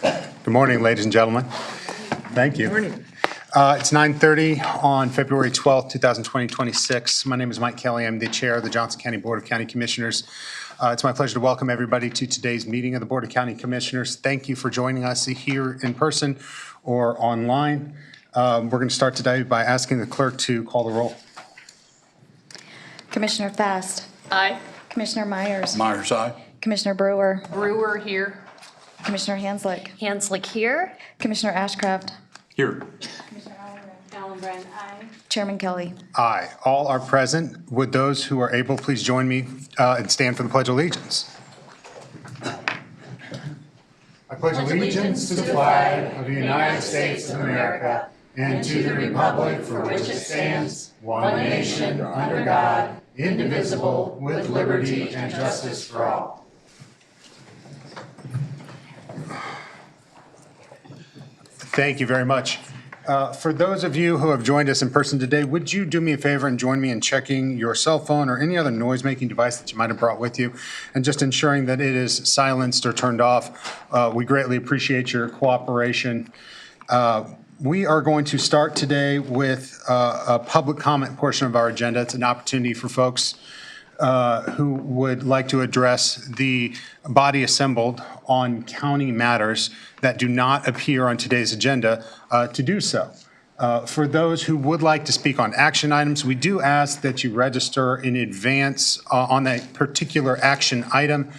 Good morning, ladies and gentlemen. Thank you. It's 9:30 on February 12th, 2026. My name is Mike Kelly. I'm the chair of the Johnson County Board of County Commissioners. It's my pleasure to welcome everybody to today's meeting of the Board of County Commissioners. Thank you for joining us here in person or online. We're going to start today by asking the clerk to call the roll. Commissioner Fast. Aye. Commissioner Myers. Myers, aye. Commissioner Brewer. Brewer here. Commissioner Hanslick. Hanslick here. Commissioner Ashcraft. Here. Allenbrand, aye. Chairman Kelly. Aye. All are present. Would those who are able please join me and stand for the Pledge of Allegiance? I pledge allegiance to the flag of the United States of America and to the republic for which it stands, one nation, under God, indivisible, with liberty and justice for all. Thank you very much. For those of you who have joined us in person today, would you do me a favor and join me in checking your cell phone or any other noise-making device that you might have brought with you, and just ensuring that it is silenced or turned off? We greatly appreciate your cooperation. We are going to start today with a public comment portion of our agenda. It's an opportunity for folks who would like to address the body assembled on county matters that do not appear on today's agenda to do so. For those who would like to speak on action items, we do ask that you register in advance on that particular action item.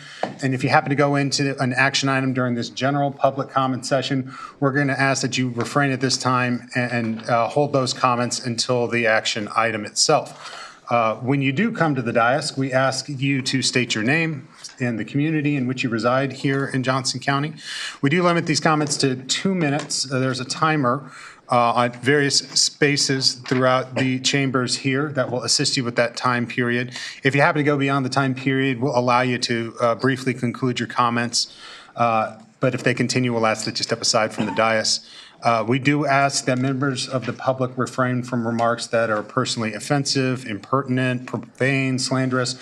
And if you happen to go into an action item during this general public comment session, we're going to ask that you refrain at this time and hold those comments until the action item itself. When you do come to the dais, we ask you to state your name and the community in which you reside here in Johnson County. We do limit these comments to 2 minutes. There's a timer on various spaces throughout the chambers here that will assist you with that time period. If you happen to go beyond the time period, we'll allow you to briefly conclude your comments. But if they continue, we'll ask that you step aside from the dais. We do ask that members of the public refrain from remarks that are personally offensive, impertinent, profane, slanderous,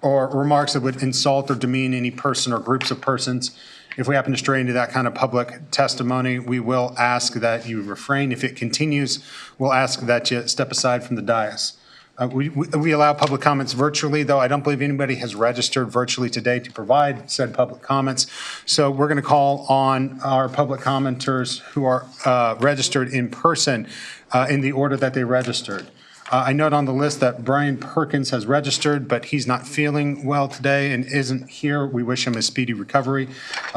or remarks that would insult or demean any person or groups of persons. If we happen to stray into that kind of public testimony, we will ask that you refrain. If it continues, we'll ask that you step aside from the dais. We allow public comments virtually, though I don't believe anybody has registered virtually today to provide said public comments. So we're going to call on our public commenters who are registered in person in the order that they registered. I note on the list that Brian Perkins has registered, but he's not feeling well today and isn't here. We wish him a speedy recovery.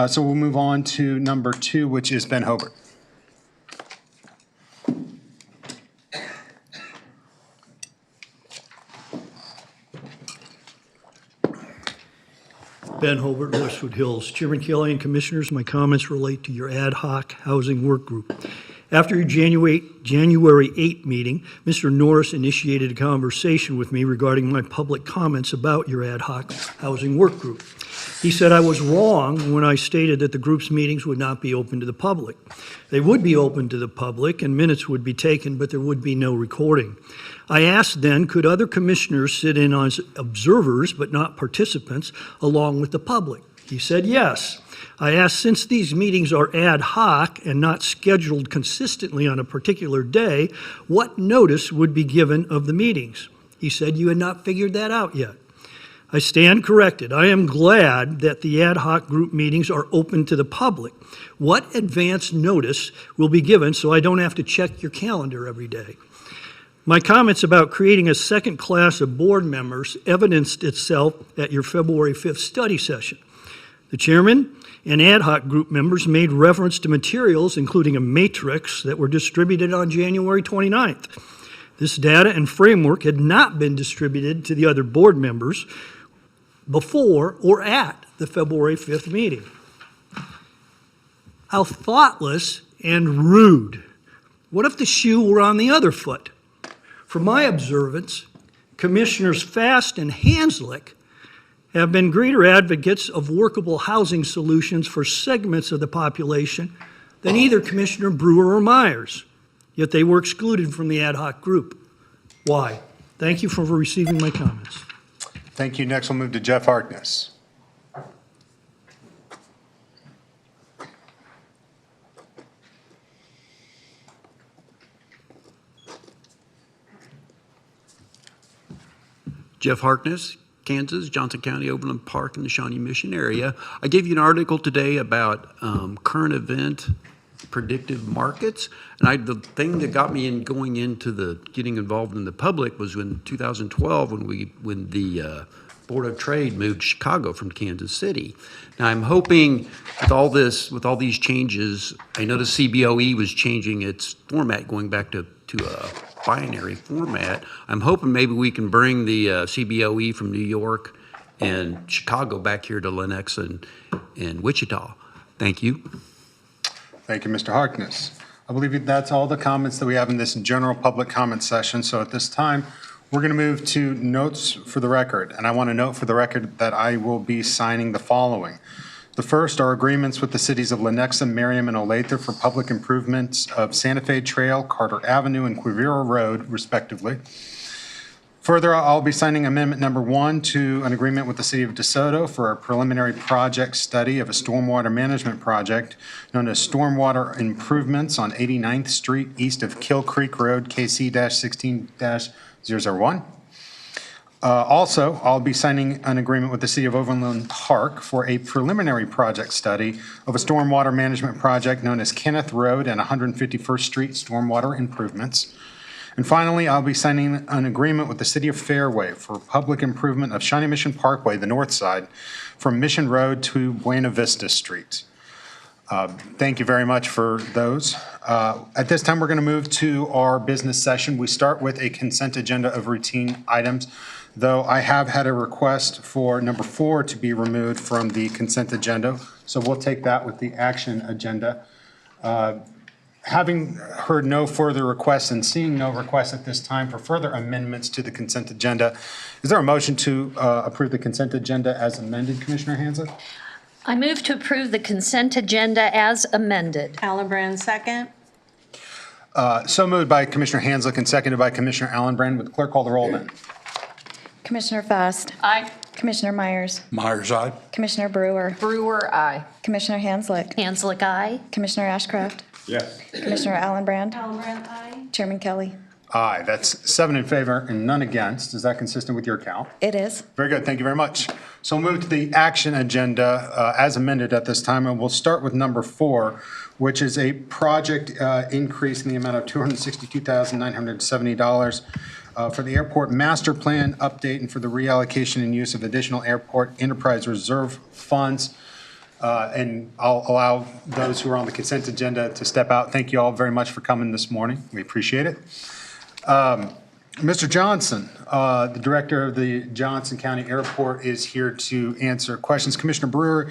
So we'll move on to number 2, which is Ben Hobart. Ben Hobart, Westwood Hills. Chairman Kelly and Commissioners, my comments relate to your ad hoc housing work group. After your January 8 meeting, Mr. Norris initiated a conversation with me regarding my public comments about your ad hoc housing work group. He said I was wrong when I stated that the group's meetings would not be open to the public. They would be open to the public and minutes would be taken, but there would be no recording. I asked then, could other commissioners sit in as observers but not participants along with the public? He said yes. I asked, since these meetings are ad hoc and not scheduled consistently on a particular day, what notice would be given of the meetings? He said you had not figured that out yet. I stand corrected. I am glad that the ad hoc group meetings are open to the public. What advance notice will be given so I don't have to check your calendar every day? My comments about creating a second class of board members evidenced itself at your February 5th study session. The chairman and ad hoc group members made reference to materials, including a matrix, that were distributed on January 29th. This data and framework had not been distributed to the other board members before or at the February 5th meeting. How thoughtless and rude. What if the shoe were on the other foot? From my observance, Commissioners Fast and Hanslick have been greater advocates of workable housing solutions for segments of the population than either Commissioner Brewer or Myers, yet they were excluded from the ad hoc group. Why? Thank you for receiving my comments. Thank you. Next, we'll move to Jeff Harkness. Jeff Harkness, Kansas, Johnson County, Overland Park, and the Shawnee Mission area. I gave you an article today about current event predictive markets. And the thing that got me in going into getting involved in the public was in 2012 when the Board of Trade moved Chicago from Kansas City. Now I'm hoping with all these changes, I know the CBOE was changing its format, going back to a binary format. I'm hoping maybe we can bring the CBOE from New York and Chicago back here to Lenexa and Wichita. Thank you. Thank you, Mr. Harkness. I believe that's all the comments that we have in this general public comment session. So at this time, we're going to move to notes for the record. And I want to note for the record that I will be signing the following. The first are agreements with the cities of Lenexa, Merriam, and Olathe for public improvements of Santa Fe Trail, Carter Avenue, and Quivira Road, respectively. Further, I'll be signing amendment number 1 to an agreement with the city of DeSoto for a preliminary project study of a stormwater management project known as Stormwater Improvements on 89th Street east of Kill Creek Road, KC-16-001. Also, I'll be signing an agreement with the city of Overland Park for a preliminary project study of a stormwater management project known as Kenneth Road and 151st Street Stormwater Improvements. And finally, I'll be signing an agreement with the city of Fairway for public improvement of Shawnee Mission Parkway, the north side, from Mission Road to Buena Vista Street. Thank you very much for those. At this time, we're going to move to our business session. We start with a consent agenda of routine items, though I have had a request for number 4 to be removed from the consent agenda, so we'll take that with the action agenda. Having heard no further requests and seeing no requests at this time for further amendments to the consent agenda, is there a motion to approve the consent agenda as amended, Commissioner Hansa? I move to approve the consent agenda as amended. Allenbrand, second. So moved by Commissioner Hanslick and seconded by Commissioner Allenbrand. Would the clerk call the roll then? Commissioner Fast. Aye. Commissioner Myers. Myers, aye. Commissioner Brewer. Brewer, aye. Commissioner Hanslick. Hanslick, aye. Commissioner Ashcraft. Yes. Commissioner Allenbrand. Allenbrand, aye. Chairman Kelly. Aye, that's 7 in favor and none against. Is that consistent with your count? It is. Very good, thank you very much. So we'll move to the action agenda as amended at this time, and we'll start with number 4, which is a project increase in the amount of $262,970 for the airport master plan update and for the reallocation and use of additional airport enterprise reserve funds. And I'll allow those who are on the consent agenda to step out. Thank you all very much for coming this morning. We appreciate it. Mr. Johnson, the director of the Johnson County Airport, is here to answer questions. Commissioner Brewer,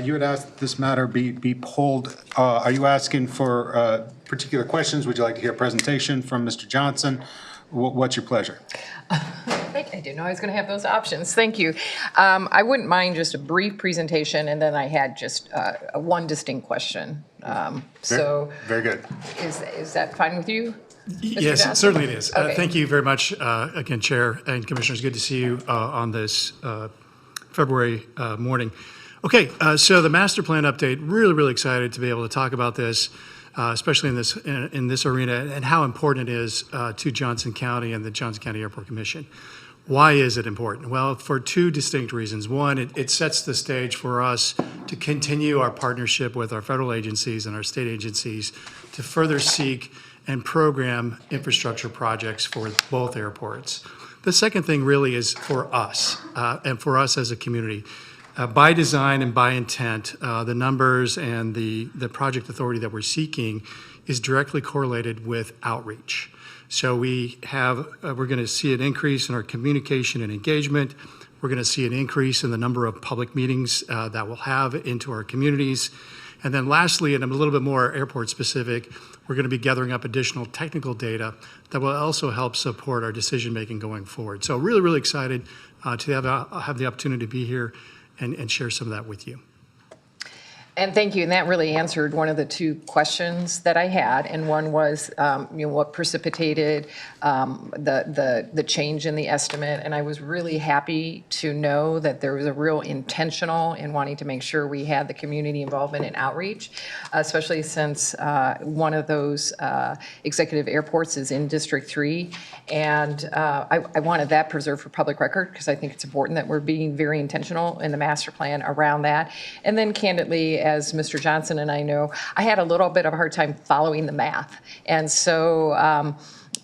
you had asked that this matter be pulled. Are you asking for particular questions? Would you like to hear a presentation from Mr. Johnson? What's your pleasure? I didn't know I was going to have those options. Thank you. I wouldn't mind just a brief presentation, and then I had just one distinct question. Very good. Is that fine with you? Mr. Yes, Johnson? certainly it is. Okay. Thank you very much, again, Chair and Commissioners. Good to see you on this February morning. Okay, so the master plan update, really excited to be able to talk about this, especially in this arena, and how important it is to Johnson County and the Johnson County Airport Commission. Why is it important? Well, for 2 distinct reasons. One, it sets the stage for us to continue our partnership with our federal agencies and our state agencies to further seek and program infrastructure projects for both airports. The second thing really is for us, and for us as a community. By design and by intent, the numbers and the project authority that we're seeking is directly correlated with outreach. So we're going to see an increase in our communication and engagement. We're going to see an increase in the number of public meetings that we'll have into our communities. And then lastly, and I'm a little bit more airport specific, we're going to be gathering up additional technical data that will also help support our decision-making going forward. So really excited to have the opportunity to be here and share some of that with you. And thank you, and that really answered one of the two questions that I had, and one was, what precipitated the change in the estimate, and I was really happy to know that there was a real intentional in wanting to make sure we had the community involvement and outreach, especially since one of those executive airports is in District 3, and I wanted that preserved for public record, because I think it's important that we're being very intentional in the master plan around that. And then candidly, as Mr. Johnson and I know, I had a little bit of a hard time following the math. And so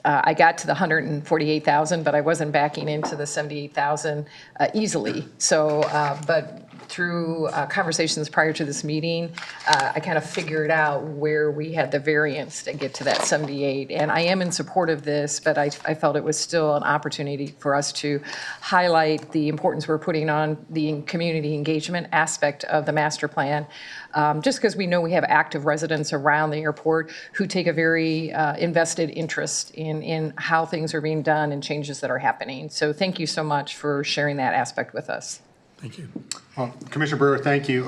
I got to the 148,000, but I wasn't backing into the 78,000 easily. So, but through conversations prior to this meeting, I kind of figured out where we had the variance to get to that 78. And I am in support of this, but I felt it was still an opportunity for us to highlight the importance we're putting on the community engagement aspect of the master plan. Just because we know we have active residents around the airport who take a very invested interest in how things are being done and changes that are happening. So thank you so much for sharing that aspect with us. Thank you. Well, Commissioner Brewer, thank you.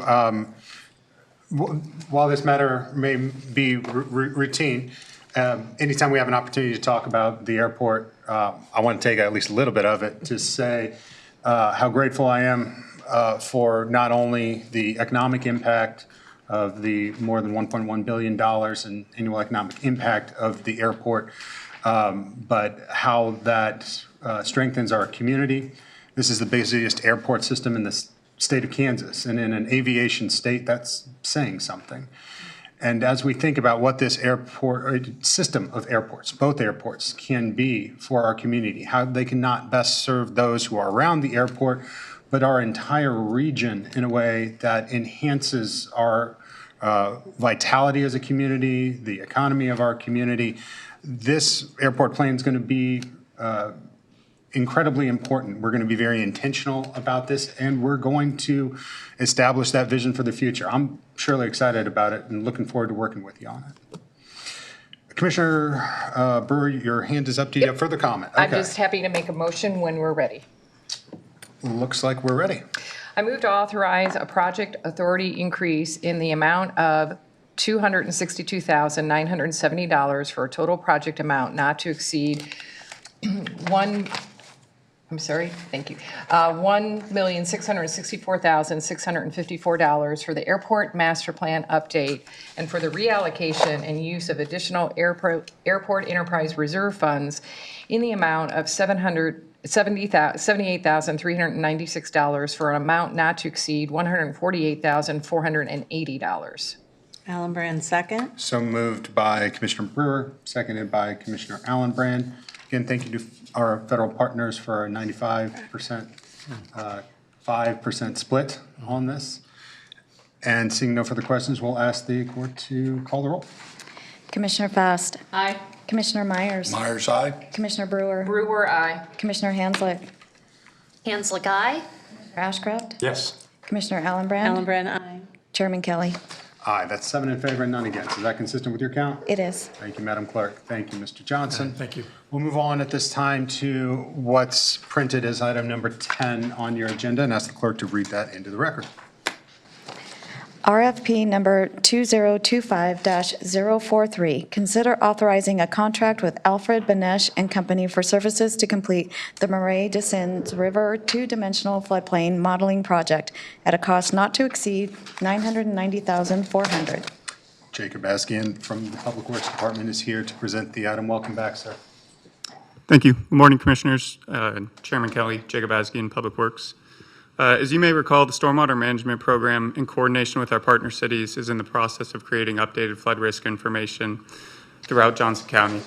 While this matter may be routine, anytime we have an opportunity to talk about the airport, I want to take at least a little bit of it to say how grateful I am for not only the economic impact of the more than $1.1 billion in annual economic impact of the airport, but how that strengthens our community. This is the busiest airport system in the state of Kansas, and in an aviation state, that's saying something. And as we think about what this airport system of airports, both airports, can be for our community, how they can not best serve those who are around the airport, but our entire region in a way that enhances our vitality as a community, the economy of our community. This airport plan is going to be incredibly important. We're going to be very intentional about this, and we're going to establish that vision for the future. I'm surely excited about it and looking forward to working with you on it. Commissioner Brewer, your hand is up. Do you have further comment? I'm Okay. just happy to make a motion when we're ready. Looks like we're ready. I move to authorize a project authority increase in the amount of $262,970 for a total project amount not to exceed $1,664,654 for the airport master plan update and for the reallocation and use of additional airport enterprise reserve funds in the amount of $78,396 for an amount not to exceed $148,480. Allenbrand, second. So moved by Commissioner Brewer, seconded by Commissioner Allenbrand. Again, thank you to our federal partners for our 95%, 5% split on this. And seeing no further questions, we'll ask the court to call the roll. Commissioner Fast. Aye. Commissioner Myers. Myers, aye. Commissioner Brewer. Brewer, aye. Commissioner Hanslick. Hanslick, aye. Ashcraft. Yes. Commissioner Allenbrand. Allenbrand, aye. Chairman Kelly. Aye, that's 7 in favor and none against. Is that consistent with your count? It is. Thank you, Madam Clerk. Thank you, Mr. Johnson. Thank you. We'll move on at this time to what's printed as item number 10 on your agenda and ask the clerk to read that into the record. RFP number 2025-043, consider authorizing a contract with Alfred Benesch and Company for services to complete the Marais des Cygnes River two-dimensional floodplain modeling project at a cost not to exceed $990,400. Jacob Askian from the Public Works Department is here to present the item. Welcome back, sir. Thank you. Good morning, Commissioners. Chairman Kelly, Jacob Askian, Public Works. As you may recall, the Stormwater Management Program, in coordination with our partner cities, is in the process of creating updated flood risk information throughout Johnson County.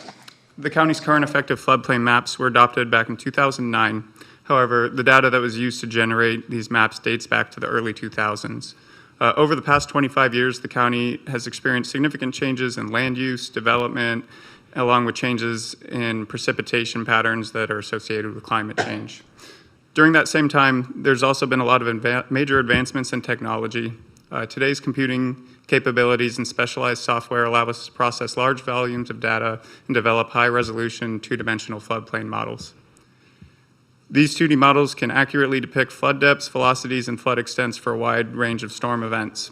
The county's current effective floodplain maps were adopted back in 2009. However, the data that was used to generate these maps dates back to the early 2000s. Over the past 25 years, the county has experienced significant changes in land use, development, along with changes in precipitation patterns that are associated with climate change. During that same time, there's also been a lot of major advancements in technology. Today's computing capabilities and specialized software allow us to process large volumes of data and develop high-resolution two-dimensional floodplain models. These 2D models can accurately depict flood depths, velocities, and flood extents for a wide range of storm events.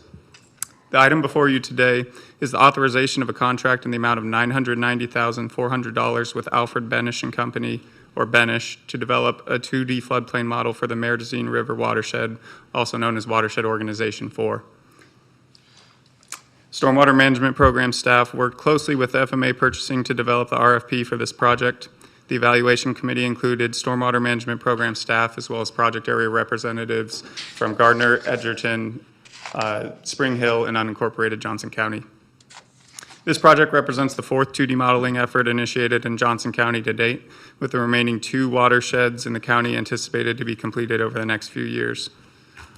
The item before you today is the authorization of a contract in the amount of $990,400 with Alfred Benish and Company, or Benish, to develop a 2D floodplain model for the Merdocine River watershed, also known as Watershed Organization 4. Stormwater Management Program staff worked closely with FMA Purchasing to develop the RFP for this project. The evaluation committee included Stormwater Management Program staff as well as project area representatives from Gardner, Edgerton, Spring Hill, and unincorporated Johnson County. This project represents the fourth 2D modeling effort initiated in Johnson County to date, with the remaining 2 watersheds in the county anticipated to be completed over the next few years.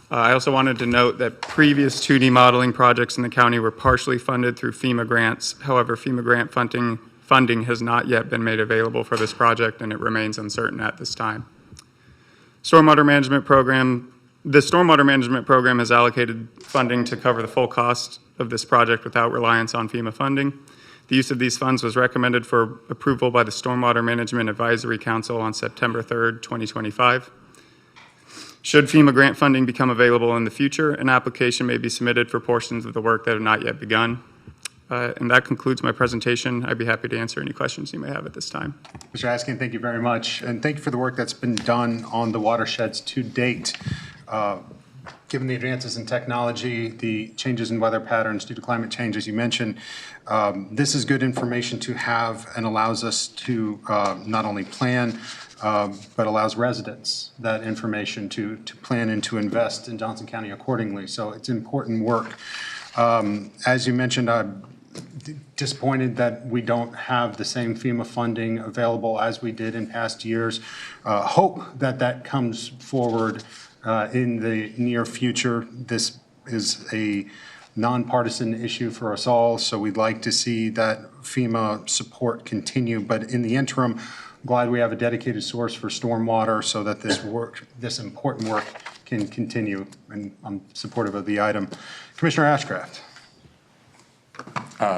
I also wanted to note that previous 2D modeling projects in the county were partially funded through FEMA grants. However, FEMA grant funding has not yet been made available for this project, and it remains uncertain at this time. The Stormwater Management Program has allocated funding to cover the full cost of this project without reliance on FEMA funding. The use of these funds was recommended for approval by the Stormwater Management Advisory Council on September 3rd, 2025. Should FEMA grant funding become available in the future, an application may be submitted for portions of the work that have not yet begun. And that concludes my presentation. I'd be happy to answer any questions you may have at this time. Mr. Askin, thank you very much. And thank you for the work that's been done on the watersheds to date. Given the advances in technology, the changes in weather patterns due to climate change, as you mentioned, this is good information to have and allows us to not only plan, but allows residents that information to plan and to invest in Johnson County accordingly. So it's important work. As you mentioned, I'm disappointed that we don't have the same FEMA funding available as we did in past years. Hope that that comes forward in the near future. This is a nonpartisan issue for us all, so we'd like to see that FEMA support continue. But in the interim, I'm glad we have a dedicated source for stormwater so that this important work can continue, and I'm supportive of the item. Commissioner Ashcraft.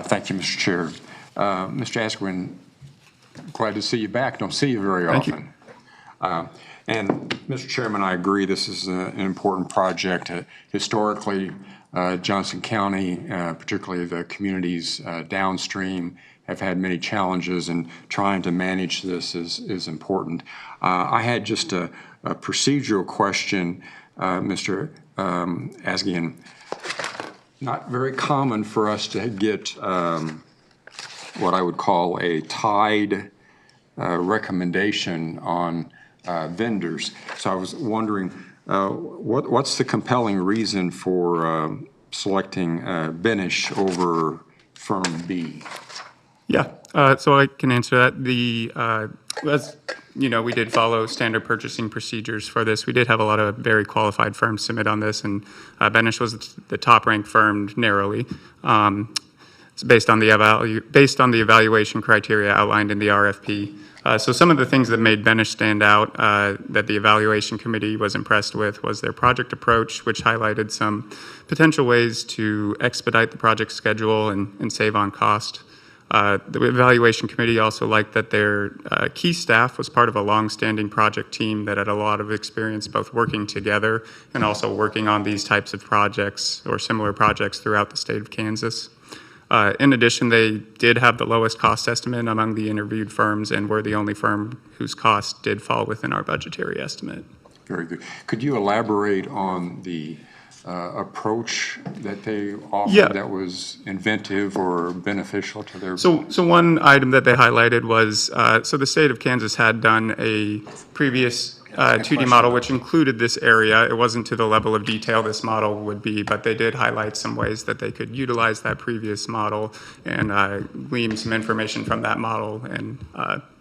Thank you, Mr. Chair. Mr. Askin, glad to see you back. Don't see you very Thank often. And Mr. Chairman, I agree this is an important project. Historically, Johnson County, particularly the communities downstream, have had many challenges, and trying to manage this is important. I had just a procedural question, Mr. Askin. Not very common for us to get what I would call a tied recommendation on vendors. So I was wondering, what's the compelling reason for selecting Benish over firm B? Yeah, so I can answer that. As you know, we did follow standard purchasing procedures for this. We did have a lot of very qualified firms submit on this, and Benish was the top-ranked firm narrowly. It's based on the evaluation criteria outlined in the RFP. So some of the things that made Benish stand out that the evaluation committee was impressed with was their project approach, which highlighted some potential ways to expedite the project schedule and save on cost. The evaluation committee also liked that their key staff was part of a long-standing project team that had a lot of experience both working together and also working on these types of projects or similar projects throughout the state of Kansas. In addition, they did have the lowest cost estimate among the interviewed firms and were the only firm whose cost did fall within our budgetary estimate. Very good. Could you elaborate on the approach that they offered that was inventive or beneficial to their? So one item that they highlighted was, so the state of Kansas had done a previous 2D model which included this area. It wasn't to the level of detail this model would be, but they did highlight some ways that they could utilize that previous model and glean some information from that model and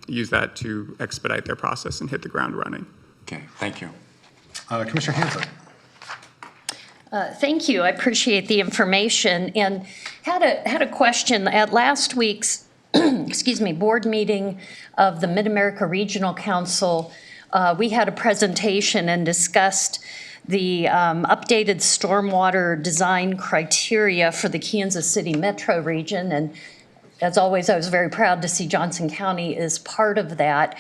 use that to expedite their process and hit the ground running. Okay, thank you. Commissioner Hanford. Thank you. I appreciate the information, and had a question at last week's board meeting of the Mid-America Regional Council. We had a presentation and discussed the updated stormwater design criteria for the Kansas City metro region, and as always, I was very proud to see Johnson County is part of that.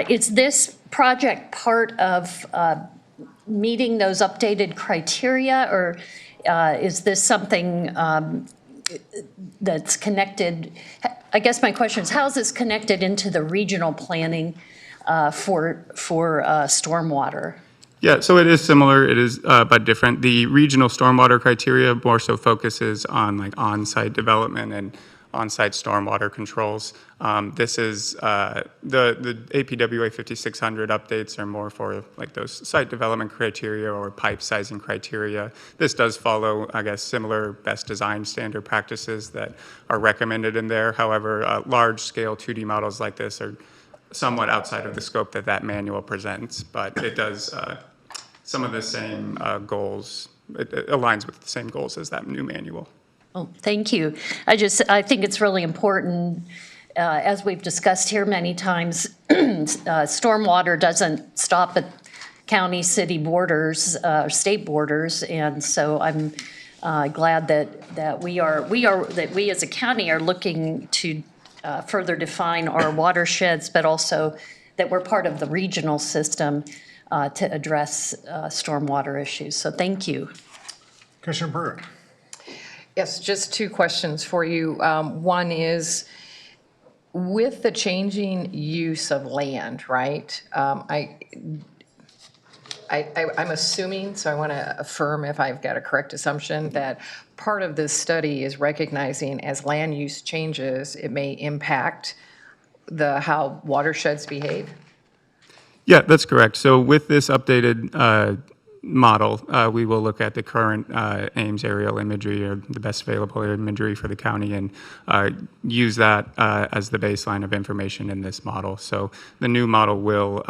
Is this project part of meeting those updated criteria, or Is this something that's connected? I guess my question is, how is this connected into the regional planning for stormwater? Yeah, so it is similar, it is, but different. The regional stormwater criteria more so focuses on like on-site development and on-site stormwater controls. This is, the APWA 5600 updates are more for like those site development criteria or pipe sizing criteria. This does follow, I guess, similar best design standard practices that are recommended in there. However, large-scale 2D models like this are somewhat outside of the scope that that manual presents, but it does some of the same goals. It aligns with the same goals as that new manual. Oh, thank you. I think it's really important, as we've discussed here many times, stormwater doesn't stop at county, city borders, state borders, and so I'm glad that we as a county are looking to further define our watersheds, but also that we're part of the regional system to address stormwater issues. So thank you. Commissioner Brewer. Yes, just two questions for you. One is, with the changing use of land, right? I'm assuming, so I want to affirm if I've got a correct assumption, that part of this study is recognizing as land use changes, it may impact how watersheds behave? Yeah, that's correct. So with this updated model, we will look at the current Ames aerial imagery or the best available imagery for the county and use that as the baseline of information in this model. So the new model will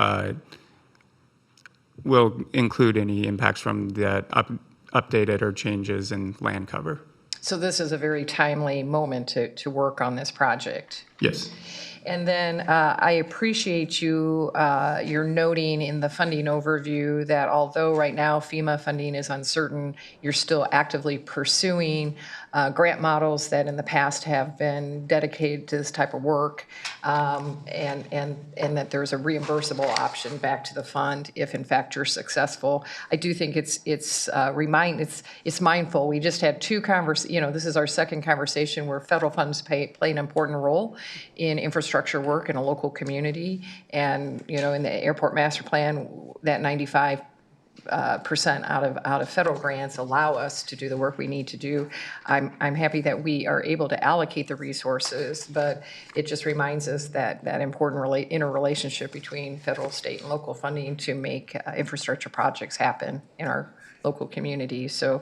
include any impacts from that updated or changes in land cover. So this is a very timely moment to work on this project. Yes. And then I appreciate your noting in the funding overview that although right now FEMA funding is uncertain, you're still actively pursuing grant models that in the past have been dedicated to this type of work, and that there's a reimbursable option back to the fund if in fact you're successful. I do think it's mindful. We just had two this is our second conversation where federal funds play an important role in infrastructure work in a local community, and in the airport master plan, that 95% out of federal grants allow us to do the work we need to do. I'm happy that we are able to allocate the resources, but it just reminds us that important interrelationship between federal, state, and local funding to make infrastructure projects happen in our local community. So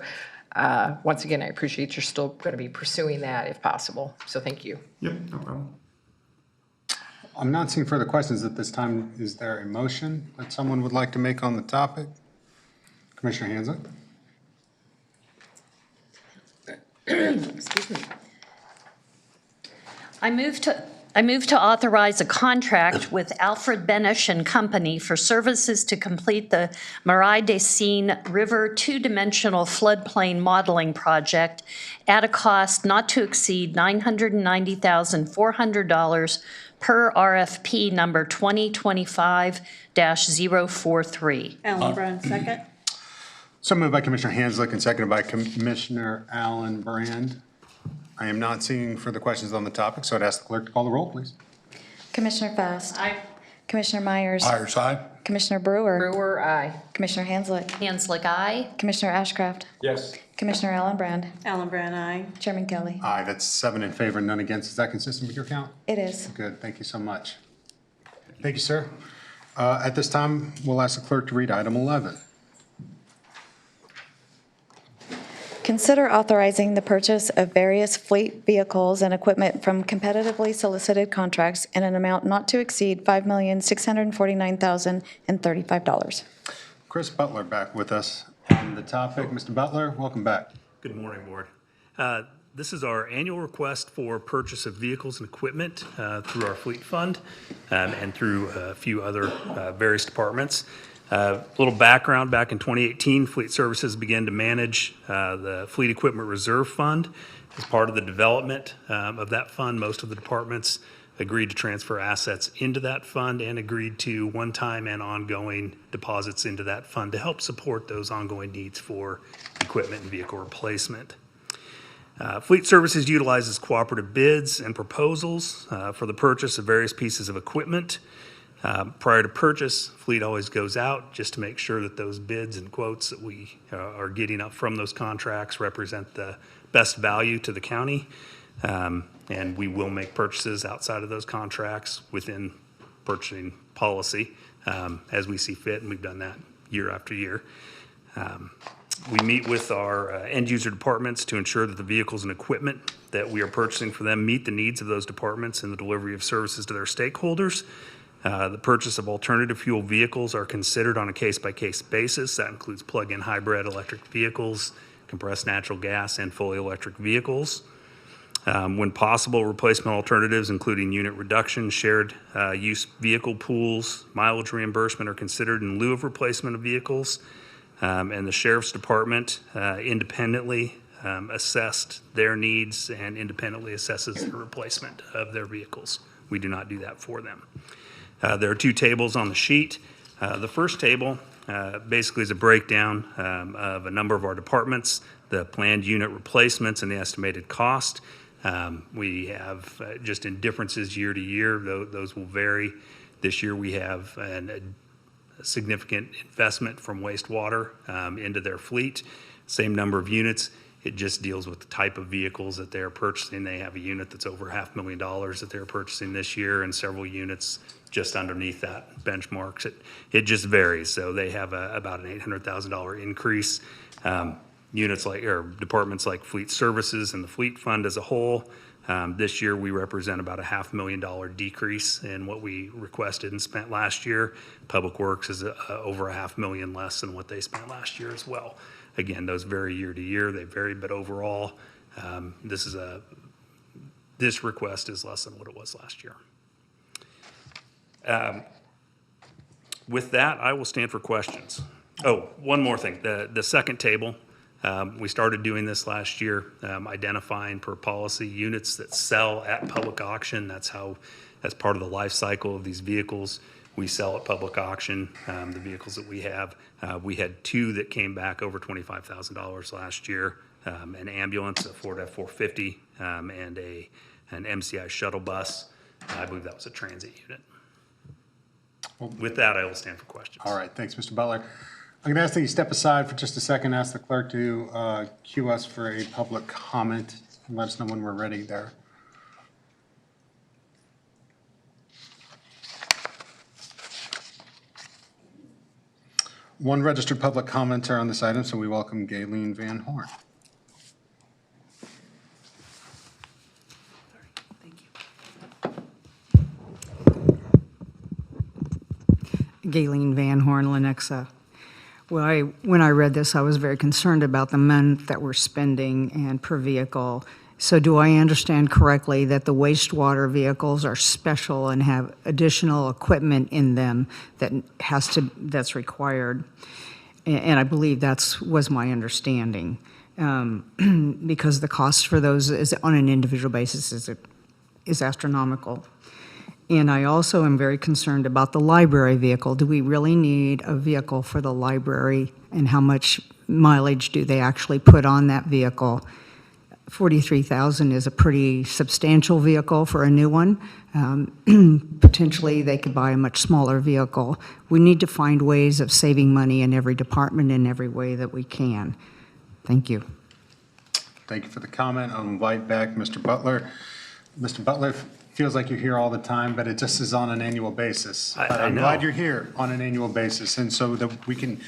once again, I appreciate you're still going to be pursuing that if possible. So thank you. Yep, no problem. I'm not seeing further questions at this time. Is there a motion that someone would like to make on the topic? Commissioner Hanslick? Excuse me. I move to authorize a contract with Alfred Benesch and Company for services to complete the Marais des Cygnes River two-dimensional floodplain modeling project at a cost not to exceed $990,400 per RFP number 2025-043. Allen Brand, second. So moved by Commissioner Hanslick and seconded by Commissioner Allen Brand. I am not seeing further questions on the topic, so I'd ask the clerk to call the roll, please. Commissioner Fast. Aye. Commissioner Myers. Myers, aye. Commissioner Brewer. Brewer, aye. Commissioner Hanslick. Hanslick, aye. Commissioner Ashcraft. Yes. Commissioner Allen Brand. Allen Brand, aye. Chairman Kelly. Aye, that's 7 in favor, none against. Is that consistent with your count? It is. Good, thank you so much. Thank you, sir. At this time, we'll ask the clerk to read item 11. Consider authorizing the purchase of various fleet vehicles and equipment from competitively solicited contracts in an amount not to exceed $5,649,035. Chris Butler back with us on the topic. Mr. Butler, welcome back. Good morning, Board. This is our annual request for purchase of vehicles and equipment through our fleet fund and through a few other various departments. A little background, back in 2018, Fleet Services began to manage the Fleet Equipment Reserve Fund. As part of the development of that fund, most of the departments agreed to transfer assets into that fund and agreed to one-time and ongoing deposits into that fund to help support those ongoing needs for equipment and vehicle replacement. Fleet Services utilizes cooperative bids and proposals for the purchase of various pieces of equipment. Prior to purchase, Fleet always goes out just to make sure that those bids and quotes that we are getting up from those contracts represent the best value to the county. And we will make purchases outside of those contracts within purchasing policy as we see fit, and we've done that year after year. We meet with our end user departments to ensure that the vehicles and equipment that we are purchasing for them meet the needs of those departments and the delivery of services to their stakeholders. The purchase of alternative fuel vehicles are considered on a case-by-case basis. That includes plug-in hybrid electric vehicles, compressed natural gas, and fully electric vehicles. When possible, replacement alternatives, including unit reduction, shared use vehicle pools, mileage reimbursement are considered in lieu of replacement of vehicles. And the Sheriff's Department independently assessed their needs and independently assesses the replacement of their vehicles. We do not do that for them. There are two tables on the sheet. The first table basically is a breakdown of a number of our departments, the planned unit replacements and the estimated cost. We have just in differences year to year, those will vary. This year we have a significant investment from wastewater into their fleet, same number of units. It just deals with the type of vehicles that they're purchasing. They have a unit that's over $500,000 that they're purchasing this year and several units just underneath that benchmarks. It just varies. So they have about an $800,000 increase. Units like, or departments like Fleet Services and the Fleet Fund as a whole, this year we represent about a $500,000 decrease in what we requested and spent last year. Public Works is over $500,000 less than what they spent last year as well. Again, those vary year to year, they vary, but overall, this request is less than what it was last year. With that, I will stand for questions. Oh, one more thing, the second table, we started doing this last year, identifying per policy units that sell at public auction. That's part of the life cycle of these vehicles. We sell at public auction, the vehicles that we have. We had two that came back over $25,000 last year, an ambulance, a Ford F-450, and an MCI shuttle bus. I believe that was a transit unit. With that, I will stand for questions. All right, thanks, Mr. Butler. I'm going to ask that you step aside for just a second, ask the clerk to cue us for a public comment, and let us know when we're ready there. One registered public commenter on this item, so we welcome Galen Van Horn. Galen Van Horn, Lenexa. Well, when I read this, I was very concerned about the amount that we're spending and per vehicle. So do I understand correctly that the wastewater vehicles are special and have additional equipment in them that's required? And I believe was my understanding. Because the cost for those is on an individual basis is astronomical. And I also am very concerned about the library vehicle. Do we really need a vehicle for the library, and how much mileage do they actually put on that vehicle? 43,000 is a pretty substantial vehicle for a new one. Potentially, they could buy a much smaller vehicle. We need to find ways of saving money in every department in every way that we can. Thank you. Thank you for the comment. I'll invite back Mr. Butler. Mr. Butler, feels like you're here all the time, but it just is on an annual basis. But I'm glad you're here on an annual basis, and so that we can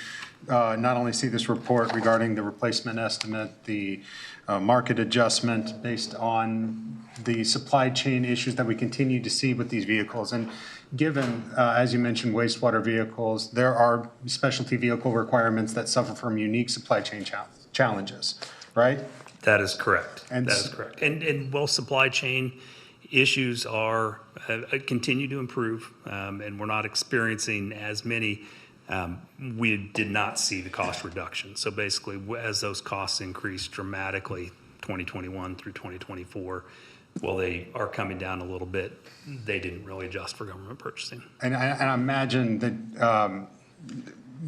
not only see this report regarding the replacement estimate, the market adjustment based on the supply chain issues that we continue to see with these vehicles. And given, as you mentioned, wastewater vehicles, there are specialty vehicle requirements that suffer from unique supply chain challenges, right? That is correct. And that is correct. And while supply chain issues continue to improve, and we're not experiencing as many We did not see the cost reduction. So basically, as those costs increased dramatically, 2021 through 2024, well, they are coming down a little bit. They didn't really adjust for government purchasing. And I imagine that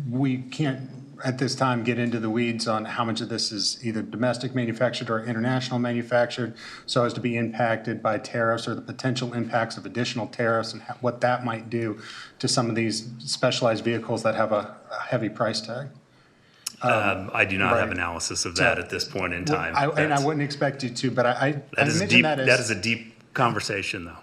we can't, at this time, get into the weeds on how much of this is either domestic manufactured or international manufactured, so as to be impacted by tariffs or the potential impacts of additional tariffs and what that might do to some of these specialized vehicles that have a heavy price tag. I do not have right. analysis of that at this point in time. And I wouldn't expect you to, but I That is mention deep. that as. That is a deep conversation, though.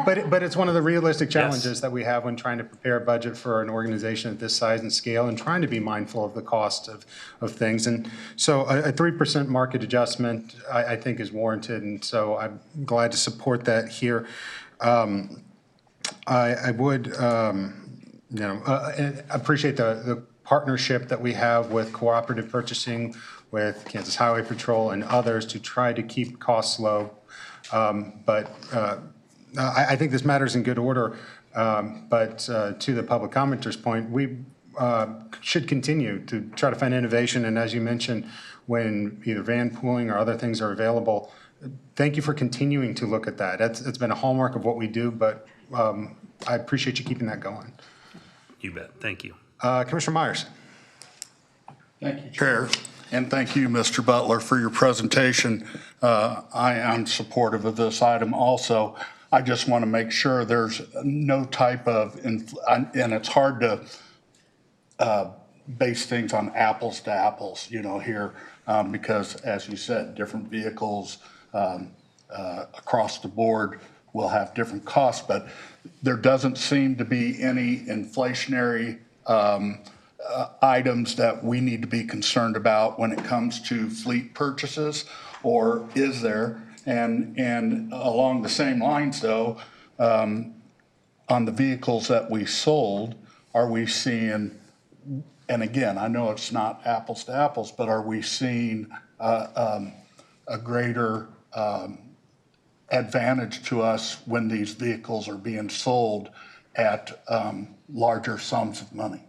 But it's one of the realistic challenges that we have when trying to prepare a budget for an organization at this size and scale and trying to be mindful of the cost of things. And so a 3% market adjustment, I think, is warranted. And so I'm glad to support that here. I would, appreciate the partnership that we have with cooperative purchasing, with Kansas Highway Patrol and others to try to keep costs low. I think this matters in good order, but to the public commenter's point, we should continue to try to find innovation. And as you mentioned, when either van pooling or other things are available, thank you for continuing to look at that. It's been a hallmark of what we do, but I appreciate you keeping that going. You bet. Thank you. Commissioner Myers. Thank you, Chair, and thank you, Mr. Butler, for your presentation. I am supportive of this item also. I just want to make sure there's no type of, and it's hard to base things on apples to apples, here, because as you said, different vehicles across the board will have different costs, but there doesn't seem to be any inflationary items that we need to be concerned about when it comes to fleet purchases, or is there? And along the same lines, though, on the vehicles that we sold, are we seeing, and again, I know it's not apples to apples, but are we seeing a greater advantage to us when these vehicles are being sold at larger sums of money?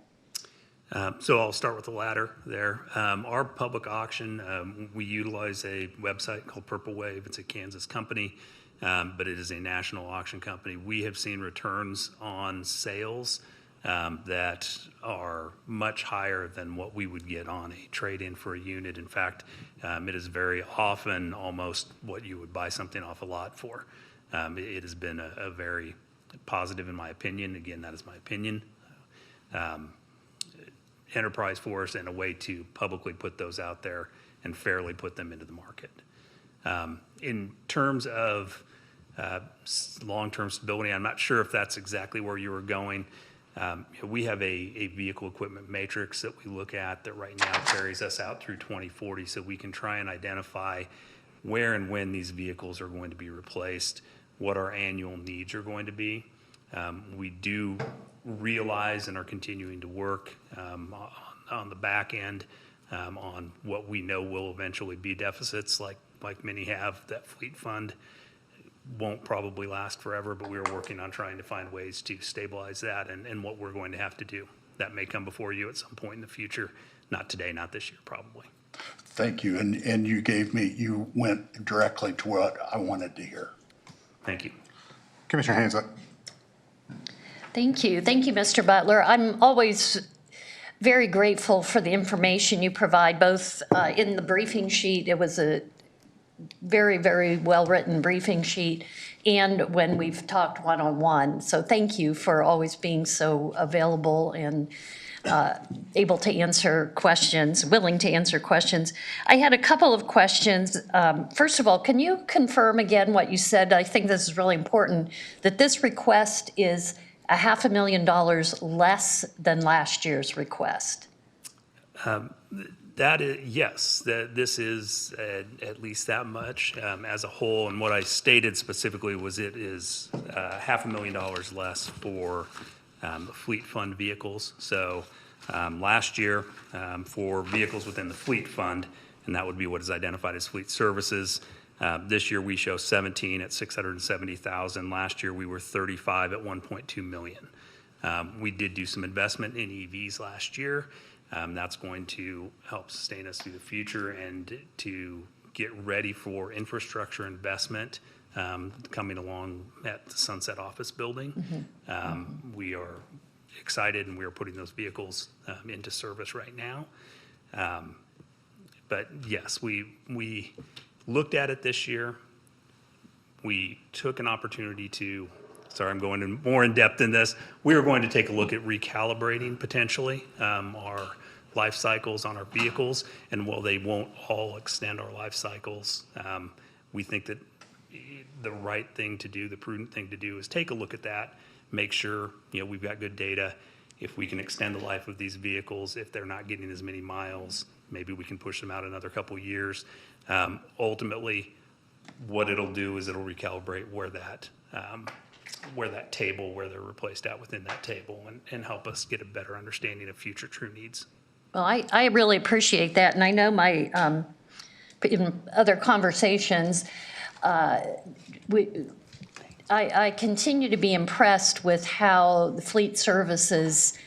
So I'll start with the latter there. Our public auction, we utilize a website called Purple Wave. It's a Kansas company, but it is a national auction company. We have seen returns on sales that are much higher than what we would get on a trade-in for a unit. In fact, it is very often almost what you would buy something off a lot for. It has been a very positive, in my opinion. Again, that is my opinion. Enterprise for us and a way to publicly put those out there and fairly put them into the market. In terms of long-term stability, I'm not sure if that's exactly where you were going. We have a vehicle equipment matrix that we look at that right now carries us out through 2040, so we can try and identify where and when these vehicles are going to be replaced, what our annual needs are going to be. We do realize and are continuing to work on the back end on what we know will eventually be deficits, like many have. That fleet fund won't probably last forever, but we are working on trying to find ways to stabilize that and what we're going to have to do. That may come before you at some point in the future, not today, not this year, probably. Thank you, and you went directly to what I wanted to hear. Thank you. Commissioner Hanslick. Thank you. Thank you, Mr. Butler. I'm always very grateful for the information you provide, both in the briefing sheet. It was a very, very well-written briefing sheet, and when we've talked one-on-one. So thank you for always being so available and able to answer questions, willing to answer questions. I had a couple of questions. First of all, can you confirm again what you said? I think this is really important, that this request is $500,000 less than last year's request. That is, yes, this is at least that much as a whole. And what I stated specifically was it is $500,000 less for fleet fund vehicles. So last year for vehicles within the fleet fund, and that would be what is identified as fleet services. This year we show 17 at $670,000. Last year we were 35 at $1.2 million. We did do some investment in EVs last year. That's going to help sustain us through the future and to get ready for infrastructure investment coming along at the Sunset Office Building. We are excited, and we are putting those vehicles into service right now. But yes, we looked at it this year. We took an opportunity to, sorry, I'm going in more in depth in this. We are going to take a look at recalibrating potentially our life cycles on our vehicles. And while they won't all extend our life cycles, we think that the right thing to do, the prudent thing to do is take a look at that, make sure, we've got good data. If we can extend the life of these vehicles, if they're not getting as many miles, maybe we can push them out another couple of years. Ultimately, what it'll do is it'll recalibrate where they're replaced at within that table and help us get a better understanding of future true needs. Well, I really appreciate that, and I know my, in other conversations, I continue to be impressed with how the fleet services,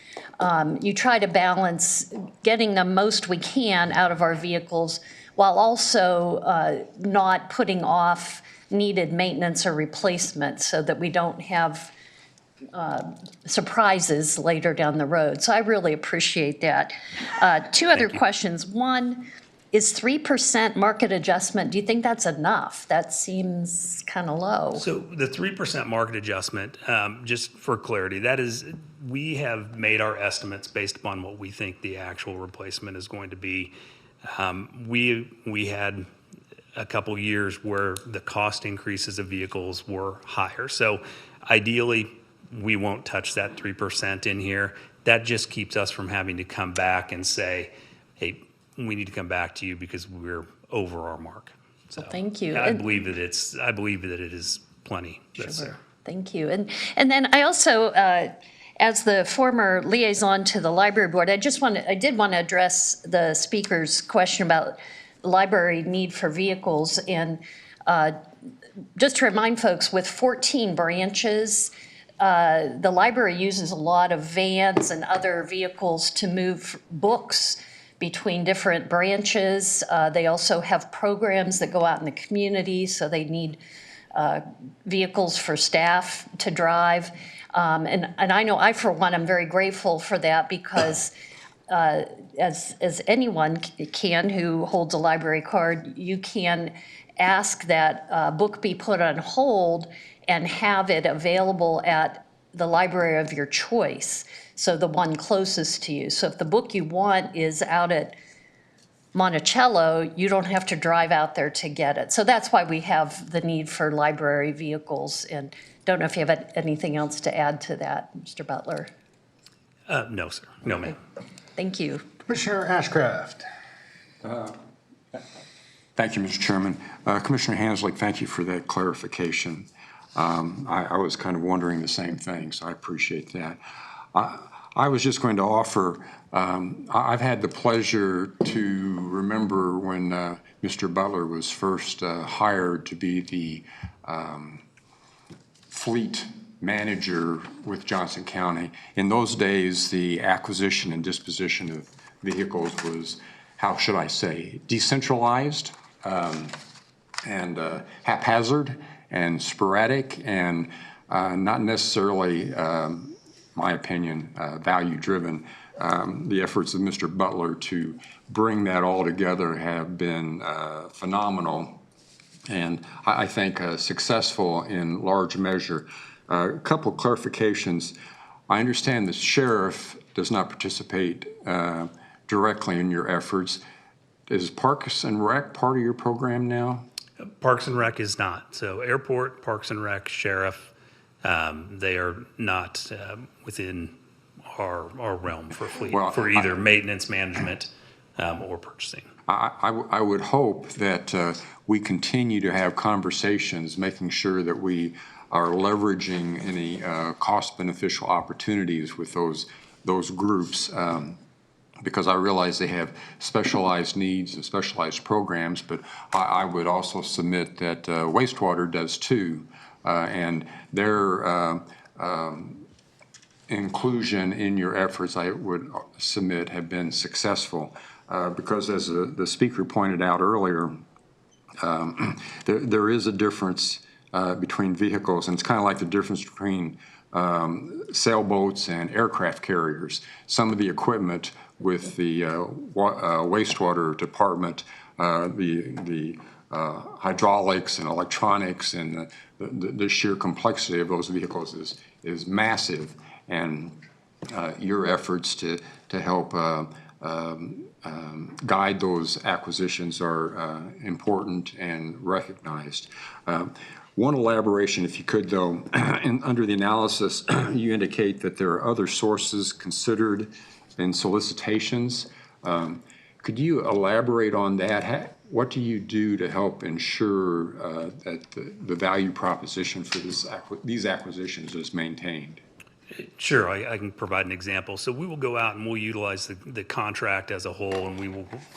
you try to balance getting the most we can out of our vehicles while also not putting off needed maintenance or replacement so that we don't have surprises later down the road. So I really appreciate that. Two other questions. One, is 3% market adjustment, do you think that's enough? That seems kind of low. So the 3% market adjustment, just for clarity, that is, we have made our estimates based upon what we think the actual replacement is going to be. We had a couple years where the cost increases of vehicles were higher. So ideally, we won't touch that 3% in here. That just keeps us from having to come back and say, hey, we need to come back to you because we're over our mark. So Well, thank you. I And- believe that it is plenty that's there. Thank you. And then I also, as the former liaison to the library board, I did want to address the speaker's question about library need for vehicles. And just to remind folks, with 14 branches, the library uses a lot of vans and other vehicles to move books between different branches. They also have programs that go out in the community, so they need vehicles for staff to drive. And I know I, for one, am very grateful for that because as anyone can who holds a library card, you can ask that a book be put on hold and have it available at the library of your choice, so the one closest to you. So if the book you want is out at Monticello, you don't have to drive out there to get it. So that's why we have the need for library vehicles. And don't know if you have anything else to add to that, Mr. Butler. No, sir. No, ma'am. Thank you. Commissioner Ashcraft. Thank you, Mr. Chairman. Commissioner Hanslick, thank you for that clarification. I was kind of wondering the same thing, so I appreciate that. I was just going to offer, I've had the pleasure to remember when Mr. Butler was first hired to be the fleet manager with Johnson County. In those days, the acquisition and disposition of vehicles was, how should I say, decentralized and haphazard and sporadic and not necessarily, my opinion, value-driven. The efforts of Mr. Butler to bring that all together have been phenomenal and I think successful in large measure. A couple of clarifications. I understand the sheriff does not participate directly in your efforts. Is Parks and Rec part of your program now? Parks and Rec is not. So airport, Parks and Rec, sheriff, they are not within our realm for fleet, Well, for either maintenance management or purchasing. I would hope that we continue to have conversations, making sure that we are leveraging any cost beneficial opportunities with those groups, because I realize they have specialized needs and specialized programs, but I would also submit that wastewater does too, and their inclusion in your efforts, I would submit, have been successful. Because as the speaker pointed out earlier, there is a difference between vehicles, and it's kind of like the difference between sailboats and aircraft carriers. Some of the equipment with the wastewater department, the hydraulics and electronics and the sheer complexity of those vehicles is massive, and your efforts to help guide those acquisitions are important and recognized. One elaboration, if you could, though, under the analysis, you indicate that there are other sources considered in solicitations. Could you elaborate on that? What do you do to help ensure that the value proposition for these acquisitions is maintained? Sure, I can provide an example. So we will go out and we'll utilize the contract as a whole, and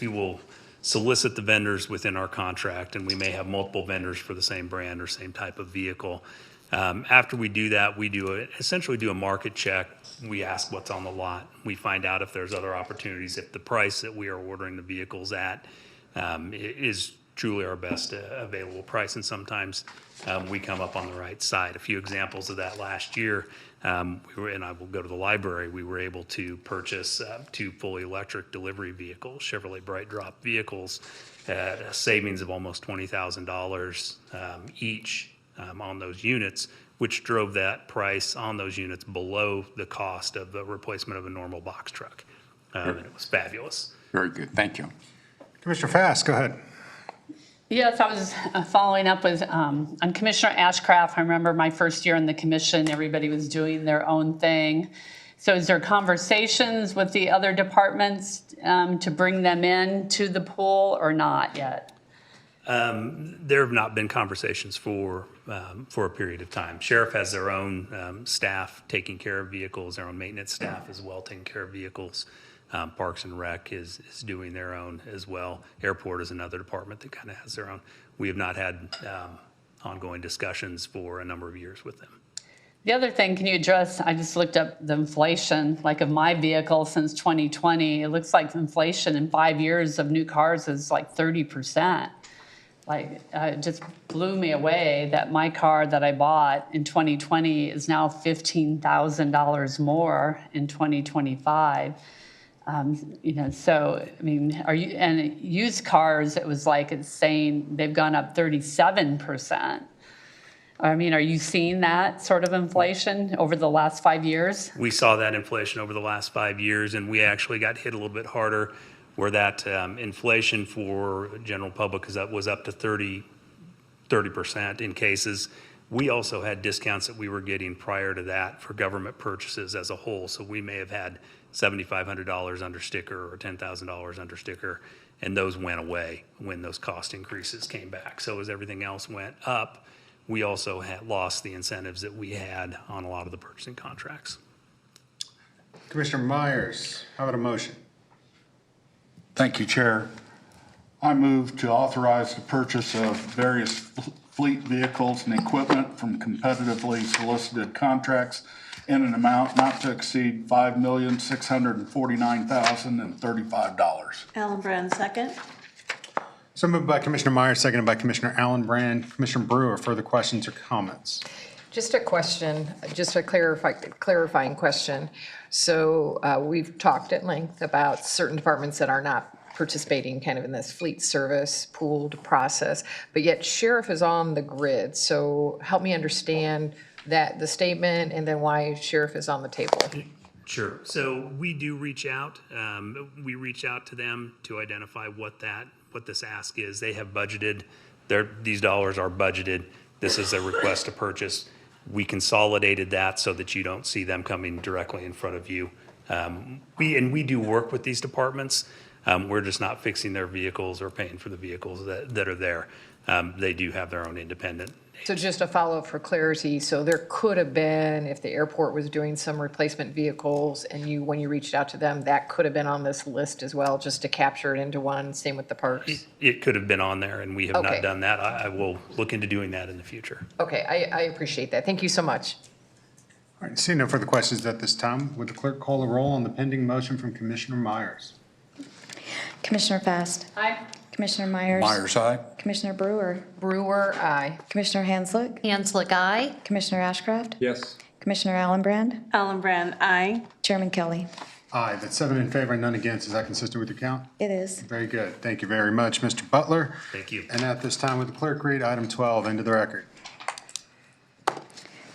we will solicit the vendors within our contract, and we may have multiple vendors for the same brand or same type of vehicle. After we do that, we essentially do a market check. We ask what's on the lot. We find out if there's other opportunities, if the price that we are ordering the vehicles at is truly our best available price, and sometimes we come up on the right side. A few examples of that last year, and I will go to the library, we were able to purchase 2 fully electric delivery vehicles, Chevrolet Bright Drop vehicles, at a savings of almost $20,000 each on those units, which drove that price on those units below the cost of the replacement of a normal box truck. And it was fabulous. Very good. Thank you. Commissioner Fast, go ahead. Yes, I was following up with, on Commissioner Ashcraft. I remember my first year in the commission, everybody was doing their own thing. So is there conversations with the other departments to bring them in to the pool or not yet? There have not been conversations for a period of time. Sheriff has their own staff taking care of vehicles, their own maintenance staff as well taking care of vehicles. Parks and Rec is doing their own as well. Airport is another department that kind of has their own. We have not had ongoing discussions for a number of years with them. The other thing, can you address, I just looked up the inflation, like of my vehicle since 2020, it looks like inflation in 5 years of new cars is like 30%. Like, it just blew me away that my car that I bought in 2020 is now $15,000 more in 2025. So, I mean, and used cars, it was like it's saying they've gone up 37%. I mean, are you seeing that sort of inflation over the last 5 years? We saw that inflation over the last 5 years, and we actually got hit a little bit harder where that inflation for general public was up to 30% in cases. We also had discounts that we were getting prior to that for government purchases as a whole. So we may have had $7,500 under sticker or $10,000 under sticker, and those went away when those cost increases came back. So as everything else went up, we also had lost the incentives that we had on a lot of the purchasing contracts. Commissioner Myers, how about a motion? Thank you, Chair. I move to authorize the purchase of various fleet vehicles and equipment from competitively solicited contracts in an amount not to exceed $5,649,035. Ellen Brand, second. So moved by Commissioner Myers, seconded by Commissioner Allen Brand. Commissioner Brewer, further questions or comments? Just a question, just a clarifying question. So we've talked at length about certain departments that are not participating kind of in this fleet service pooled process, but yet Sheriff is on the grid. So help me understand that, the statement, and then why Sheriff is on the table. Sure. So we do reach out. We reach out to them to identify what this ask is. They have budgeted. These dollars are budgeted. This is a request to purchase. We consolidated that so that you don't see them coming directly in front of you. We do work with these departments. We're just not fixing their vehicles or paying for the vehicles that are there. They do have their own independent. So just a follow-up for clarity. So there could have been, if the airport was doing some replacement vehicles and when you reached out to them, that could have been on this list as well, just to capture it into one, same with the parks? It could have been on there, and we have Okay. not done that. I will look into doing that in the future. Okay, I appreciate that. Thank you so much. All right, seeing no further questions at this time, would the clerk call the roll on the pending motion from Commissioner Myers? Commissioner Fast. Aye. Commissioner Myers. Myers, aye. Commissioner Brewer. Brewer, aye. Commissioner Hanslick. Hanslick, aye. Commissioner Ashcraft. Yes. Commissioner Allenbrand. Allenbrand, aye. Chairman Kelly. Aye, that's 7 in favor and none against. Is that consistent with your count? It is. Very good. Thank you very much, Mr. Butler. Thank you. And at this time, would the clerk read item 12 into the record?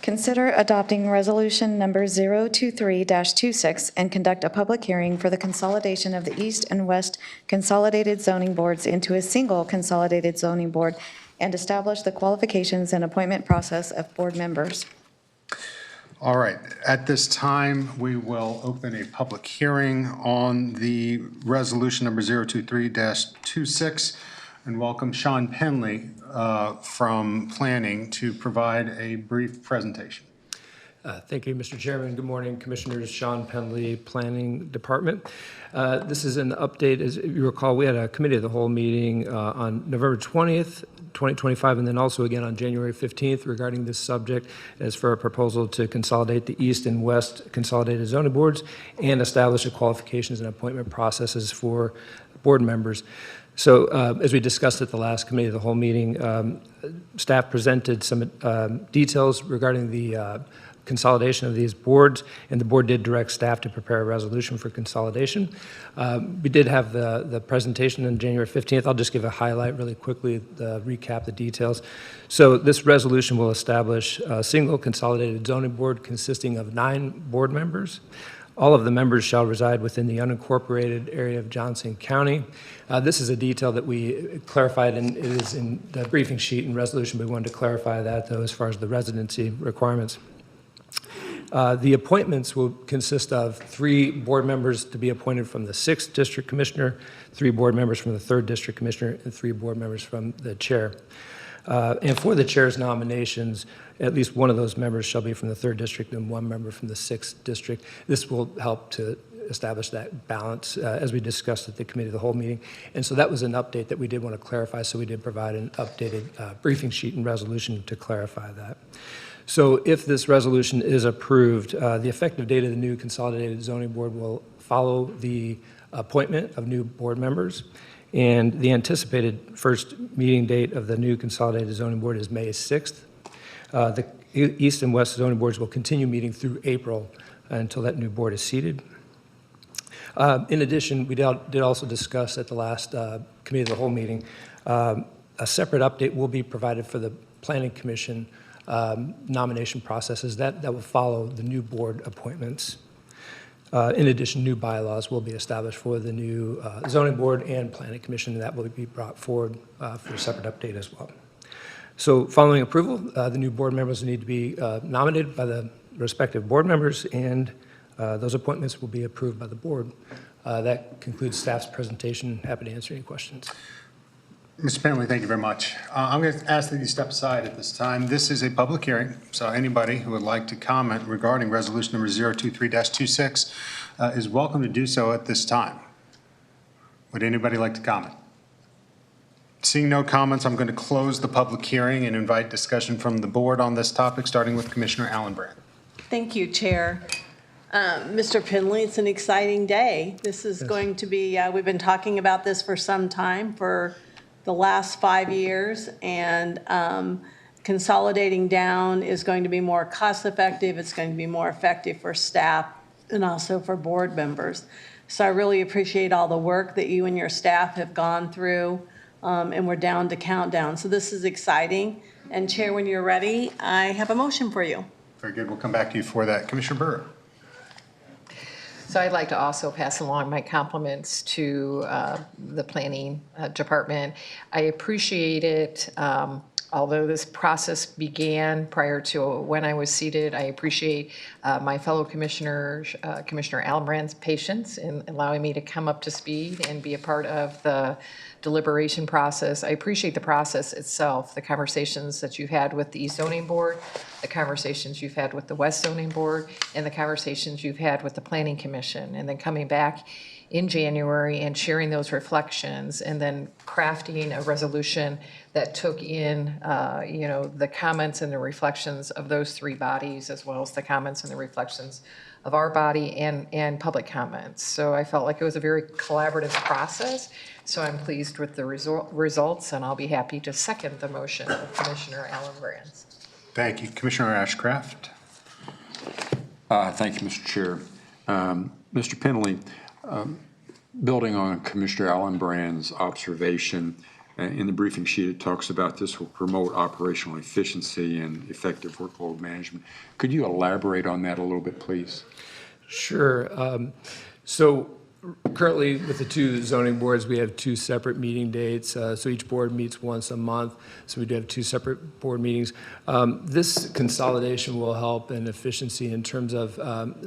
Consider adopting Resolution Number 023-26 and conduct a public hearing for the consolidation of the East and West Consolidated Zoning Boards into a single Consolidated Zoning Board and establish the qualifications and appointment process of board members. All right, at this time, we will open a public hearing on the resolution number 023-26 and welcome Sean Penley from Planning to provide a brief presentation. Thank you, Mr. Chairman. Good morning, Commissioners. Sean Penley, Planning Department. This is an update. As you recall, we had a committee of the whole meeting on November 20th, 2025, and then also again on January 15th regarding this subject as for a proposal to consolidate the East and West Consolidated Zoning Boards and establish the qualifications and appointment processes for board members. So as we discussed at the last committee of the whole meeting, staff presented some details regarding the consolidation of these boards, and the board did direct staff to prepare a resolution for consolidation. We did have the presentation on January 15th. I'll just give a highlight really quickly, recap the details. So this resolution will establish a single consolidated zoning board consisting of 9 board members. All of the members shall reside within the unincorporated area of Johnson County. This is a detail that we clarified, and it is in the briefing sheet and resolution. We wanted to clarify that, though, as far as the residency requirements. The appointments will consist of 3 board members to be appointed from the 6th District Commissioner, 3 board members from the 3rd District Commissioner, and 3 board members from the chair. And for the chair's nominations, at least one of those members shall be from the 3rd District and 1 member from the 6th District. This will help to establish that balance as we discussed at the committee of the whole meeting. And so that was an update that we did want to clarify, so we did provide an updated briefing sheet and resolution to clarify that. So if this resolution is approved, the effective date of the new Consolidated Zoning Board will follow the appointment of new board members. And the anticipated first meeting date of the new Consolidated Zoning Board is May 6th. The East and West Zoning Boards will continue meeting through April until that new board is seated. In addition, we did also discuss at the last committee of the whole meeting, a separate update will be provided for the Planning Commission nomination processes. That will follow the new board appointments. In addition, new bylaws will be established for the new zoning board and planning commission, and that will be brought forward for a separate update as well. So following approval, the new board members need to be nominated by the respective board members, and those appointments will be approved by the board. That concludes staff's presentation. Happy to answer any questions. Mr. Penley, thank you very much. I'm going to ask that you step aside at this time. This is a public hearing, so anybody who would like to comment regarding resolution number 023-26 is welcome to do so at this time. Would anybody like to comment? Seeing no comments, I'm going to close the public hearing and invite discussion from the board on this topic, starting with Commissioner Allenbrand. Thank you, Chair. Mr. Penley, it's an exciting day. This is going to be, we've been talking about this for some time, for the last 5 years, and consolidating down is going to be more cost effective. It's going to be more effective for staff and also for board members. So I really appreciate all the work that you and your staff have gone through, and we're down to countdown. So this is exciting. And Chair, when you're ready, I have a motion for you. Very good. We'll come back to you for that. Commissioner Burr. So I'd like to also pass along my compliments to the planning department. I appreciate it. Although this process began prior to when I was seated, I appreciate my fellow commissioner, Commissioner Allenbrand's patience in allowing me to come up to speed and be a part of the deliberation process. I appreciate the process itself, the conversations that you've had with the East Zoning Board, the conversations you've had with the West Zoning Board, and the conversations you've had with the Planning Commission, and then coming back in January and sharing those reflections and then crafting a resolution that took in, the comments and the reflections of those three bodies, as well as the comments and the reflections of our body and public comments. So I felt like it was a very collaborative process. So I'm pleased with the results, and I'll be happy to second the motion of Commissioner Alan Brands. Thank you. Commissioner Ashcraft. Thank you, Mr. Chair. Mr. Penley, building on Commissioner Alan Brand's observation, in the briefing sheet, it talks about this will promote operational efficiency and effective workload management. Could you elaborate on that a little bit, please? Sure. So currently, with the two zoning boards, we have two separate meeting dates. So each board meets once a month. So we do have two separate board meetings. This consolidation will help in efficiency in terms of,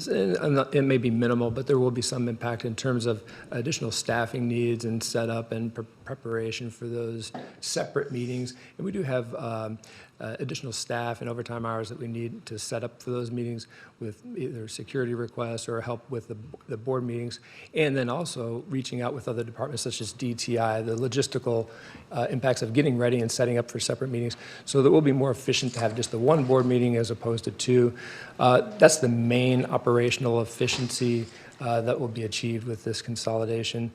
it may be minimal, but there will be some impact in terms of additional staffing needs and setup and preparation for those separate meetings. And we do have additional staff and overtime hours that we need to set up for those meetings with either security requests or help with the board meetings. And then also reaching out with other departments such as DTI, the logistical impacts of getting ready and setting up for separate meetings. So that will be more efficient to have just the one board meeting as opposed to two. That's the main operational efficiency that will be achieved with this consolidation.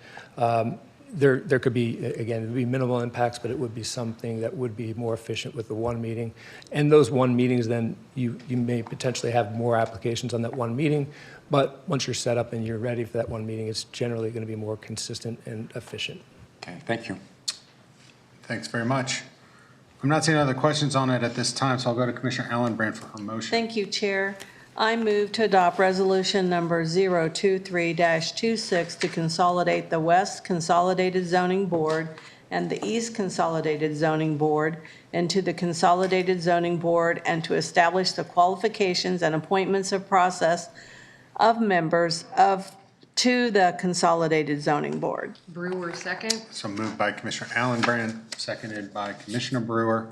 There could be, again, it would be minimal impacts, but it would be something that would be more efficient with the one meeting. And those one meetings, then you may potentially have more applications on that one meeting, but once you're set up and you're ready for that one meeting, it's generally going to be more consistent and efficient. Okay, thank you. Thanks very much. I'm not seeing other questions on it at this time, so I'll go to Commissioner Allen Brand for her motion. Thank you, Chair. I move to adopt resolution number 023-26 to consolidate the West Consolidated Zoning Board and the East Consolidated Zoning Board into the Consolidated Zoning Board and to establish the qualifications and appointments of process of members to the Consolidated Zoning Board. Brewer, second. So moved by Commissioner Allen Brand, seconded by Commissioner Brewer.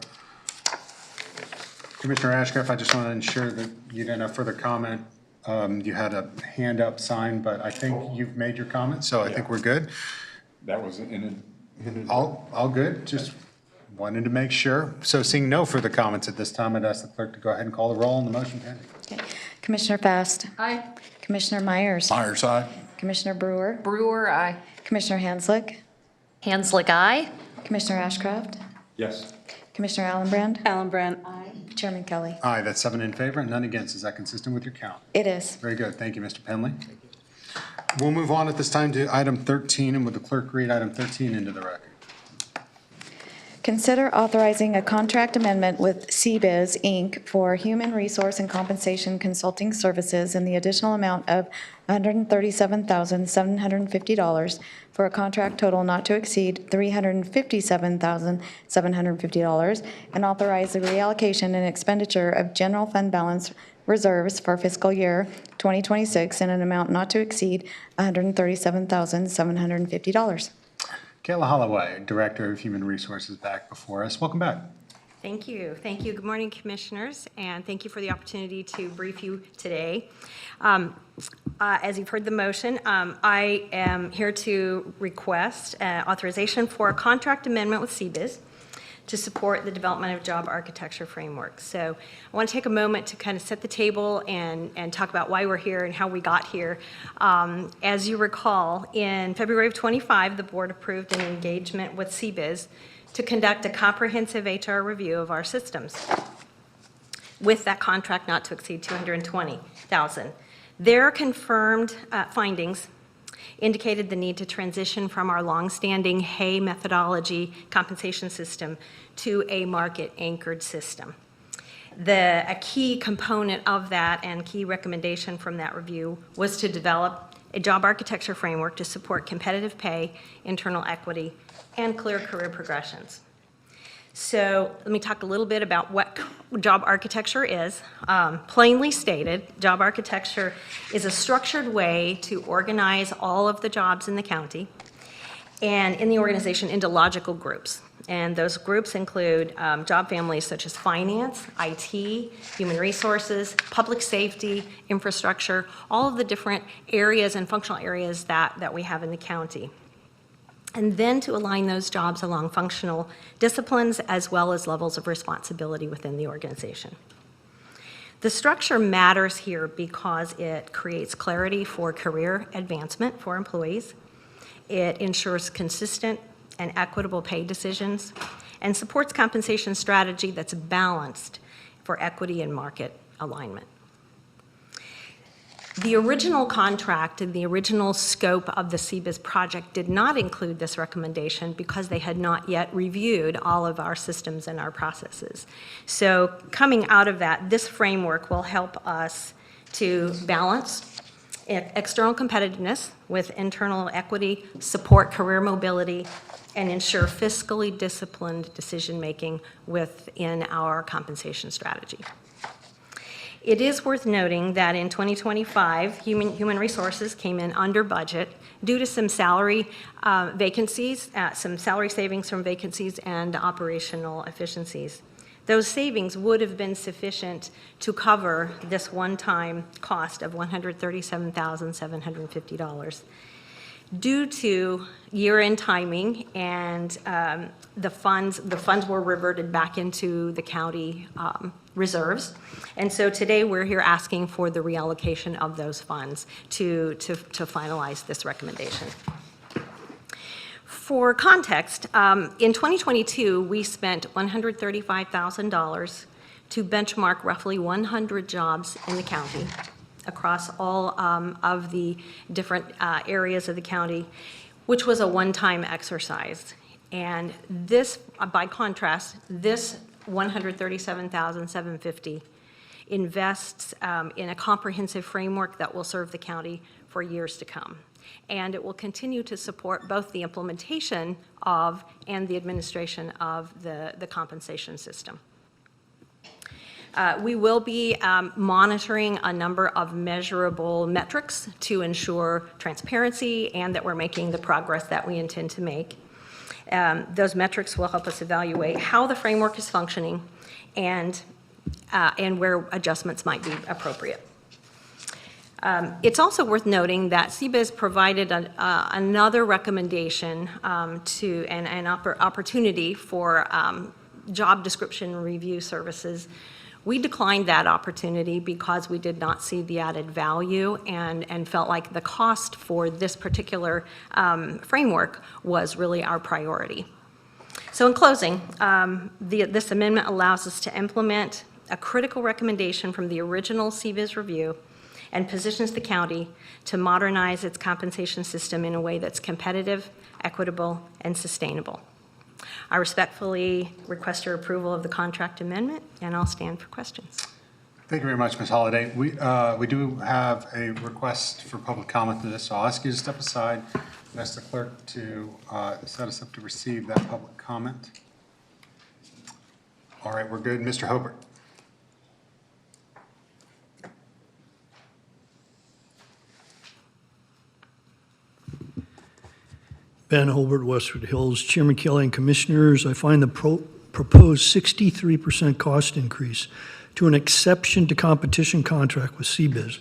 Commissioner Ashcraft, I just want to ensure that you didn't have further comment. You had a hand up sign, but I think you've made your comment, so I think we're good. That was in All good, just wanted to make sure. So seeing no further comments at this time, I'd ask the clerk to go ahead and call the roll on the motion pending. Okay. Commissioner Fast. Aye. Commissioner Myers. Myers, aye. Commissioner Brewer. Brewer, aye. Commissioner Hanslick. Hanslick, aye. Commissioner Ashcraft. Yes. Commissioner Allen Brand. Allen Brand, aye. Chairman Kelly. Aye, that's 7 in favor and none against. Is that consistent with your count? It is. Very good. Thank you, Mr. Penley. We'll move on at this time to item 13, and would the clerk read item 13 into the record? Consider authorizing a contract amendment with CBIZ, Inc. for human resource and compensation consulting services in the additional amount of $137,750 for a contract total not to exceed $357,750, and authorize the reallocation and expenditure of general fund balance reserves for fiscal year 2026 in an amount not to exceed $137,750. Kayla Holloway, Director of Human Resources, back before us. Welcome back. Thank you. Thank you. Good morning, Commissioners, and thank you for the opportunity to brief you today. As you've heard the motion, I am here to request authorization for a contract amendment with CBIZ to support the development of job architecture framework. So I want to take a moment to kind of set the table and talk about why we're here and how we got here. As you recall, in February of 25, the board approved an engagement with CBIZ to conduct a comprehensive HR review of our systems with that contract not to exceed $220,000. Their confirmed findings indicated the need to transition from our longstanding HAY methodology compensation system to a market-anchored system. A key component of that and key recommendation from that review was to develop a job architecture framework to support competitive pay, internal equity, and clear career progressions. So let me talk a little bit about what job architecture is. Plainly stated, job architecture is a structured way to organize all of the jobs in the county and in the organization into logical groups. And those groups include job families such as finance, IT, human resources, public safety, infrastructure, all of the different areas and functional areas that we have in the county. And then to align those jobs along functional disciplines as well as levels of responsibility within the organization. The structure matters here because it creates clarity for career advancement for employees. It ensures consistent and equitable pay decisions and supports compensation strategy that's balanced for equity and market alignment. The original contract and the original scope of the CBIZ project did not include this recommendation because they had not yet reviewed all of our systems and our processes. So coming out of that, this framework will help us to balance external competitiveness with internal equity, support career mobility, and ensure fiscally disciplined decision-making within our compensation strategy. It is worth noting that in 2025, Human Resources came in under budget due to some salary vacancies, some salary savings from vacancies and operational efficiencies. Those savings would have been sufficient to cover this one-time cost of $137,750. Due to year-end timing and the funds were reverted back into the county reserves. And so today we're here asking for the reallocation of those funds to finalize this recommendation. For context, in 2022, we spent $135,000 to benchmark roughly 100 jobs in the county across all of the different areas of the county, which was a one-time exercise. And this, by contrast, this $137,750 invests in a comprehensive framework that will serve the county for years to come. And it will continue to support both the implementation of and the administration of the compensation system. We will be monitoring a number of measurable metrics to ensure transparency and that we're making the progress that we intend to make. Those metrics will help us evaluate how the framework is functioning and where adjustments might be appropriate. It's also worth noting that CBIZ provided another recommendation to an opportunity for job description review services. We declined that opportunity because we did not see the added value and felt like the cost for this particular framework was really our priority. So in closing, this amendment allows us to implement a critical recommendation from the original CBIZ review and positions the county to modernize its compensation system in a way that's competitive, equitable, and sustainable. I respectfully request your approval of the contract amendment, and I'll stand for questions. Thank you very much, Ms. Holliday. We do have a request for public comment to this, so I'll ask you to step aside and ask the clerk to set us up to receive that public comment. All right, we're good. Mr. Hobart. Ben Hobart, Westwood Hills. Chairman Kelly and Commissioners, I find the proposed 63% cost increase to an exception to competition contract with CBIZ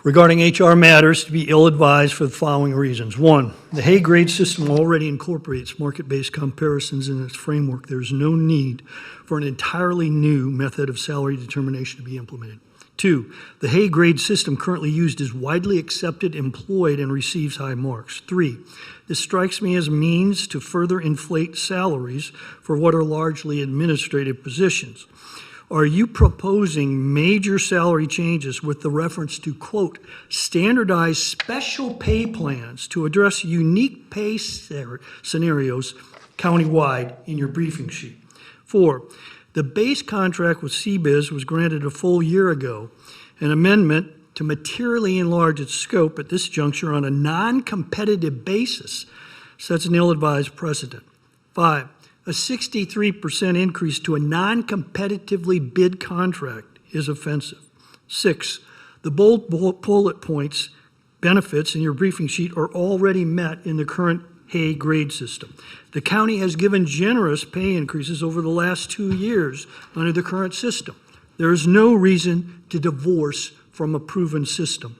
regarding HR matters to be ill-advised for the following reasons. One, the Hay grade system already incorporates market-based comparisons in its framework. There's no need for an entirely new method of salary determination to be implemented. Two, the Hay grade system currently used is widely accepted, employed, and receives high marks. Three, this strikes me as a means to further inflate salaries for what are largely administrative positions. Are you proposing major salary changes with the reference to, quote, standardized special pay plans to address unique pay scenarios countywide in your briefing sheet? Four, the base contract with CBIZ was granted a full year ago. An amendment to materially enlarge its scope at this juncture on a non-competitive basis sets an ill-advised precedent. Five, a 63% increase to a non-competitively bid contract is offensive. Six, the bold bullet points benefits in your briefing sheet are already met in the current Hay grade system. The county has given generous pay increases over the last 2 years under the current system. There is no reason to divorce from a proven system.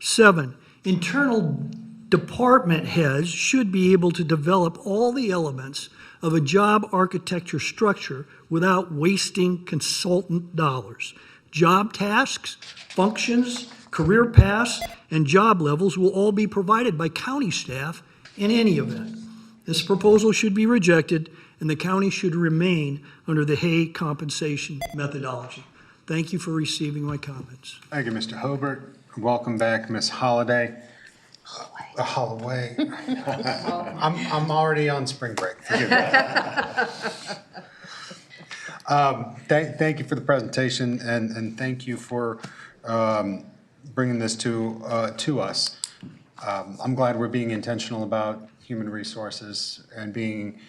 7, internal department heads should be able to develop all the elements of a job architecture structure without wasting consultant dollars. Job tasks, functions, career paths, and job levels will all be provided by county staff in any event. This proposal should be rejected, and the county should remain under the Hay compensation methodology. Thank you for receiving my comments. Thank you, Mr. Hobart. Welcome back, Ms. Holliday. Holloway. I'm already on spring break. Forgive me. Thank you for the presentation, and thank you for bringing this to us. I'm glad we're being intentional about human resources and being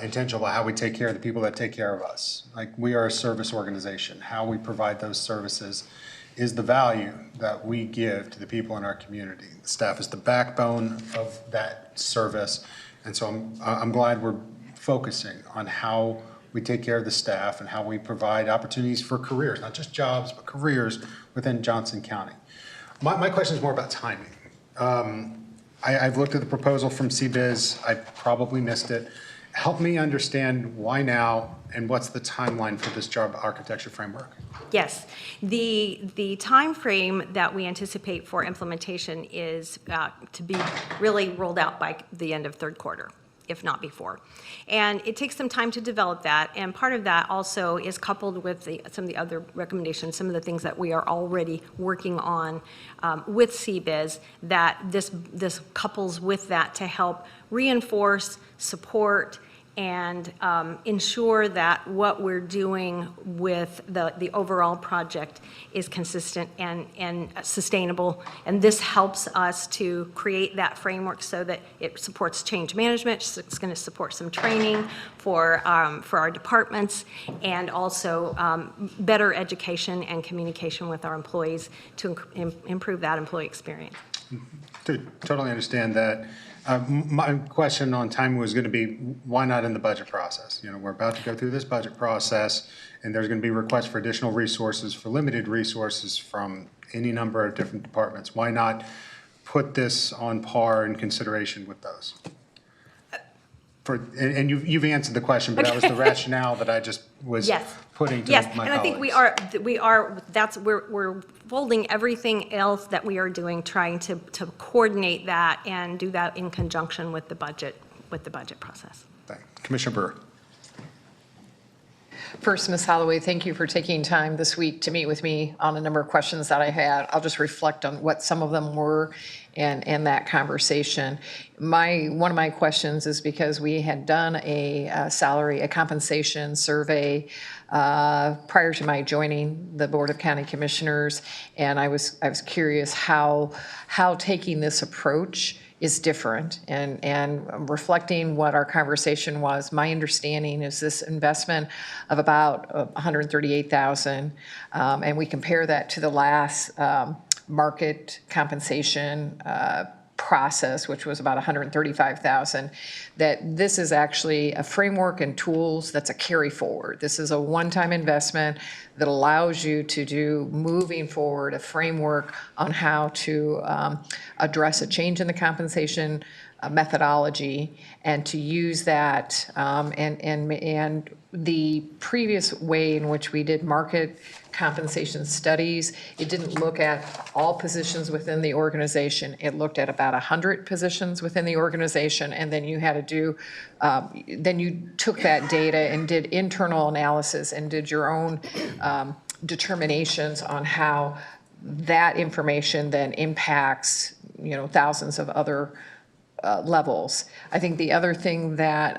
intentional about how we take care of the people that take care of us. Like, we are a service organization. How we provide those services is the value that we give to the people in our community. The staff is the backbone of that service, and so I'm glad we're focusing on how we take care of the staff and how we provide opportunities for careers, not just jobs, but careers within Johnson County. My question is more about timing. I've looked at the proposal from CBIZ. I probably missed it. Help me understand why now and what's the timeline for this job architecture framework? Yes, the time frame that we anticipate for implementation is to be really rolled out by the end of third quarter, if not before. And it takes some time to develop that, and part of that also is coupled with some of the other recommendations, some of the things that we are already working on with CBIZ, that this couples with that to help reinforce, support, and ensure that what we're doing with the overall project is consistent and sustainable. And this helps us to create that framework so that it supports change management. It's going to support some training for our departments, and also better education and communication with our employees to improve that employee experience. Totally understand that. My question on time was going to be, why not in the budget process? You know, we're about to go through this budget process, and there's going to be requests for additional resources, for limited resources from any number of different departments. Why not put this on par in consideration with those? And you've answered the question, but that was the rationale that I just was putting to my colleagues. And I think we're folding everything else that we are doing, trying to coordinate that and do that in conjunction with the budget process. Thanks. Commissioner Burr. First, Ms. Holloway, thank you for taking time this week to meet with me on a number of questions that I had. I'll just reflect on what some of them were and that conversation. One of my questions is because we had done a compensation survey prior to my joining the Board of County Commissioners, and I was curious how taking this approach is different, and reflecting what our conversation was. My understanding is this investment of about $138,000, and we compare that to the last market compensation process, which was about $135,000, that this is actually a framework and tools that's a carry forward. This is a one-time investment that allows you to do, moving forward, a framework on how to address a change in the compensation methodology, and to use that, and the previous way in which we did market compensation studies, it didn't look at all positions within the organization. It looked at about 100 positions within the organization, and then you had to do, then you took that data and did internal analysis and did your own determinations on how that information then impacts, thousands of other levels. I think the other thing that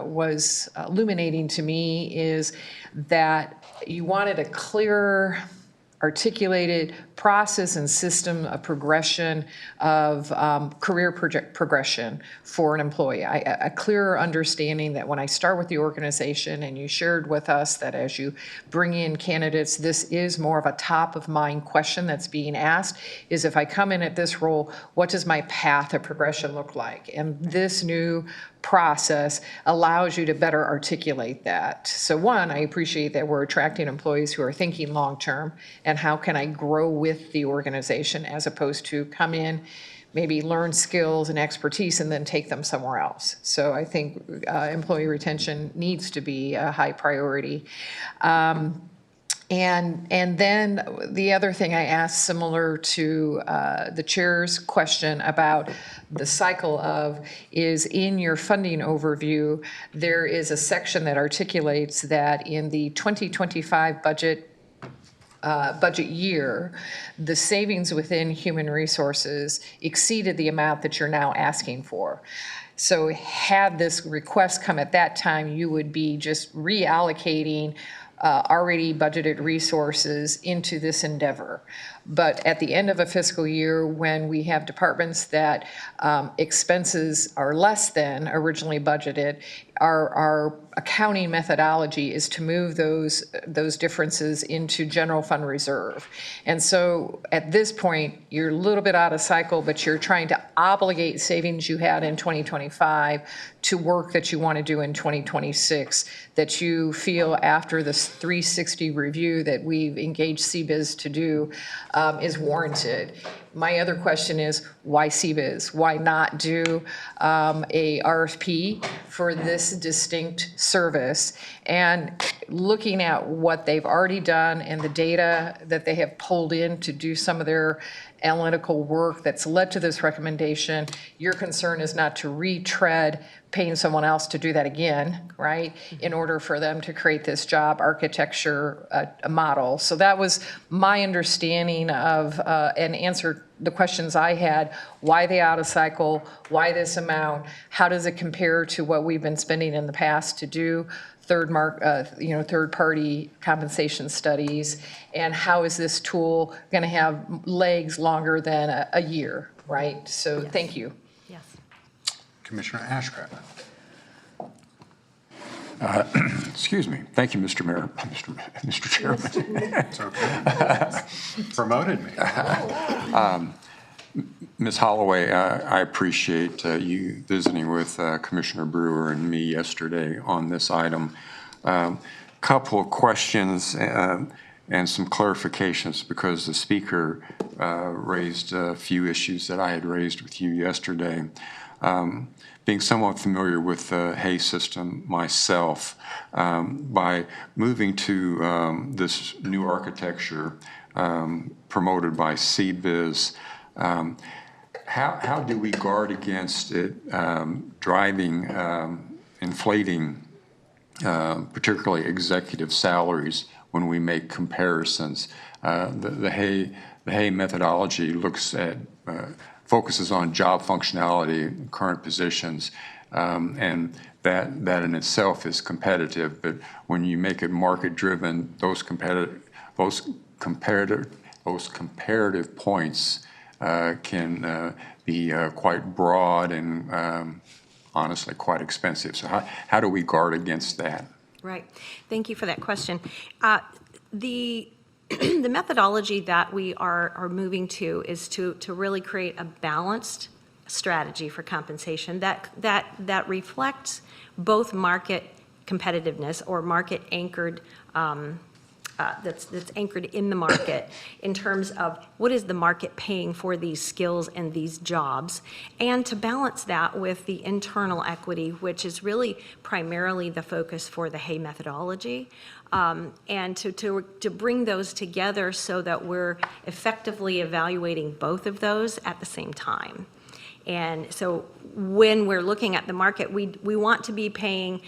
was illuminating to me is that you wanted a clearer articulated process and system of progression of career progression for an employee. A clearer understanding that when I start with the organization, and you shared with us that as you bring in candidates, this is more of a top of mind question that's being asked, is if I come in at this role, what does my path of progression look like? And this new process allows you to better articulate that. So one, I appreciate that we're attracting employees who are thinking long-term and how can I grow with the organization as opposed to come in, maybe learn skills and expertise and then take them somewhere else. So I think employee retention needs to be a high priority. And then the other thing I asked, similar to the chair's question about the cycle of, is in your funding overview, there is a section that articulates that in the 2025 budget year, the savings within human resources exceeded the amount that you're now asking for. So had this request come at that time, you would be just reallocating already budgeted resources into this endeavor. But at the end of a fiscal year, when we have departments that expenses are less than originally budgeted, our accounting methodology is to move those differences into general fund reserve. And so at this point, you're a little bit out of cycle, but you're trying to obligate savings you had in 2025 to work that you want to do in 2026, that you feel after this 360 review that we've engaged CBIZ to do is warranted. My other question is, why CBIZ? Why not do a RFP for this distinct service? And looking at what they've already done and the data that they have pulled in to do some of their analytical work that's led to this recommendation, your concern is not to retread paying someone else to do that again, right? In order for them to create this job architecture model. So that was my understanding of and answered the questions I had. Why the out of cycle? Why this amount? How does it compare to what we've been spending in the past to do third-party compensation studies? And how is this tool going to have legs longer than a year, right? So thank you. Yes. Commissioner Ashcraft. Excuse me. Thank you, Mr. Mayor, Mr. Chairman. It's okay. Promoted me. Ms. Holloway, I appreciate you visiting with Commissioner Brewer and me yesterday on this item. Couple of questions and some clarifications, because the speaker raised a few issues that I had raised with you yesterday. Being somewhat familiar with the Hay system myself, by moving to this new architecture promoted by CBIZ, how do we guard against it inflating particularly executive salaries when we make comparisons? The Hay methodology focuses on job functionality, current positions, and that in itself is competitive. But when you make it market-driven, those comparative points can be quite broad and honestly quite expensive. So how do we guard against that? Right. Thank you for that question. The methodology that we are moving to is to really create a balanced strategy for compensation that reflects both market competitiveness or market anchored that's anchored in the market in terms of what is the market paying for these skills and these jobs, and to balance that with the internal equity, which is really primarily the focus for the Hay methodology, and to bring those together so that we're effectively evaluating both of those at the same time. And so when we're looking at the market, we want to be paying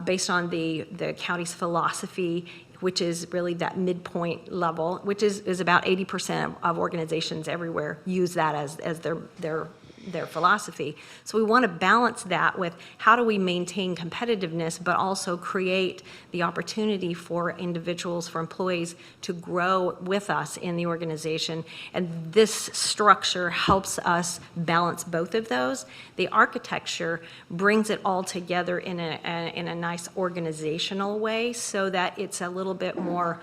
based on the county's philosophy, which is really that midpoint level, which is about 80% of organizations everywhere use that as their their philosophy. So we want to balance that with how do we maintain competitiveness, but also create the opportunity for individuals, for employees to grow with us in the organization. And this structure helps us balance both of those. The architecture brings it all together in a nice organizational way so that it's a little bit more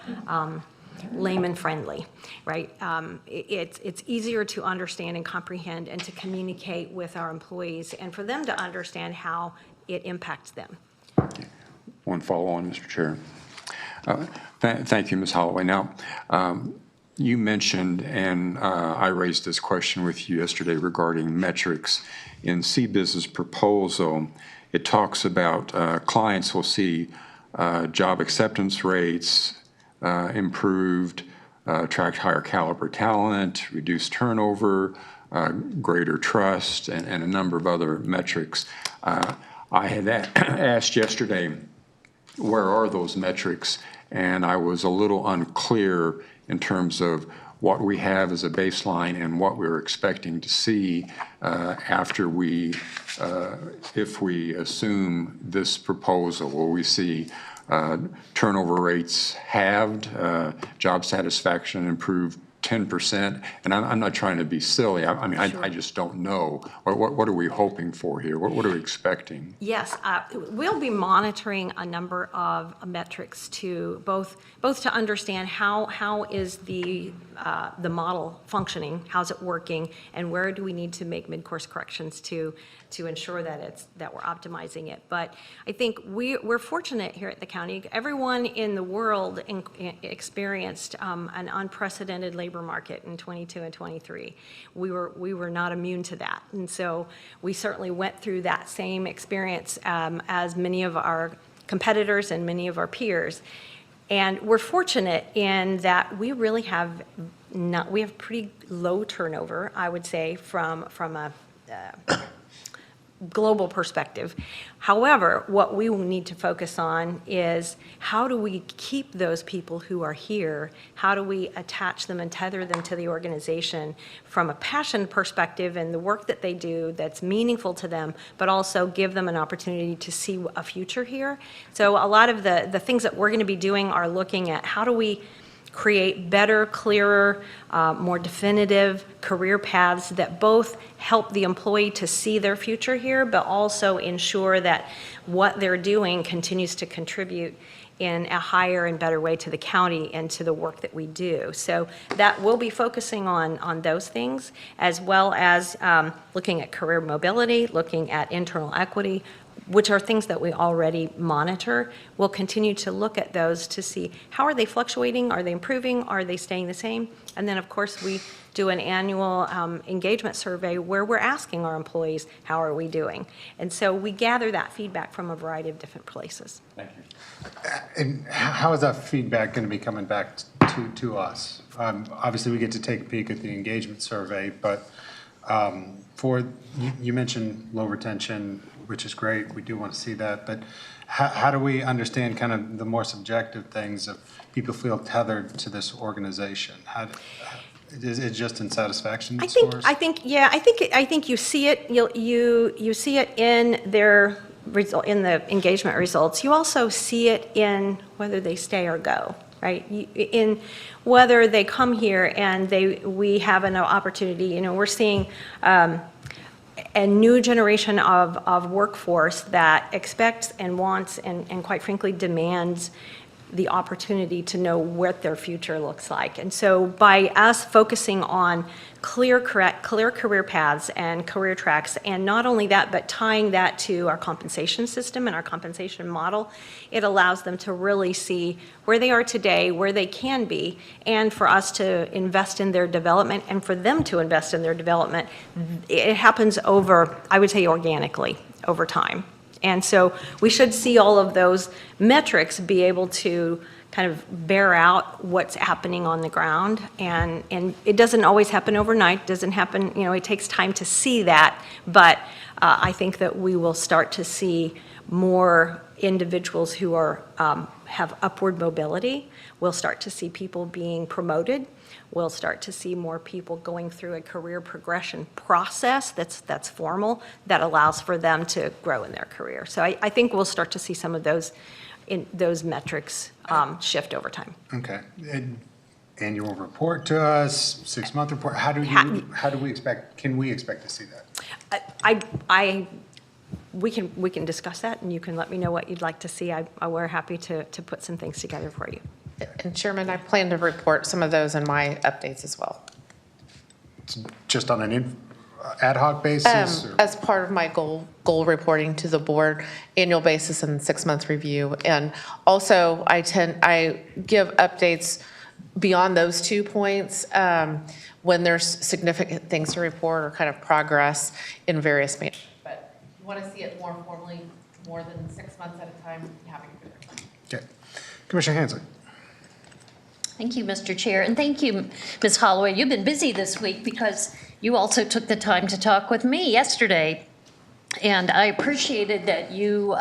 layman-friendly, right? It's easier to understand and comprehend and to communicate with our employees and for them to understand how it impacts them. One follow-on, Mr. Chair. Thank you, Ms. Holloway. Now, you mentioned, and I raised this question with you yesterday regarding metrics. In CBIZ's proposal, it talks about clients will see job acceptance rates improved, attract higher caliber talent, reduce turnover, greater trust, and a number of other metrics. I had asked yesterday, where are those metrics? And I was a little unclear in terms of what we have as a baseline and what we're expecting to see after we, if we assume this proposal. Will we see turnover rates halved, job satisfaction improved 10%? And I'm not trying to be silly. I mean, I just don't know. What are we hoping for here? What are we expecting? Yes, we'll be monitoring a number of metrics to both to understand how is the model functioning, how's it working, and where do we need to make mid-course corrections to ensure that we're optimizing it. But I think we're fortunate here at the county. Everyone in the world experienced an unprecedented labor market in 22 and 23. We were not immune to that, and so we certainly went through that same experience as many of our competitors and many of our peers. And we're fortunate in that we really have pretty low turnover, I would say, from a global perspective. However, what we will need to focus on is how do we keep those people who are here? How do we attach them and tether them to the organization from a passion perspective and the work that they do that's meaningful to them, but also give them an opportunity to see a future here? So a lot of the things that we're going to be doing are looking at how do we create better, clearer, more definitive career paths that both help the employee to see their future here, but also ensure that what they're doing continues to contribute in a higher and better way to the county and to the work that we do. So that we'll be focusing on those things, as well as looking at career mobility, looking at internal equity, which are things that we already monitor. We'll continue to look at those to see how are they fluctuating, are they improving, are they staying the same? And then, of course, we do an annual engagement survey where we're asking our employees, how are we doing? And so we gather that feedback from a variety of different places. Thank you. And how is that feedback going to be coming back to us? Obviously, we get to take a peek at the engagement survey, but you mentioned low retention, which is great. We do want to see that. But how do we understand kind of the more subjective things of people feel tethered to this organization? Is it just in satisfaction scores? I think you see it. You see it in their result, in the engagement results. You also see it in whether they stay or go. Right? In whether they come here and we have an opportunity. You know, we're seeing a new generation of workforce that expects and wants and quite frankly demands the opportunity to know what their future looks like. And so by us focusing on clear career paths and career tracks, and not only that, but tying that to our compensation system and our compensation model, it allows them to really see where they are today, where they can be, and for us to invest in their development and for them to invest in their development. It happens over, I would say, organically over time. And so we should see all of those metrics be able to kind of bear out what's happening on the ground. And it doesn't always happen overnight, doesn't happen, it takes time to see that. But I think that we will start to see more individuals who are, have upward mobility. We'll start to see people being promoted. We'll start to see more people going through a career progression process that's formal, that allows for them to grow in their career. So I think we'll start to see some of those metrics shift over time. Okay. Annual report to us, 6-month report. How do we expect, can we expect to see that? We can discuss that, and you can let me know what you'd like to see. We're happy to put some things together for you. And Chairman, I plan to report some of those in my updates as well. Just on an ad hoc basis? or- As part of my goal reporting to the board, annual basis and 6-month review. And also, I give updates beyond those 2 points when there's significant things to report or kind of progress in various manners. But if you want to see it more formally, more than 6 months at a time, I'm happy to do it. Okay. Commissioner Hansley. Thank you, Mr. Chair, and thank you, Ms. Holloway. You've been busy this week because you also took the time to talk with me yesterday, and I appreciated that you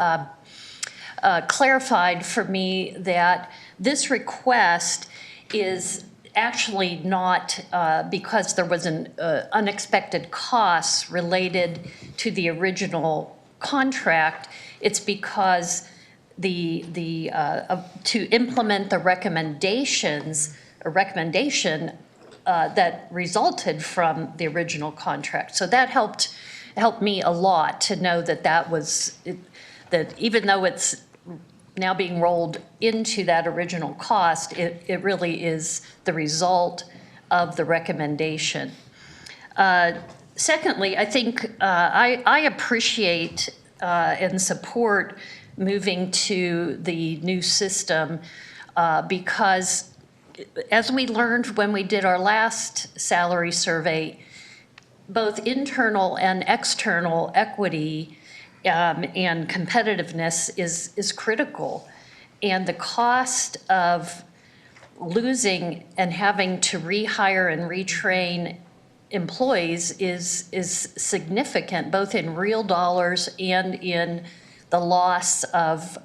clarified for me that this request is actually not because there was an unexpected cost related to the original contract. It's because to implement the recommendation that resulted from the original contract. So that helped me a lot to know that even though it's now being rolled into that original cost, it really is the result of the recommendation. Secondly, I think I appreciate and support moving to the new system because as we learned when we did our last salary survey, both internal and external equity and competitiveness is critical. And the cost of losing and having to rehire and retrain employees is significant, both in real dollars and in the loss of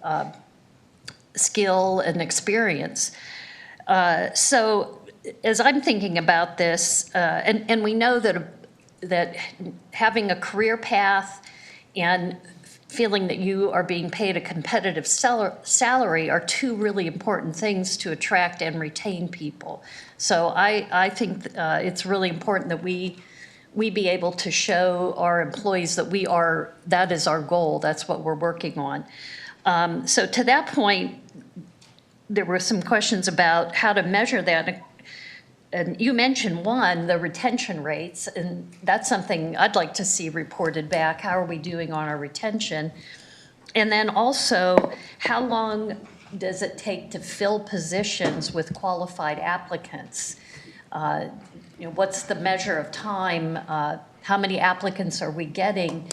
skill and experience. So as I'm thinking about this, and we know that having a career path and feeling that you are being paid a competitive salary are two really important things to attract and retain people. So I think it's really important that we be able to show our employees that that is our goal, that's what we're working on. So to that point, there were some questions about how to measure that. And you mentioned one, the retention rates, and that's something I'd like to see reported back. How are we doing on our retention? And then also, how long does it take to fill positions with qualified applicants? What's the measure of time? How many applicants are we getting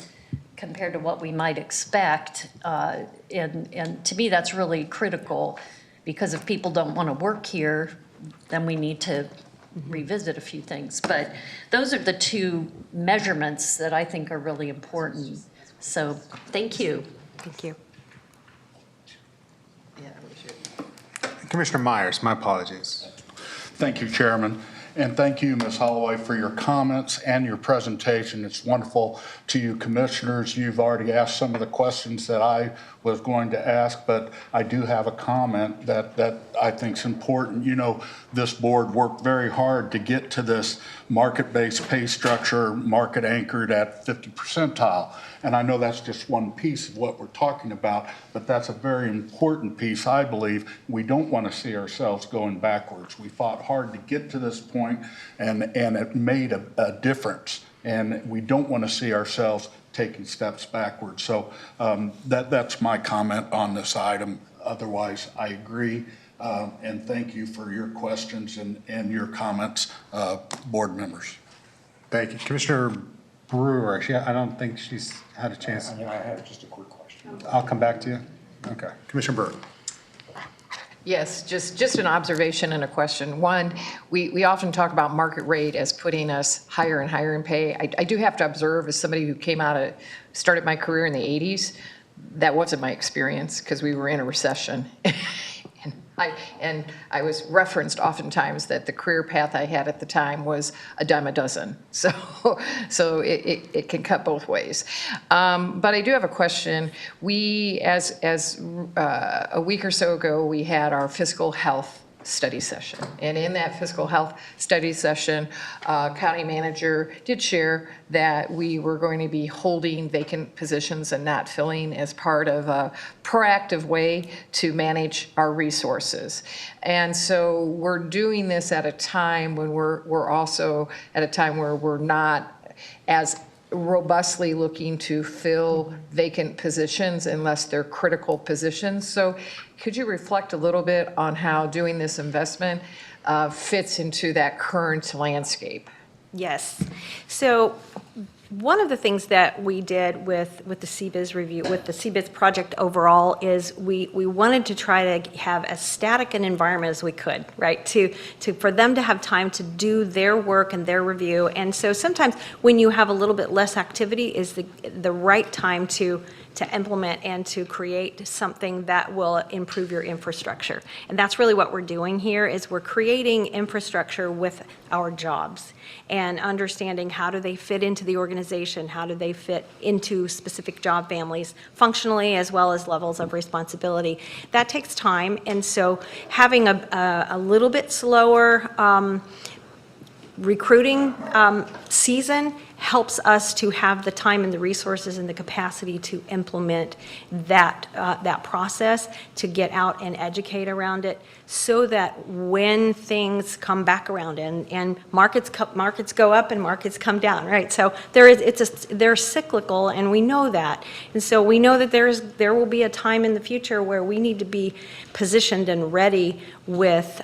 compared to what we might expect? And to me, that's really critical, because if people don't want to work here, then we need to revisit a few things. But those are the two measurements that I think are really important. So thank you. Thank you. Commissioner Myers, my apologies. Thank you, Chairman. And thank you, Ms. Holloway, for your comments and your presentation. It's wonderful to you commissioners. You've already asked some of the questions that I was going to ask, but I do have a comment that I think is important. You know, this board worked very hard to get to this market-based pay structure, market anchored at 50 percentile. And I know that's just one piece of what we're talking about, but that's a very important piece, I believe. We don't want to see ourselves going backwards. We fought hard to get to this point, and it made a difference. And we don't want to see ourselves taking steps backwards. So that's my comment on this item. Otherwise, I agree. And thank you for your questions and your comments, board members. Thank you. Commissioner Brewer, I don't think she's had a chance. I have just a quick question. I'll come back to you. Okay. Commissioner Brewer. Yes, just an observation and a question. One, we often talk about market rate as putting us higher and higher in pay. I do have to observe, as somebody who started my career in the 80s, that wasn't my experience because we were in a recession. And I was referenced oftentimes that the career path I had at the time was a dime a dozen. So it can cut both ways. But I do have a question. We, as a week or so ago, we had our fiscal health study session. And in that fiscal health study session, county manager did share that we were going to be holding vacant positions and not filling as part of a proactive way to manage our resources. And so we're doing this at a time when we're also at a time where we're not as robustly looking to fill vacant positions unless they're critical positions. So could you reflect a little bit on how doing this investment fits into that current landscape? Yes. So one of the things that we did with the CBIZ review, with the CBIZ project overall, is we wanted to try to have as static an environment as we could, right? For them to have time to do their work and their review. And so sometimes when you have a little bit less activity is the right time to implement and to create something that will improve your infrastructure. And that's really what we're doing here, is we're creating infrastructure with our jobs and understanding how do they fit into the organization, how do they fit into specific job families, functionally as well as levels of responsibility. That takes time, and so having a little bit slower recruiting season helps us to have the time and the resources and the capacity to implement that process, to get out and educate around it, so that when things come back around and markets go up and markets come down, right? So they're cyclical, and we know that, and so we know that there will be a time in the future where we need to be positioned and ready with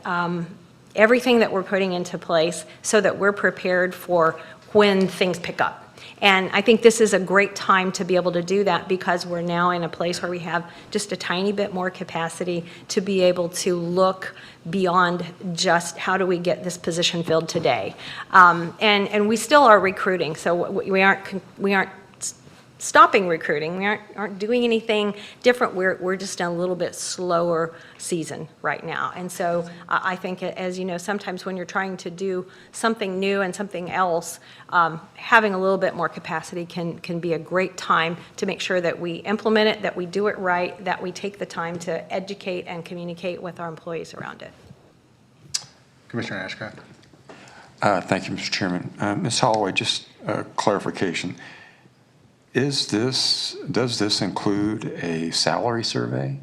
everything that we're putting into place so that we're prepared for when things pick up. And I think this is a great time to be able to do that, because we're now in a place where we have just a tiny bit more capacity to be able to look beyond just how do we get this position filled today. And we still are recruiting, so we aren't stopping recruiting. We aren't doing anything different. We're just in a little bit slower season right now. And so I think, as you know, sometimes when you're trying to do something new and something else, having a little bit more capacity can be a great time to make sure that we implement it, that we do it right, that we take the time to educate and communicate with our employees around it. Commissioner Ashcraft. Thank you, Mr. Chairman. Ms. Holloway, just a clarification. Does this include a salary survey?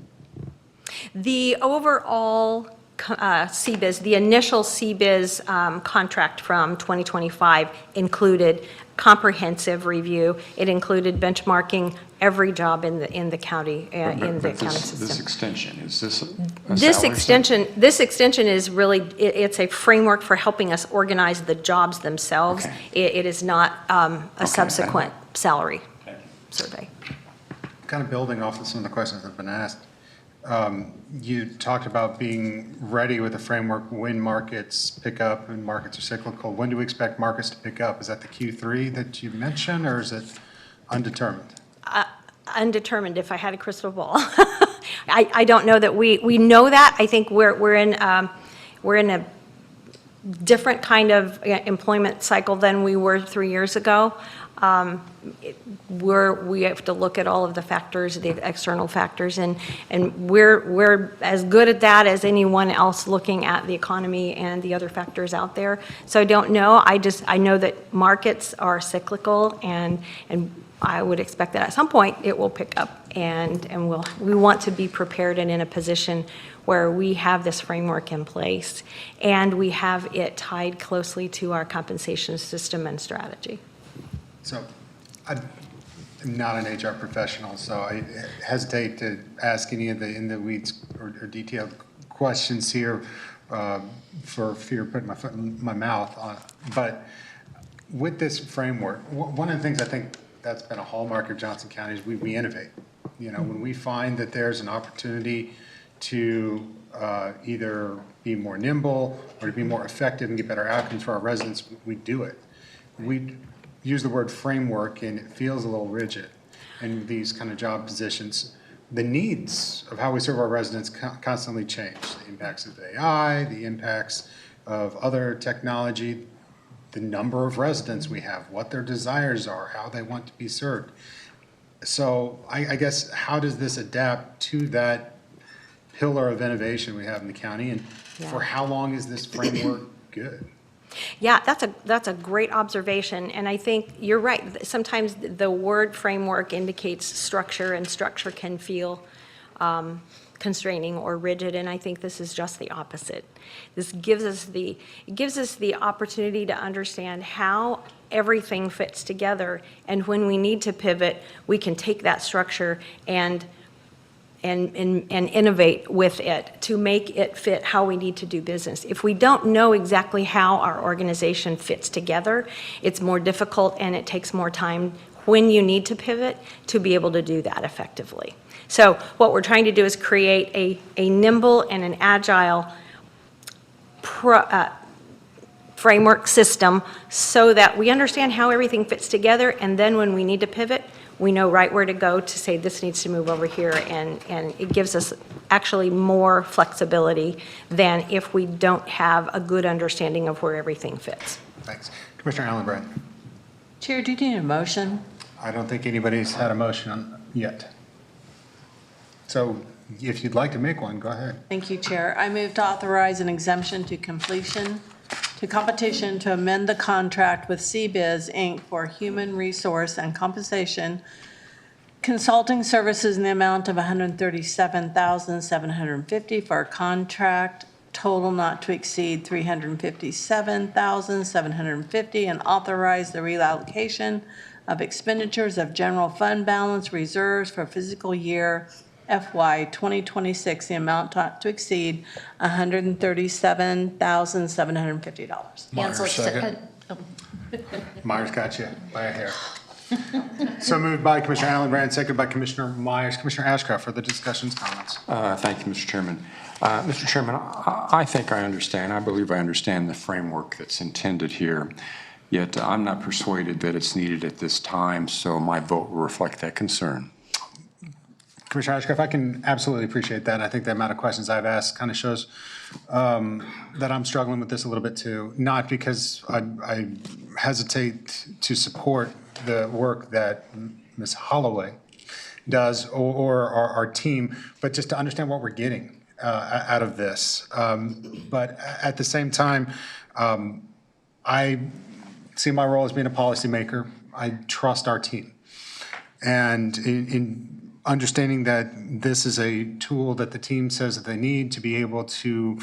The overall CBIZ, the initial CBIZ contract from 2025 included comprehensive review. It included benchmarking every job in the county, in the county system. This extension, is this a This extension is really, it's a framework for helping us organize the jobs themselves. Okay. It is not a subsequent salary survey. Kind of building off of some of the questions that have been asked, you talked about being ready with a framework when markets pick up and markets are cyclical. When do we expect markets to pick up? Is that the Q3 that you mentioned, or is it undetermined? Undetermined, if I had a crystal ball. I don't know that we know that. I think we're in a different kind of employment cycle than we were 3 years ago. We have to look at all of the factors, the external factors, and we're as good at that as anyone else looking at the economy and the other factors out there. So I don't know. I know that markets are cyclical, and I would expect that at some point it will pick up, and we want to be prepared and in a position where we have this framework in place and we have it tied closely to our compensation system and strategy. So I'm not an HR professional, so I hesitate to ask any of the in-the-weeds or detailed questions here for fear of putting my foot in my mouth. But with this framework, one of the things I think that's been a hallmark of Johnson County is we innovate. You know, when we find that there's an opportunity to either be more nimble or to be more effective and get better outcomes for our residents, we do it. We use the word framework and it feels a little rigid in these kind of job positions. The needs of how we serve our residents constantly change. The impacts of AI, the impacts of other technology, the number of residents we have, what their desires are, how they want to be served. So I guess, how does this adapt to that pillar of innovation we have in the county? And for how long is this framework good? Yeah, that's a great observation, and I think you're right. Sometimes the word framework indicates structure, and structure can feel constraining or rigid, and I think this is just the opposite. This gives us the opportunity to understand how everything fits together, and when we need to pivot, we can take that structure and innovate with it to make it fit how we need to do business. If we don't know exactly how our organization fits together, it's more difficult and it takes more time when you need to pivot to be able to do that effectively. So what we're trying to do is create a nimble and an agile framework system so that we understand how everything fits together, and then when we need to pivot, we know right where to go to say this needs to move over here, and it gives us actually more flexibility than if we don't have a good understanding of where everything fits. Thanks. Commissioner Allenbrand. Chair, do you need a motion? I don't think anybody's had a motion yet. So if you'd like to make one, go ahead. Thank you, Chair. I move to authorize an exemption to competition to amend the contract with CBiz, Inc. for human resource and compensation consulting services in the amount of $137,750 for a contract total not to exceed $357,750, and authorize the reallocation of expenditures of general fund balance reserves for fiscal year FY 2026, the amount not to exceed $137,750. Myers, second. Myers got you by a hair. So moved by Commissioner Allenbrand, seconded by Commissioner Myers. Commissioner Ashcraft, for the discussions, comments. Thank you, Mr. Chairman. Mr. Chairman, I think I understand, I believe I understand the framework that's intended here, yet I'm not persuaded that it's needed at this time, so my vote will reflect that concern. Commissioner Ashcraft, I can absolutely appreciate that. I think the amount of questions I've asked kind of shows that I'm struggling with this a little bit too. Not because I hesitate to support the work that Ms. Holloway does or our team, but just to understand what we're getting out of this. But at the same time, I see my role as being a policymaker. I trust our team. And in understanding that this is a tool that the team says that they need to be able to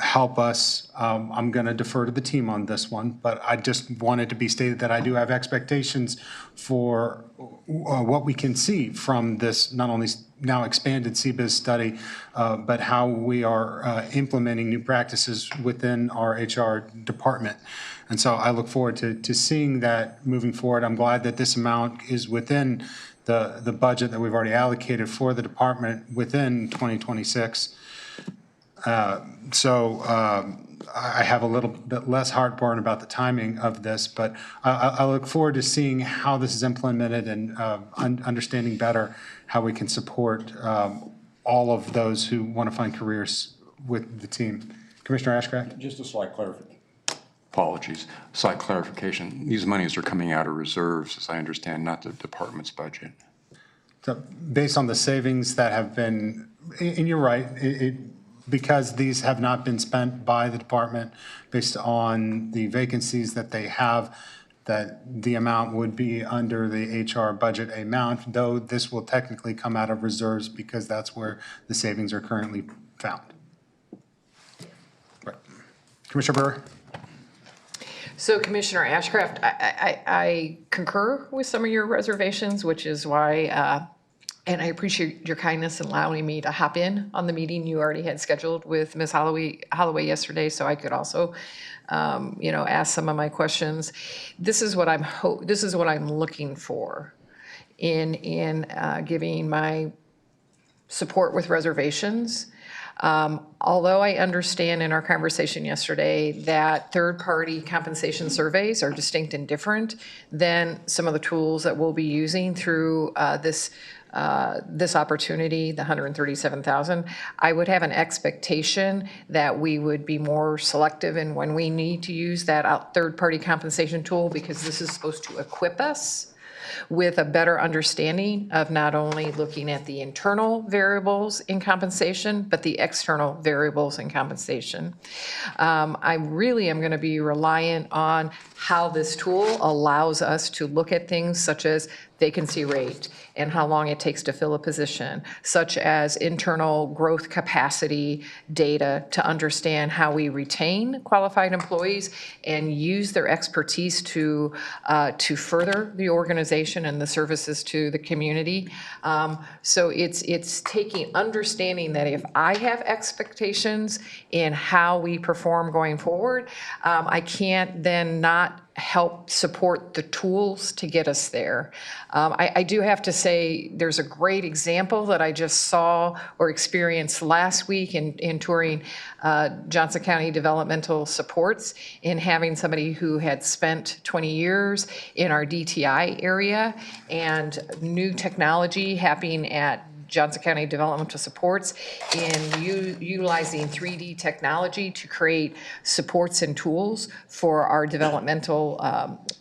help us, I'm going to defer to the team on this one, but I just wanted to be stated that I do have expectations for what we can see from this not only now expanded CBiz study, but how we are implementing new practices within our HR department. And so I look forward to seeing that moving forward. I'm glad that this amount is within the budget that we've already allocated for the department within 2026. I have a little bit less heartburn about the timing of this, but I look forward to seeing how this is implemented and understanding better how we can support all of those who want to find careers with the team. Commissioner Ashcraft? Just a slight clarification. Apologies. Slight clarification. These monies are coming out of reserves, as I understand, not the department's budget. So based on the savings that have been, and you're right, because these have not been spent by the department based on the vacancies that they have, that the amount would be under the HR budget amount, though this will technically come out of reserves because that's where the savings are currently found. Right. Commissioner Burr? So Commissioner Ashcraft, I concur with some of your reservations, which is why, and I appreciate your kindness in allowing me to hop in on the meeting you already had scheduled with Ms. Holloway yesterday, so I could also, ask some of my questions. This is what I'm looking for in giving my support with reservations. Although I understand in our conversation yesterday that third-party compensation surveys are distinct and different than some of the tools that we'll be using through this opportunity, the 137,000, I would have an expectation that we would be more selective in when we need to use that third-party compensation tool, because this is supposed to equip us with a better understanding of not only looking at the internal variables in compensation, but the external variables in compensation. I really am going to be reliant on how this tool allows us to look at things such as vacancy rate and how long it takes to fill a position, such as internal growth capacity data to understand how we retain qualified employees and use their expertise to further the organization and the services to the community. So it's understanding that if I have expectations in how we perform going forward, I can't then not help support the tools to get us there. I do have to say, there's a great example that I just saw or experienced last week in touring Johnson County Developmental Supports, in having somebody who had spent 20 years in our DTI area and new technology happening at Johnson County Developmental Supports in utilizing 3D technology to create supports and tools for our developmental,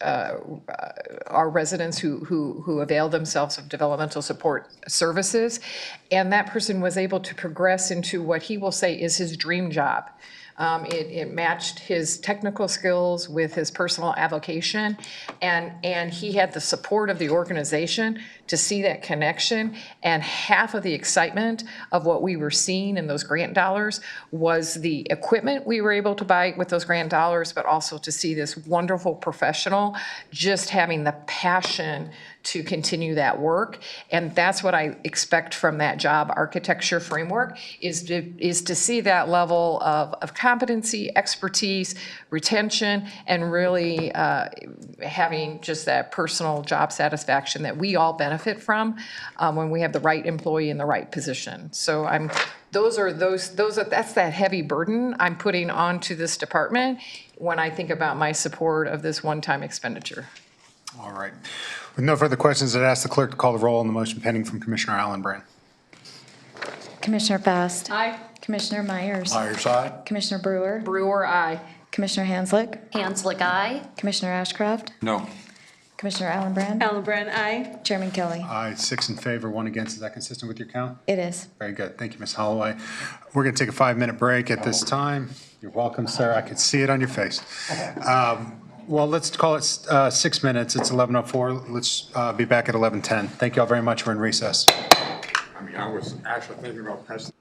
our residents who avail themselves of developmental support services. And that person was able to progress into what he will say is his dream job. It matched his technical skills with his personal avocation, and he had the support of the organization to see that connection. And half of the excitement of what we were seeing in those grant dollars was the equipment we were able to buy with those grant dollars, but also to see this wonderful professional just having the passion to continue that work. And that's what I expect from that job architecture framework, is to see that level of competency, expertise, retention, and really having just that personal job satisfaction that we all benefit from when we have the right employee in the right position. So that's that heavy burden I'm putting onto this department when I think about my support of this one-time expenditure. All right. With no further questions, I'd ask the clerk to call the roll on the motion pending from Commissioner Allenbrand. Commissioner Fast. Aye. Commissioner Myers. Myers, aye. Commissioner Brewer. Brewer, aye. Commissioner Hanslick. Hanslick, aye. Commissioner Ashcraft. No. Commissioner Allenbrand. Allenbrand, aye. Chairman Kelly. Aye, 6 in favor, 1 against. Is that consistent with your count? It is. Very good. Thank you, Ms. Holloway. We're going to take a 5-minute break at this time. You're welcome, sir. I could see it on your face. Well, let's call it 6 minutes. It's 11:04. Let's be back at 11:10. Thank you all very much. We're in recess. I was actually thinking about pressing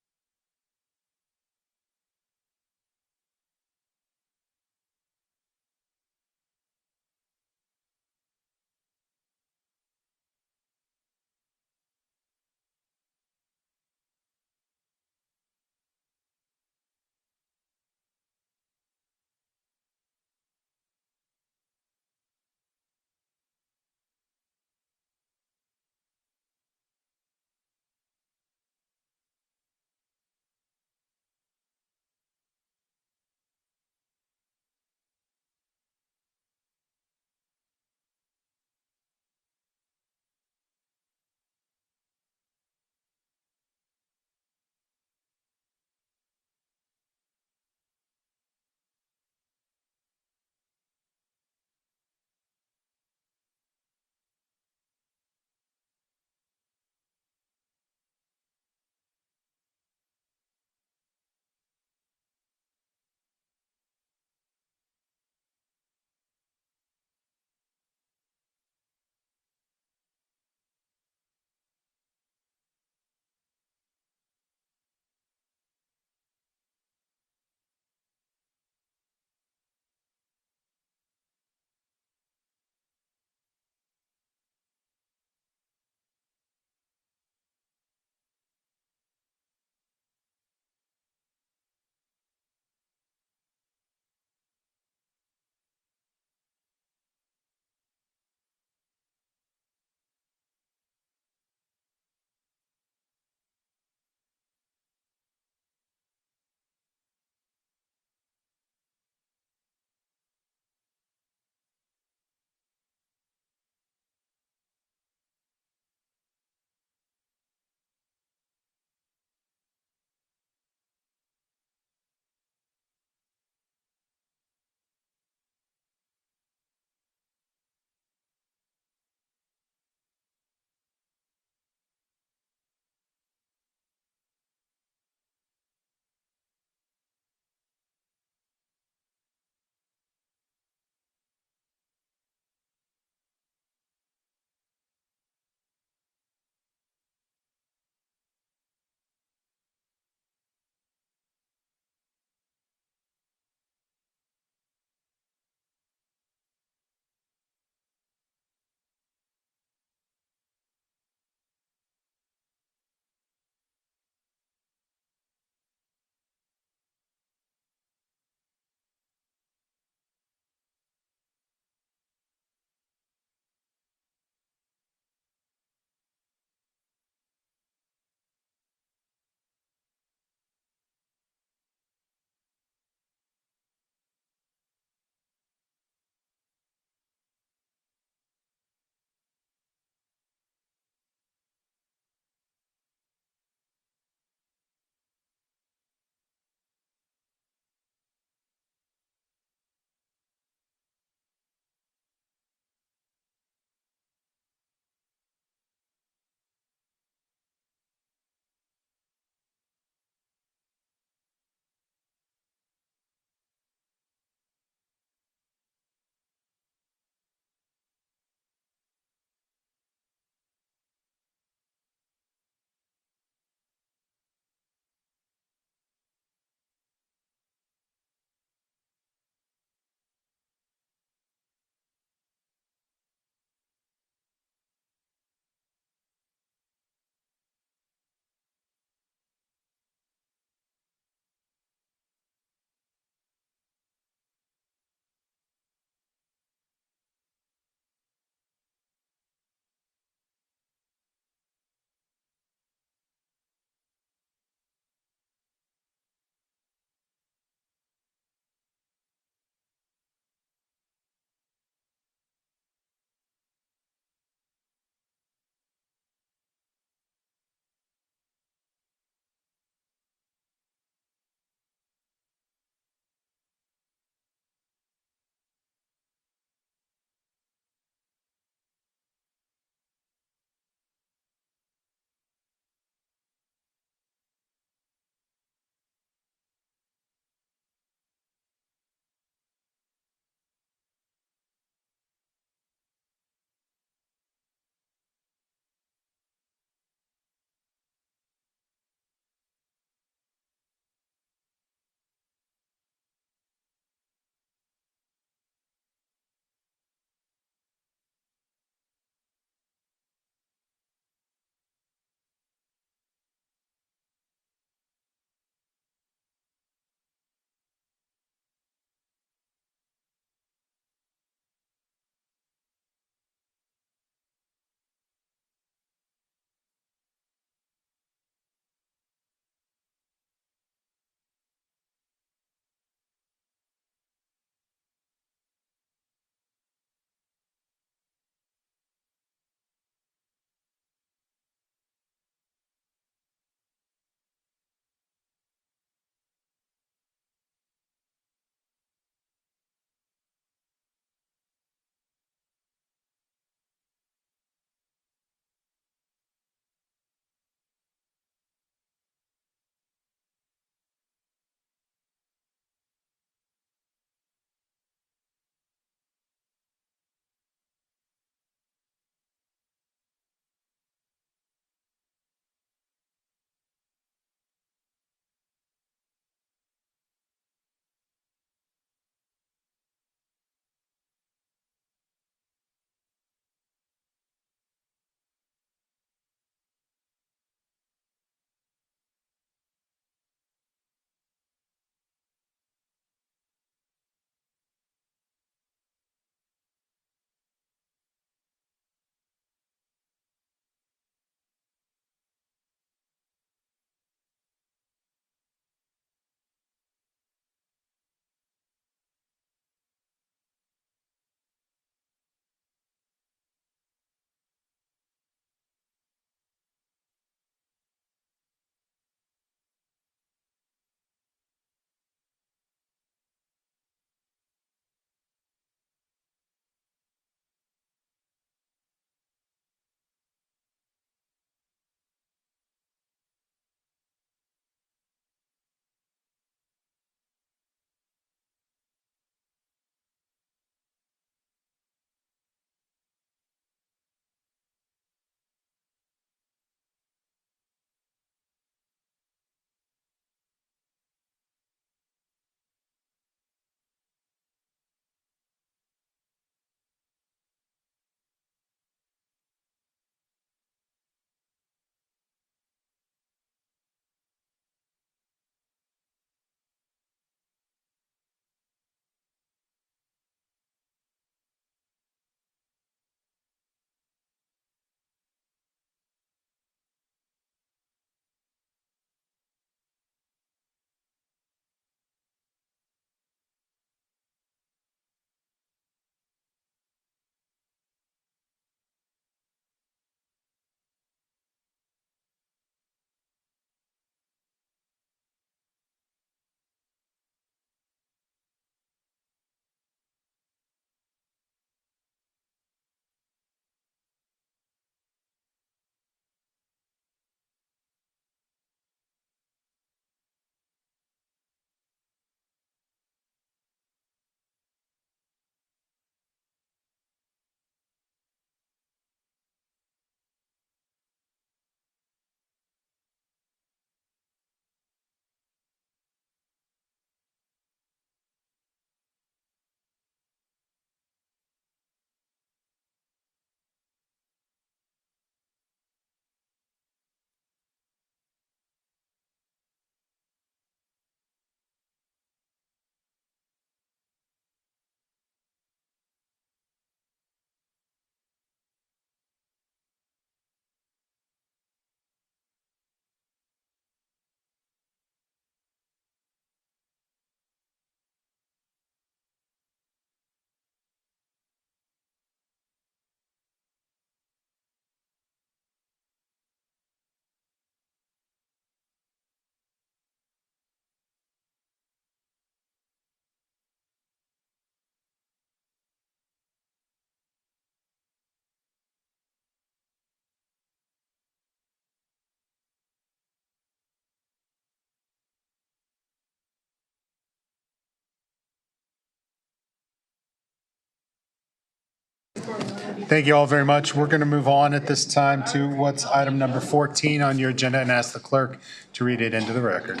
Thank you all very much. We're going to move on at this time to what's item number 14 on your agenda and ask the clerk to read it into the record.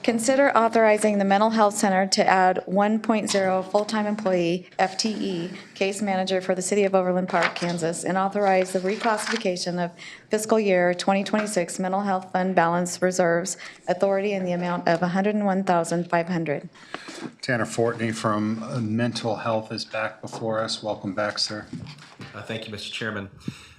Consider authorizing the Mental Health Center to add 1.0 full-time employee, FTE, case manager for the city of Overland Park, Kansas, and authorize the reclassification of fiscal year 2026 mental health fund balance reserves authority in the amount of $101,500. Tanner Fortney from Mental Health is back before us. Welcome back, sir. Thank you, Mr. Chairman.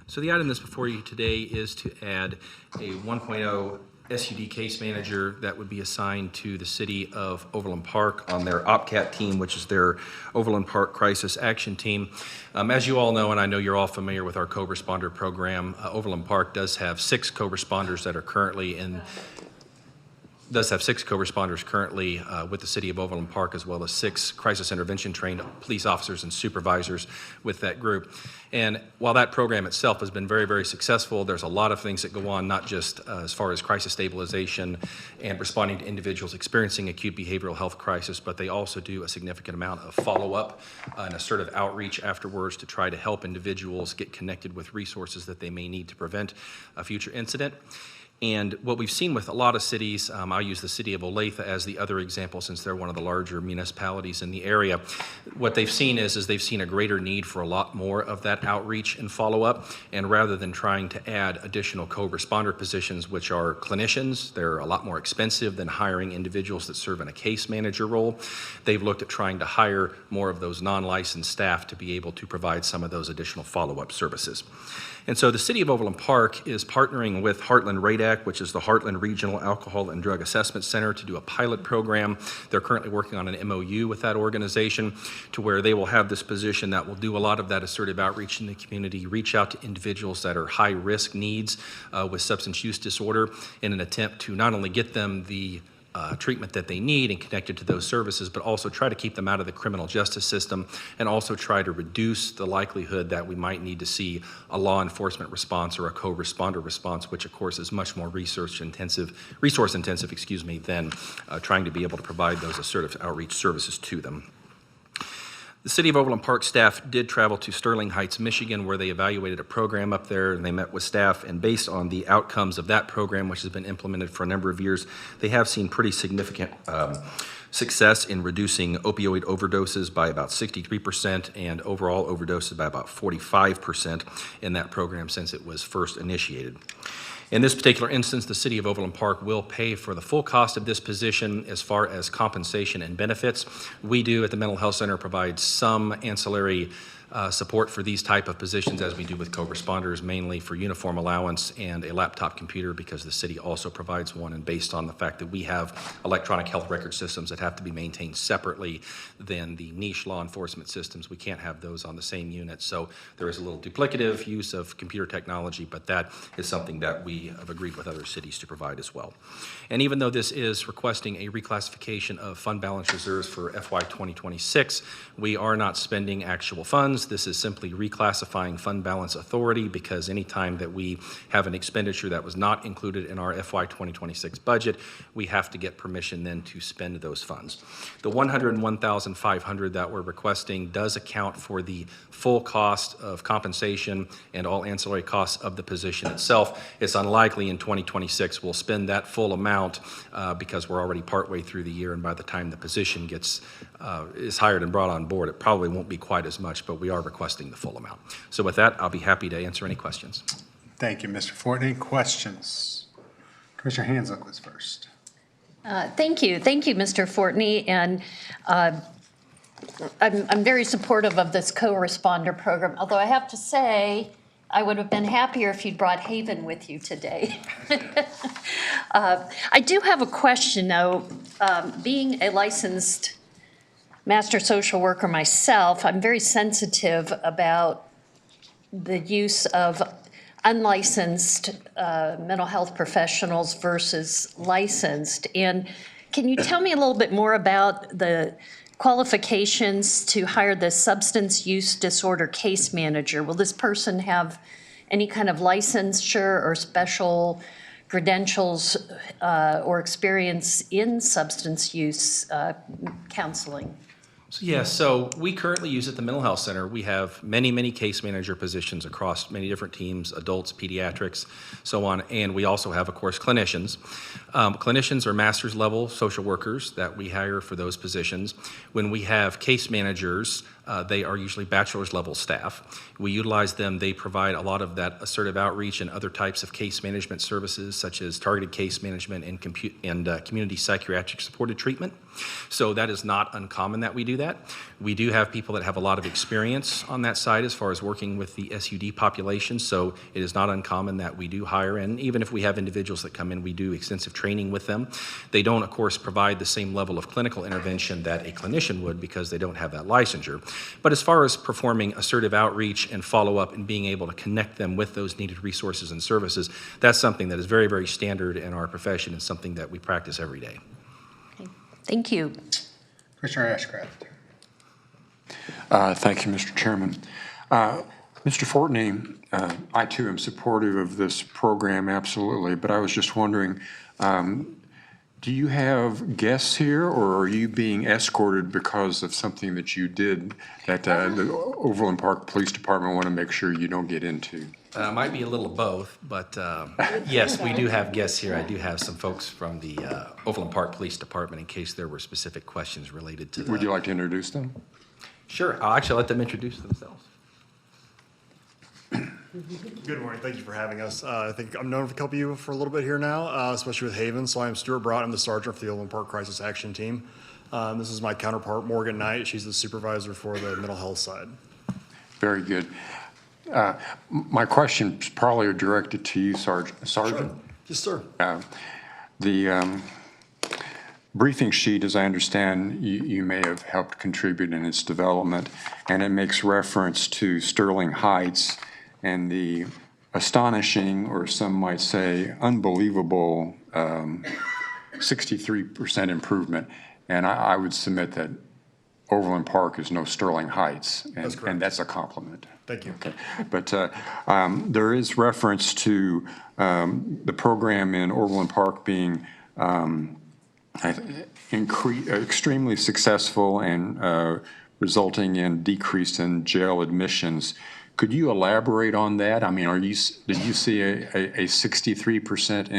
So the item that's before you today is to add a 1.0 SUD case manager that would be assigned to the city of Overland Park on their OPCAT team, which is their Overland Park Crisis Action Team. As you all know, and I know you're all familiar with our co-responder program, Overland Park does have 6 co-responders that are currently with the city of Overland Park, as well as 6 crisis intervention trained police officers and supervisors with that group. And while that program itself has been very, very successful, there's a lot of things that go on, not just as far as crisis stabilization and responding to individuals experiencing acute behavioral health crisis, but they also do a significant amount of follow-up and assertive outreach afterwards to try to help individuals get connected with resources that they may need to prevent a future incident. And what we've seen with a lot of cities, I'll use the city of Olathe as the other example since they're one of the larger municipalities in the area. What they've seen is they've seen a greater need for a lot more of that outreach and follow-up. And rather than trying to add additional co-responder positions, which are clinicians, they're a lot more expensive than hiring individuals that serve in a case manager role. They've looked at trying to hire more of those non-licensed staff to be able to provide some of those additional follow-up services. And so the city of Overland Park is partnering with Heartland RADAC, which is the Heartland Regional Alcohol and Drug Assessment Center, to do a pilot program. They're currently working on an MOU with that organization to where they will have this position that will do a lot of that assertive outreach in the community, reach out to individuals that are high-risk needs with substance use disorder in an attempt to not only get them the treatment that they need and connected to those services, but also try to keep them out of the criminal justice system and also try to reduce the likelihood that we might need to see a law enforcement response or a co-responder response, which of course is much more resource intensive, than trying to be able to provide those assertive outreach services to them. The City of Overland Park staff did travel to Sterling Heights, Michigan, where they evaluated a program up there, and they met with staff, and based on the outcomes of that program, which has been implemented for a number of years, they have seen pretty significant success in reducing opioid overdoses by about 63% and overall overdoses by about 45% in that program since it was first initiated. In this particular instance, the City of Overland Park will pay for the full cost of this position as far as compensation and benefits. We do at the Mental Health Center provide some ancillary support for these type of positions, as we do with co-responders, mainly for uniform allowance and a laptop computer, because the city also provides one, and based on the fact that we have electronic health record systems that have to be maintained separately than the niche law enforcement systems, we can't have those on the same unit. So there is a little duplicative use of computer technology, but that is something that we have agreed with other cities to provide as well. And even though this is requesting a reclassification of fund balance reserves for FY 2026, we are not spending actual funds. This is simply reclassifying fund balance authority, because anytime that we have an expenditure that was not included in our FY 2026 budget, we have to get permission then to spend those funds. The $101,500 that we're requesting does account for the full cost of compensation and all ancillary costs of the position itself. It's unlikely in 2026 we'll spend that full amount because we're already partway through the year, and by the time the position is hired and brought on board, it probably won't be quite as much, but we are requesting the full amount. So with that, I'll be happy to answer any questions. Thank you, Mr. Ford. Any questions? Commissioner Hanslick was first. Thank you, Mr. Fortney, and I'm very supportive of this co-responder program, although I have to say, I would have been happier if you'd brought Haven with you today. I do have a question, though. Being a licensed master social worker myself, I'm very sensitive about the use of unlicensed mental health professionals versus licensed. And can you tell me a little bit more about the qualifications to hire the substance use disorder case manager? Will this person have any kind of licensure or special credentials or experience in substance use counseling? So we currently use at the Mental Health Center, we have many, many case manager positions across many different teams, adults, pediatrics, so on. And we also have, of course, clinicians. Clinicians are master's level social workers that we hire for those positions. When we have case managers, they are usually bachelor's level staff. We utilize them. They provide a lot of that assertive outreach and other types of case management services, such as targeted case management and community psychiatric supported treatment. So that is not uncommon that we do that. We do have people that have a lot of experience on that side as far as working with the SUD population. So it is not uncommon that we do hire, and even if we have individuals that come in, we do extensive training with them. They don't, of course, provide the same level of clinical intervention that a clinician would because they don't have that licensure. But as far as performing assertive outreach and follow-up and being able to connect them with those needed resources and services, that's something that is very, very standard in our profession and something that we practice every day. Thank you. Commissioner Ashcraft. Thank you, Mr. Chairman. Mr. Fortney, I too am supportive of this program, absolutely, but I was just wondering, do you have guests here, or are you being escorted because of something that you did that the Overland Park Police Department want to make sure you don't get into? Might be a little of both, but yes, we do have guests here. I do have some folks from the Overland Park Police Department in case there were specific questions related to that. Would you like to introduce them? Sure. I'll actually let them introduce themselves. Good morning. Thank you for having us. I think I'm known for a couple of you for a little bit here now, especially with Haven. So I'm Stuart Brott. I'm the sergeant for the Overland Park Crisis Action Team. This is my counterpart, Morgan Knight. She's the supervisor for the mental health side. Very good. My question is probably directed to you, Sergeant. Sergeant? Yes, sir. The briefing sheet, as I understand, you may have helped contribute in its development, and it makes reference to Sterling Heights and the astonishing, or some might say unbelievable, 63% improvement. And I would submit that Overland Park is no Sterling Heights, and that's a compliment. Thank you. Okay. But there is reference to the program in Overland Park being extremely successful and resulting in decrease in jail admissions. Could you elaborate on that? I mean, did you see a 63%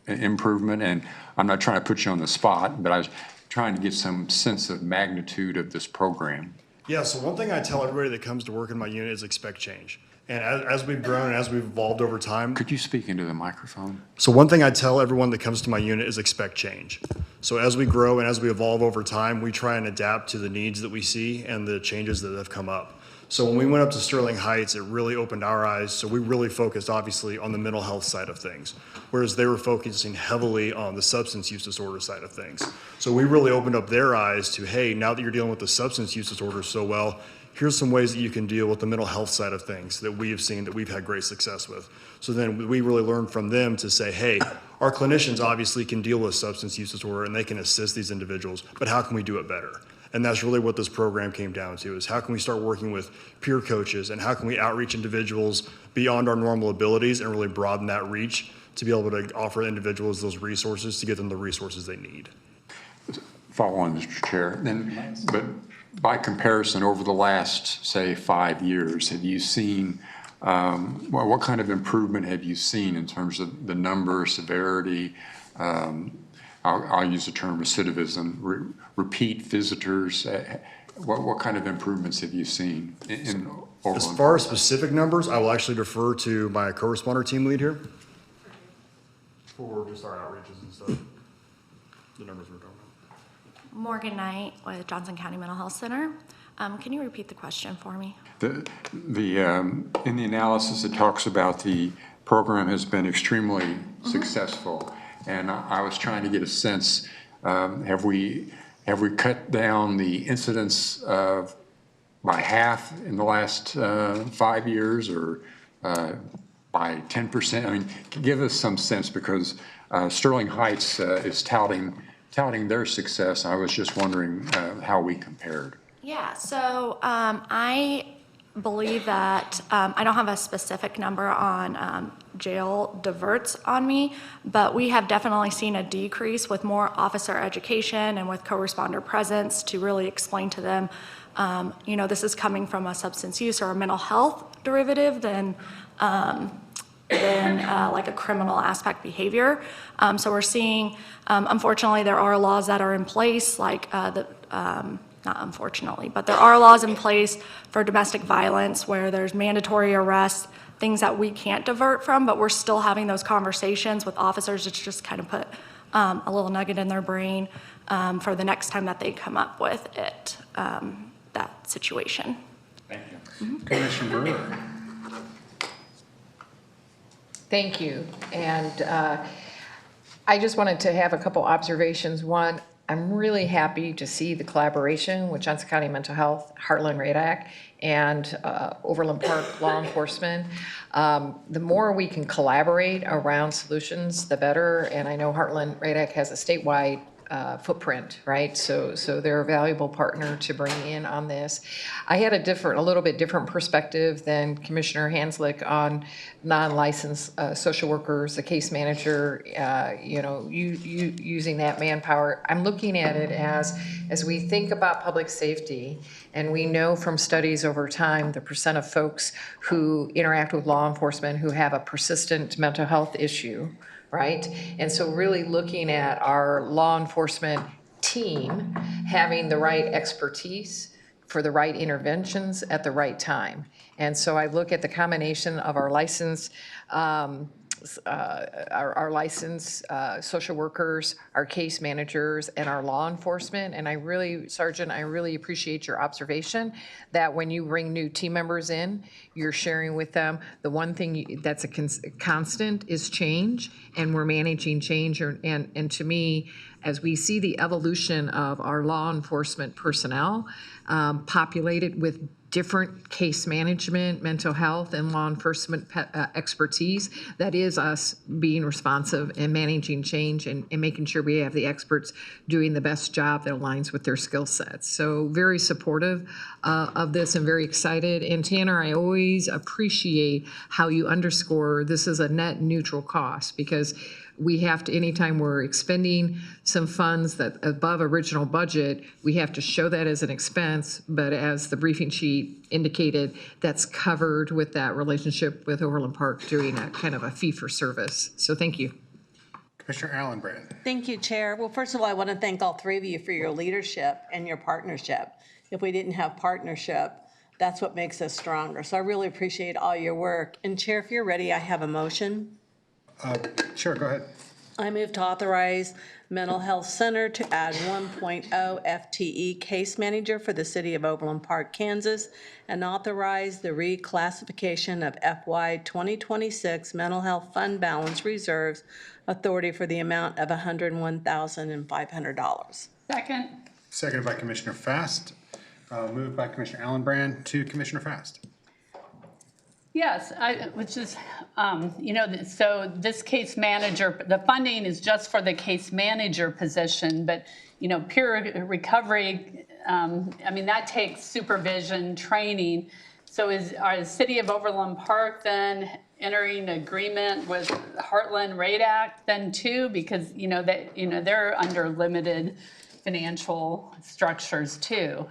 improvement? And I'm not trying to put you on the spot, but I was trying to get some sense of magnitude of this program. Yeah, so one thing I tell everybody that comes to work in my unit is expect change. And as we've grown and as we've evolved over time. Could you speak into the microphone? So one thing I tell everyone that comes to my unit is expect change. So as we grow and as we evolve over time, we try and adapt to the needs that we see and the changes that have come up. So when we went up to Sterling Heights, it really opened our eyes. So we really focused, obviously, on the mental health side of things, whereas they were focusing heavily on the substance use disorder side of things. So we really opened up their eyes to, hey, now that you're dealing with the substance use disorder so well, here's some ways that you can deal with the mental health side of things that we have seen that we've had great success with. So then we really learned from them to say, hey, our clinicians obviously can deal with substance use disorder and they can assist these individuals, but how can we do it better? And that's really what this program came down to, is how can we start working with peer coaches and how can we outreach individuals beyond our normal abilities and really broaden that reach to be able to offer individuals those resources to get them the resources they need. Follow on, Mr. Chair. But by comparison, over the last, say, 5 years, have you seen, what kind of improvement have you seen in terms of the number, severity, I'll use the term recidivism, repeat visitors? What kind of improvements have you seen in Overland? As far as specific numbers, I will actually defer to my co-responder team lead here for just our outreaches and stuff, the numbers we're talking about. Morgan Knight with Johnson County Mental Health Center. Can you repeat the question for me? In the analysis, it talks about the program has been extremely successful. And I was trying to get a sense, have we cut down the incidence by half in the last 5 years, or by 10%? I mean, give us some sense, because Sterling Heights is touting their success. I was just wondering how we compared. Yeah, so I believe that I don't have a specific number on jail diverts on me, but we have definitely seen a decrease with more officer education and with co-responder presence to really explain to them, this is coming from a substance use or a mental health derivative than like a criminal aspect behavior. So we're seeing, unfortunately, there are laws that are in place, like not unfortunately, but there are laws in place for domestic violence where there's mandatory arrests, things that we can't divert from, but we're still having those conversations with officers to just kind of put a little nugget in their brain for the next time that they come up with it, that situation. Thank you. Commissioner Brewer. Thank you. And I just wanted to have a couple observations. One, I'm really happy to see the collaboration with Johnson County Mental Health, Heartland Radack, and Overland Park Law Enforcement. The more we can collaborate around solutions, the better. And I know Heartland Radack has a statewide footprint, right? So they're a valuable partner to bring in on this. I had a little bit different perspective than Commissioner Hanslick on non-licensed social workers, the case manager, using that manpower. I'm looking at it as we think about public safety, and we know from studies over time, the percent of folks who interact with law enforcement who have a persistent mental health issue, right? And so really looking at our law enforcement team having the right expertise for the right interventions at the right time. And so I look at the combination of our licensed social workers, our case managers, and our law enforcement. And Sergeant, I really appreciate your observation that when you bring new team members in, you're sharing with them. The one thing that's a constant is change, and we're managing change. And to me, as we see the evolution of our law enforcement personnel populated with different case management, mental health, and law enforcement expertise, that is us being responsive and managing change and making sure we have the experts doing the best job that aligns with their skill sets. So very supportive of this and very excited. And Tanner, I always appreciate how you underscore this is a net neutral cost, because we have to, anytime we're expending some funds that above original budget, we have to show that as an expense, but as the briefing sheet indicated, that's covered with that relationship with Overland Park doing a kind of a fee for service. So thank you. Commissioner Allenbrand. Thank you, Chair. Well, first of all, I want to thank all three of you for your leadership and your partnership. If we didn't have partnership, that's what makes us stronger. So I really appreciate all your work. And Chair, if you're ready, I have a motion. Sure, go ahead. I move to authorize Mental Health Center to add 1.0 FTE case manager for the city of Overland Park, Kansas, and authorize the reclassification of FY 2026 mental health fund balance reserves authority for the amount of $101,500. Second. Seconded by Commissioner Fast. Moved by Commissioner Allenbrand to Commissioner Fast. Yes, so this case manager, the funding is just for the case manager position, but, peer recovery, that takes supervision, training. So are the city of Overland Park then entering agreement with Heartland Radack then too? Because, they're under limited financial structures too.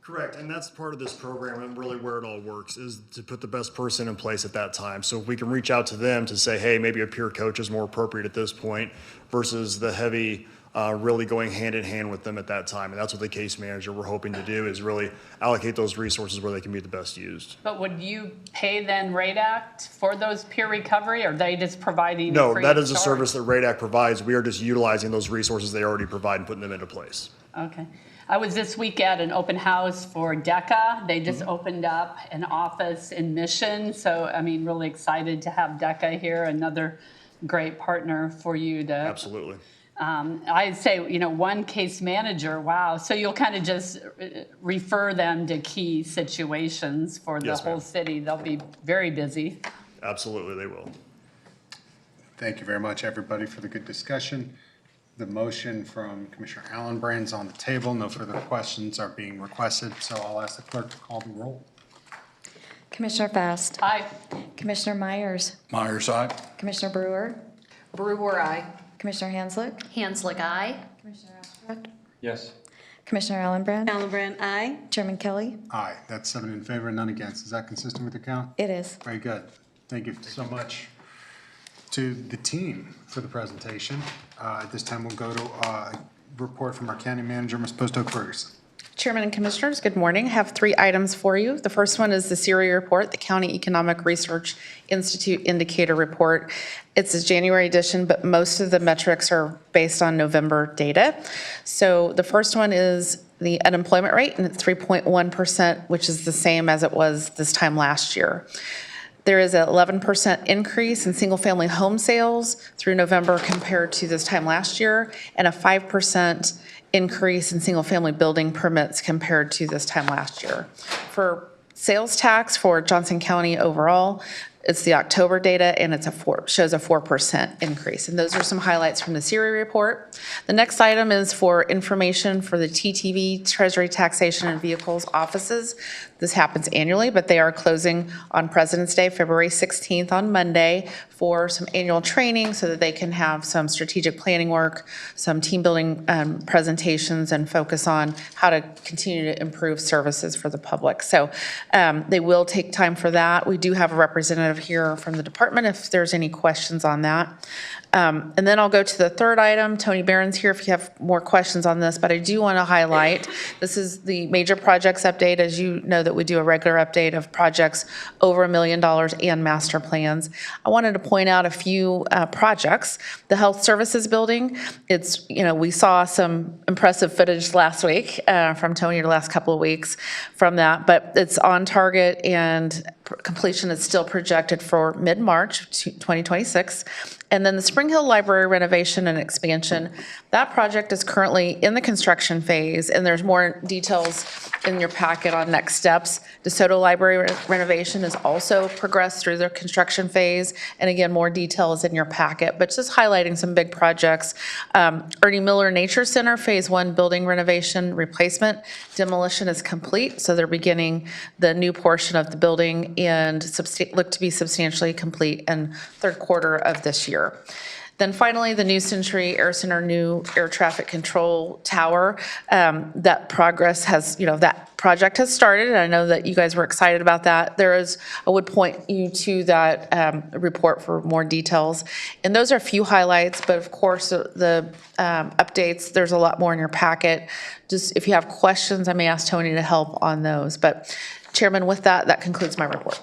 Correct, and that's part of this program and really where it all works is to put the best person in place at that time. So if we can reach out to them to say, hey, maybe a peer coach is more appropriate at this point versus the heavy really going hand in hand with them at that time. And that's what the case manager we're hoping to do is really allocate those resources where they can be the best used. But would you pay then Radack for those peer recovery, or are they just providing? No, free that of is a charge? service that Radack provides. We are just utilizing those resources they already provide and putting them into place. Okay. I was this week at an open house for DECA. They just opened up an office in Mission. So, really excited to have DECA here, another great partner for you to. Absolutely. I'd say, one case manager, wow. So you'll kind of just refer them to key situations for the whole city. They'll be very busy. Absolutely, they will. Thank you very much, everybody, for the good discussion. The motion from Commissioner Allenbrand is on the table. No further questions are being requested, so I'll ask the clerk to call the roll. Commissioner Fast. Aye. Commissioner Myers, Myers, aye. Commissioner Brewer, Brewer, aye. Commissioner Hanslick, Hanslick, aye. Commissioner Ashcraft, Yes. Commissioner Ellenbrand, Ellenbrand, aye. Chairman Kelly. Aye, that's 7 in favor and none against. Is that consistent with the count? It is. Very good. Thank you so much to the team for the presentation. At this time, we'll go to a report from our county manager, Ms. Posto Ferguson. Chairman and Commissioners, good morning. I have 3 items for you. The first one is the CERI report, the County Economic Research Institute Indicator Report. It's a January edition, but most of the metrics are based on November data. So the first one is the unemployment rate, and it's 3.1%, which is the same as it was this time last year. There is an 11% increase in single-family home sales through November compared to this time last year, and a 5% increase in single-family building permits compared to this time last year. For sales tax for Johnson County overall, it's the October data, and shows a 4% increase. And those are some highlights from the CERI report. The next item is for information for the TTV, Treasury Taxation and Vehicles offices. This happens annually, but they are closing on President's Day, February 16th on Monday, for some annual training so that they can have some strategic planning work, some team building presentations, and focus on how to continue to improve services for the public. So they will take time for that. We do have a representative here from the department if there's any questions on that. And then I'll go to the third item. Tony Barron's here if you have more questions on this, but I do want to highlight, this is the major projects update. As you know, that we do a regular update of projects over $1 million and master plans. I wanted to point out a few projects. The Health Services Building, it's, we saw some impressive footage last week from Tony the last couple of weeks from that, but it's on target and completion is still projected for mid-March 2026. And then the Spring Hill Library renovation and expansion, that project is currently in the construction phase, and there's more details in your packet on next steps. DeSoto Library renovation is also progressed through the construction phase, and again, more details in your packet, but just highlighting some big projects. Ernie Miller Nature Center Phase 1 building renovation replacement demolition is complete, so they're beginning the new portion of the building and look to be substantially complete in third quarter of this year. Then finally, the New Century Air Center new air traffic control tower, that progress has, that project has started, and I know that you guys were excited about that. I would point you to that report for more details. And those are a few highlights, but of course, the updates, there's a lot more in your packet. Just if you have questions, I may ask Tony to help on those. But Chairman, with that, that concludes my report.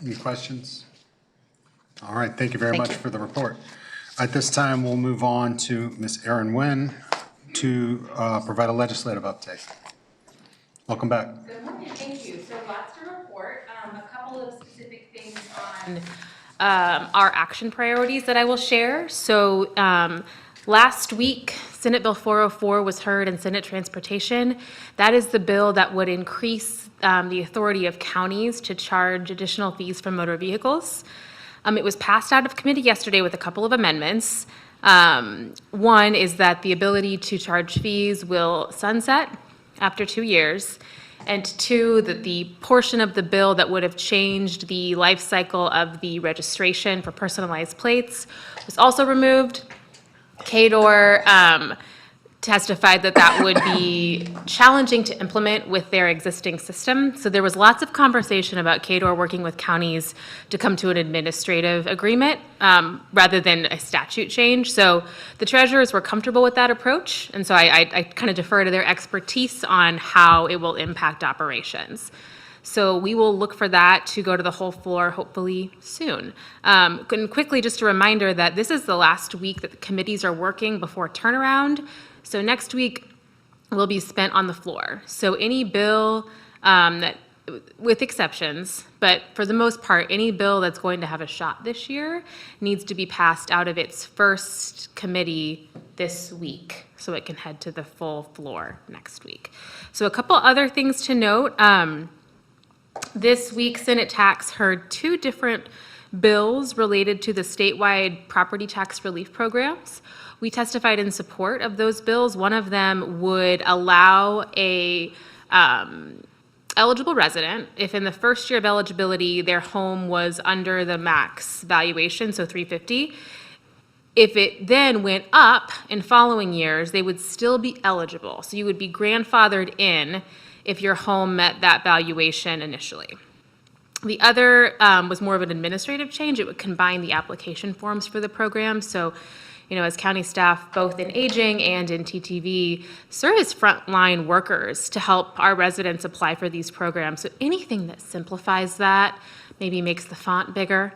Any questions? All right, thank you very much for the report. At this time, we'll move on to Ms. Erin Nguyen to provide a legislative update. Welcome back. Good morning, thank you. So lots to report, a couple of specific things on our action priorities that I will share. So last week, Senate Bill 404 was heard in Senate Transportation. That is the bill that would increase the authority of counties to charge additional fees for motor vehicles. It was passed out of committee yesterday with a couple of amendments. One is that the ability to charge fees will sunset after 2 years. And 2, that the portion of the bill that would have changed the life cycle of the registration for personalized plates was also removed. KDOR testified that that would be challenging to implement with their existing system. So there was lots of conversation about KDOR working with counties to come to an administrative agreement rather than a statute change. So the treasurers were comfortable with that approach. And so I kind of defer to their expertise on how it will impact operations. So we will look for that to go to the whole floor hopefully soon. And quickly, just a reminder that this is the last week that the committees are working before turnaround. So next week will be spent on the floor. So any bill that, with exceptions, but for the most part, any bill that's going to have a shot this year needs to be passed out of its first committee this week so it can head to the full floor next week. So a couple other things to note. This week, Senate Tax heard 2 different bills related to the statewide property tax relief programs. We testified in support of those bills. One of them would allow a eligible resident, if in the first year of eligibility, their home was under the max valuation, so 350, if it then went up in following years, they would still be eligible. So you would be grandfathered in if your home met that valuation initially. The other was more of an administrative change. It would combine the application forms for the program. So, as county staff, both in aging and in TTV, serve as frontline workers to help our residents apply for these programs. So anything that simplifies that, maybe makes the font bigger,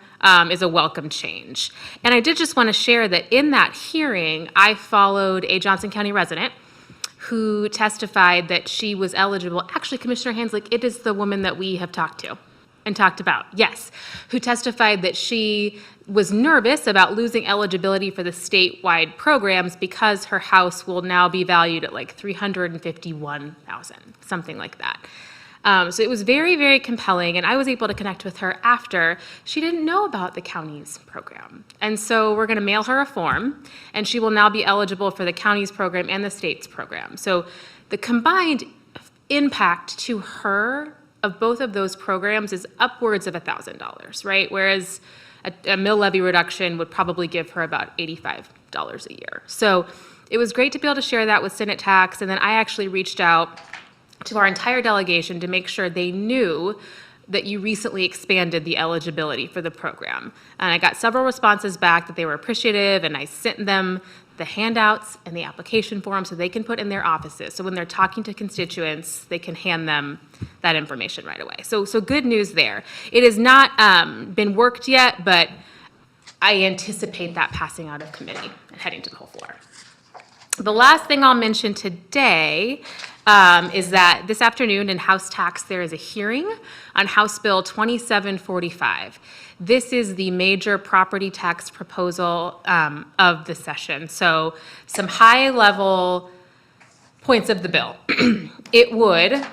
is a welcome change. And I did just want to share that in that hearing, I followed a Johnson County resident who testified that she was eligible. Actually, Commissioner Hanslick, it is the woman that we have talked to and talked about, yes, who testified that she was nervous about losing eligibility for the statewide programs because her house will now be valued at like $351,000, something like that. So it was very, very compelling, and I was able to connect with her after. She didn't know about the county's program. And so we're going to mail her a form, and she will now be eligible for the county's program and the state's program. So the combined impact to her of both of those programs is upwards of $1,000, right? Whereas a mill levy reduction would probably give her about $85 a year. So it was great to be able to share that with Senate Tax, and then I actually reached out to our entire delegation to make sure they knew that you recently expanded the eligibility for the program. And I got several responses back that they were appreciative, and I sent them the handouts and the application form so they can put in their offices. So when they're talking to constituents, they can hand them that information right away. So good news there. It has not been worked yet, but I anticipate that passing out of committee and heading to the whole floor. The last thing I'll mention today is that this afternoon in House Tax, there is a hearing on House Bill 2745. This is the major property tax proposal of the session. So some high-level points of the bill. It would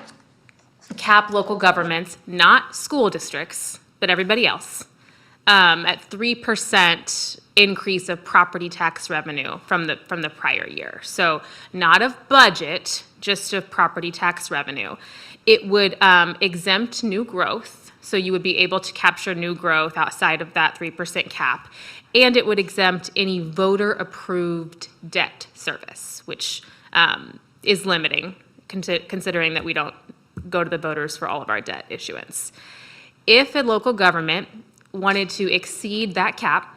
cap local governments, not school districts, but everybody else, at 3% increase of property tax revenue from the prior year. So not of budget, just of property tax revenue. It would exempt new growth, so you would be able to capture new growth outside of that 3% cap. And it would exempt any voter-approved debt service, which is limiting, considering that we don't go to the voters for all of our debt issuance. If a local government wanted to exceed that cap,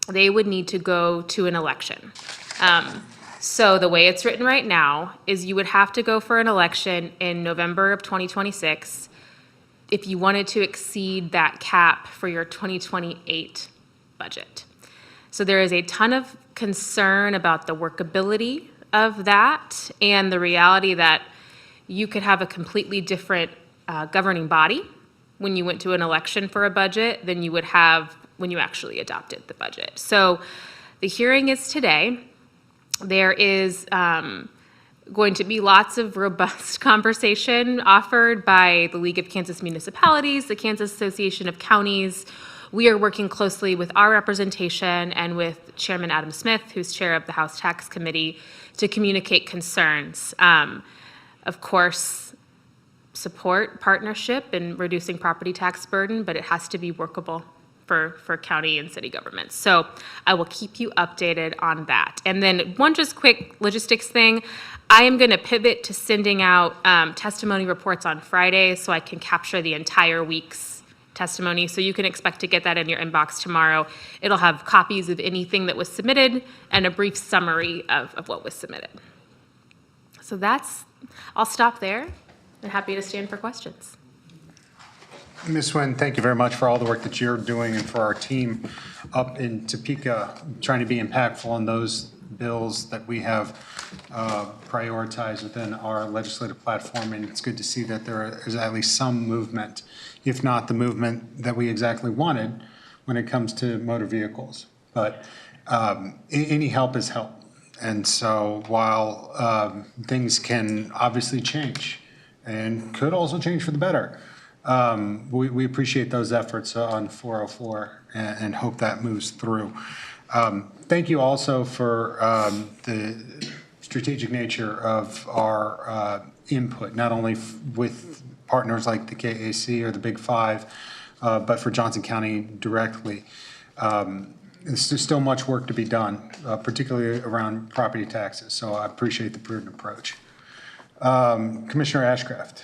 they would need to go to an election. So the way it's written right now is you would have to go for an election in November of 2026 if you wanted to exceed that cap for your 2028 budget. So there is a ton of concern about the workability of that and the reality that you could have a completely different governing body when you went to an election for a budget than you would have when you actually adopted the budget. So the hearing is today. There is going to be lots of robust conversation offered by the League of Kansas Municipalities, the Kansas Association of Counties. We are working closely with our representation and with Chairman Adam Smith, who's chair of the House Tax Committee, to communicate concerns. Of course, support partnership in reducing property tax burden, but it has to be workable for county and city governments. So I will keep you updated on that. And then one just quick logistics thing. I am going to pivot to sending out testimony reports on Friday so I can capture the entire week's testimony. So you can expect to get that in your inbox tomorrow. It'll have copies of anything that was submitted and a brief summary of what was submitted. So I'll stop there and happy to stand for questions. Ms. Nguyen, thank you very much for all the work that you're doing and for our team up in Topeka, trying to be impactful on those bills that we have prioritized within our legislative platform. And it's good to see that there is at least some movement, if not the movement that we exactly wanted when it comes to motor vehicles. But any help is help. And so while things can obviously change and could also change for the better, we appreciate those efforts on 404 and hope that moves through. Thank you also for the strategic nature of our input, not only with partners like the KAC or the Big Five, but for Johnson County directly. There's still much work to be done, particularly around property taxes, so I appreciate the prudent approach. Commissioner Ashcraft,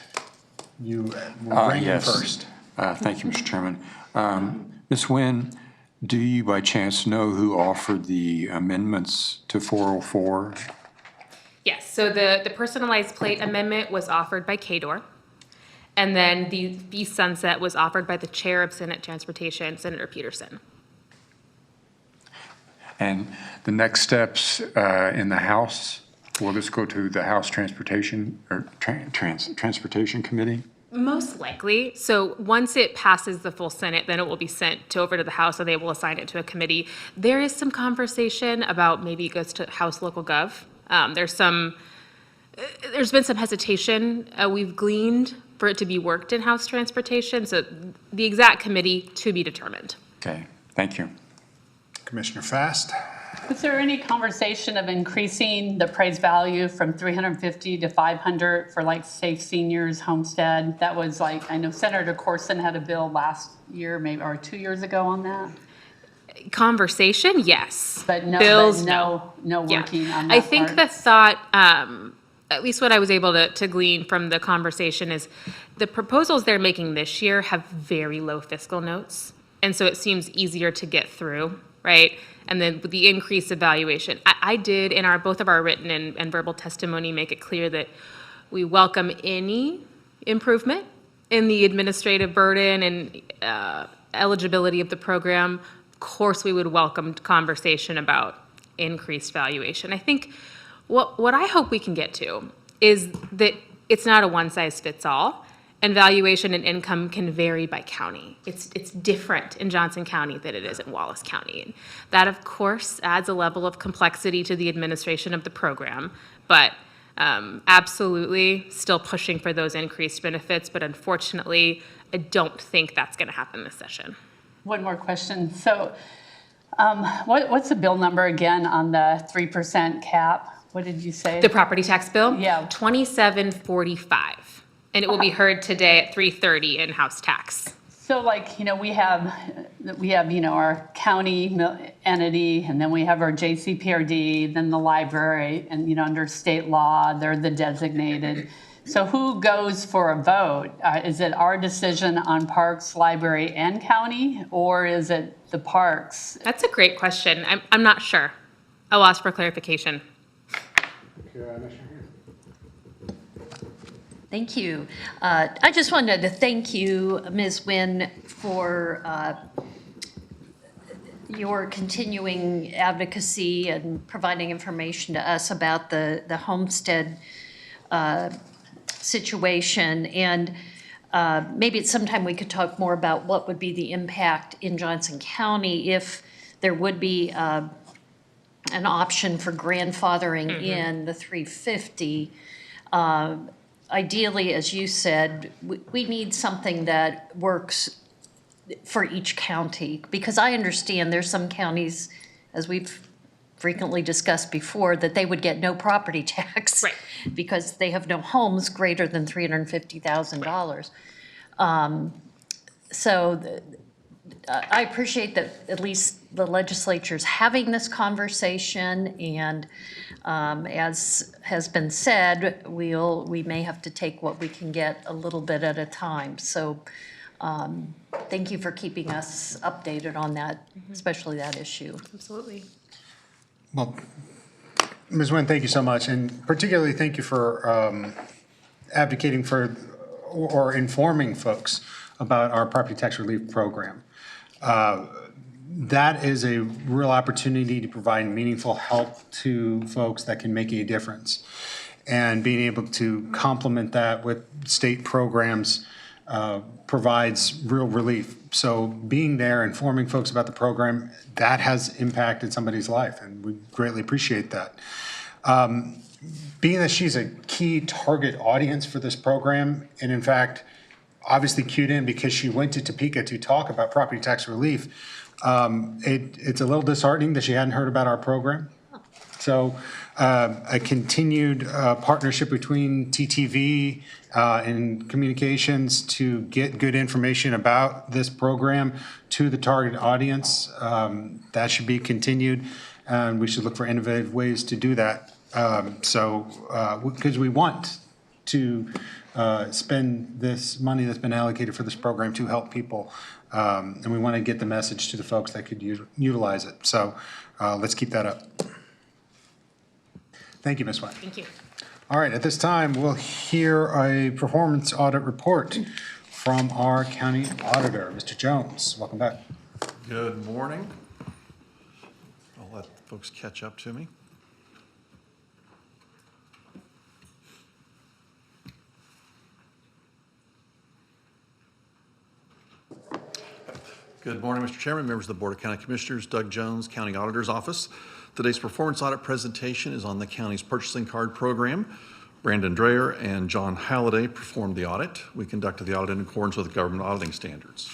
you will reign Yes. first. Thank you, Mr. Chairman. Ms. Nguyen, do you by chance know who offered the amendments to 404? Yes, so the personalized plate amendment was offered by KDOR. And then the fee sunset was offered by the Chair of Senate Transportation, Senator Peterson. And the next steps in the House, will this go to the House Transportation or Transportation Committee? Most likely. So once it passes the full Senate, then it will be sent over to the House, and they will assign it to a committee. There is some conversation about maybe it goes to House Local Gov. There's been some hesitation we've gleaned for it to be worked in House Transportation. So the exact committee to be determined. Okay, thank you. Commissioner Fast. Was there any conversation of increasing the appraised value from 350 to 500 for like Safe Seniors Homestead? That was like, I know Senator Corson had a bill last year, maybe, or 2 years ago on that. Conversation, yes. But no, Bills, no working on that I think part. the thought, at least what I was able to glean from the conversation is the proposals they're making this year have very low fiscal notes. And so it seems easier to get through, right? And then with the increased evaluation, I did in both of our written and verbal testimony make it clear that we welcome any improvement in the administrative burden and eligibility of the program. Of course, we would welcome conversation about increased valuation. I think what I hope we can get to is that it's not a one-size-fits-all, and valuation and income can vary by county. It's different in Johnson County than it is in Wallace County. And that, of course, adds a level of complexity to the administration of the program, but absolutely still pushing for those increased benefits, but unfortunately, I don't think that's gonna happen this session. One more question. So what's the bill number again on the 3% cap? What did you say? The property tax bill? Yeah. 2745. And it will be heard today at 3:30 in House Tax. So like, we have, our county entity, and then we have our JCPRD, then the library, and, under state law, they're the designated. So who goes for a vote? Is it our decision on parks, library, and county, or is it the parks? That's a great question. I'm not sure. I'll ask for clarification. Thank you. I just wanted to thank you, Ms. Nguyen, for your continuing advocacy and providing information to us about the homestead situation. And maybe at some time we could talk more about what would be the impact in Johnson County if there would be an option for grandfathering in the 350. Ideally, as you said, we need something that works for each county, because I understand there's some counties, as we've frequently discussed before, that they would get no property tax because they have no homes greater than $350,000. So I appreciate that at least the legislature's having this conversation, and as has been said, we may have to take what we can get a little bit at a time. So thank you for keeping us updated on that, especially that issue. Absolutely. Well, Ms. Nguyen, thank you so much, and particularly thank you for advocating for or informing folks about our property tax relief program. That is a real opportunity to provide meaningful help to folks that can make a difference. And being able to complement that with state programs provides real relief. So being there, informing folks about the program, that has impacted somebody's life, and we greatly appreciate that. Being that she's a key target audience for this program, and in fact, obviously cued in because she went to Topeka to talk about property tax relief, it's a little disheartening that she hadn't heard about our program. So a continued partnership between TTV and communications to get good information about this program to the target audience. That should be continued, and we should look for innovative ways to do that. Because we want to spend this money that's been allocated for this program to help people, and we want to get the message to the folks that could utilize it. So let's keep that up. Thank you, Ms. White. Thank you. All right, at this time, we'll hear a performance audit report from our county auditor, Mr. Jones. Welcome back. Good morning. I'll let folks catch up to me. Good morning, Mr. Chairman, members of the Board of County Commissioners, Doug Jones, County Auditor's Office. Today's performance audit presentation is on the county's purchasing card program. Brandon Dreyer and John Halliday performed the audit. We conducted the audit in accordance with government auditing standards.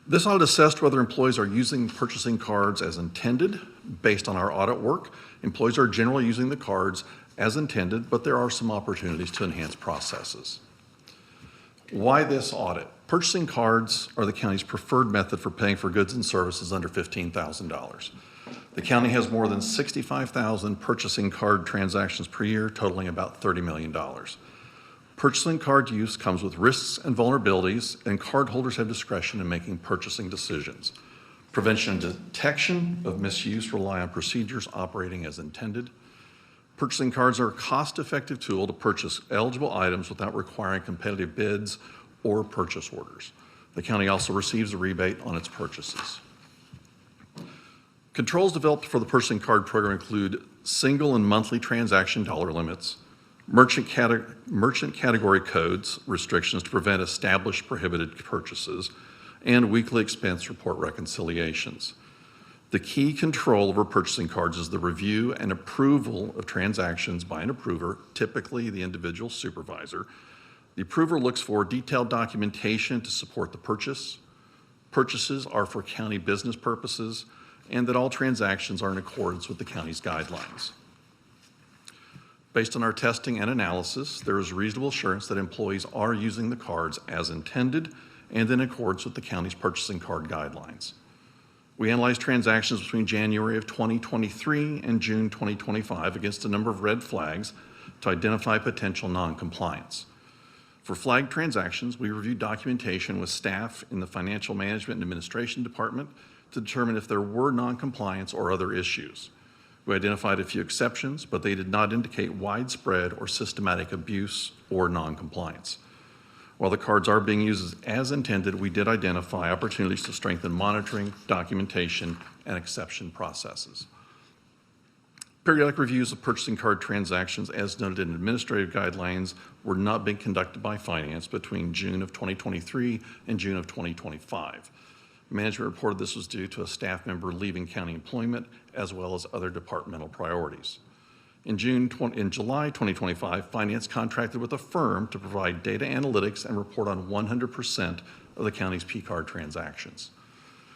This audit assessed whether employees are using purchasing cards as intended. Based on our audit work, employees are generally using the cards as intended, but there are some opportunities to enhance processes. Why this audit? Purchasing cards are the county's preferred method for paying for goods and services under $15,000. The county has more than 65,000 purchasing card transactions per year, totaling about $30 million. Purchasing card use comes with risks and vulnerabilities, and cardholders have discretion in making purchasing decisions. Prevention and detection of misuse rely on procedures operating as intended. Purchasing cards are a cost-effective tool to purchase eligible items without requiring competitive bids or purchase orders. The county also receives a rebate on its purchases. Controls developed for the purchasing card program include single and monthly transaction dollar limits, merchant category codes, restrictions to prevent established prohibited purchases, and weekly expense report reconciliations. The key control over purchasing cards is the review and approval of transactions by an approver, typically the individual supervisor. The approver looks for detailed documentation to support the purchase. Purchases are for county business purposes, and that all transactions are in accordance with the county's guidelines. Based on our testing and analysis, there is reasonable assurance that employees are using the cards as intended and in accordance with the county's purchasing card guidelines. We analyzed transactions between January of 2023 and June 2025 against a number of red flags to identify potential non-compliance. For flagged transactions, we reviewed documentation with staff in the Financial Management and Administration Department to determine if there were non-compliance or other issues. We identified a few exceptions, but they did not indicate widespread or systematic abuse or non-compliance. While the cards are being used as intended, we did identify opportunities to strengthen monitoring, documentation, and exception processes. Periodic reviews of purchasing card transactions, as noted in administrative guidelines, were not being conducted by finance between June of 2023 and June of 2025. Management reported this was due to a staff member leaving county employment, as well as other departmental priorities. In July 2025, Finance contracted with a firm to provide data analytics and report on 100% of the county's P-card transactions.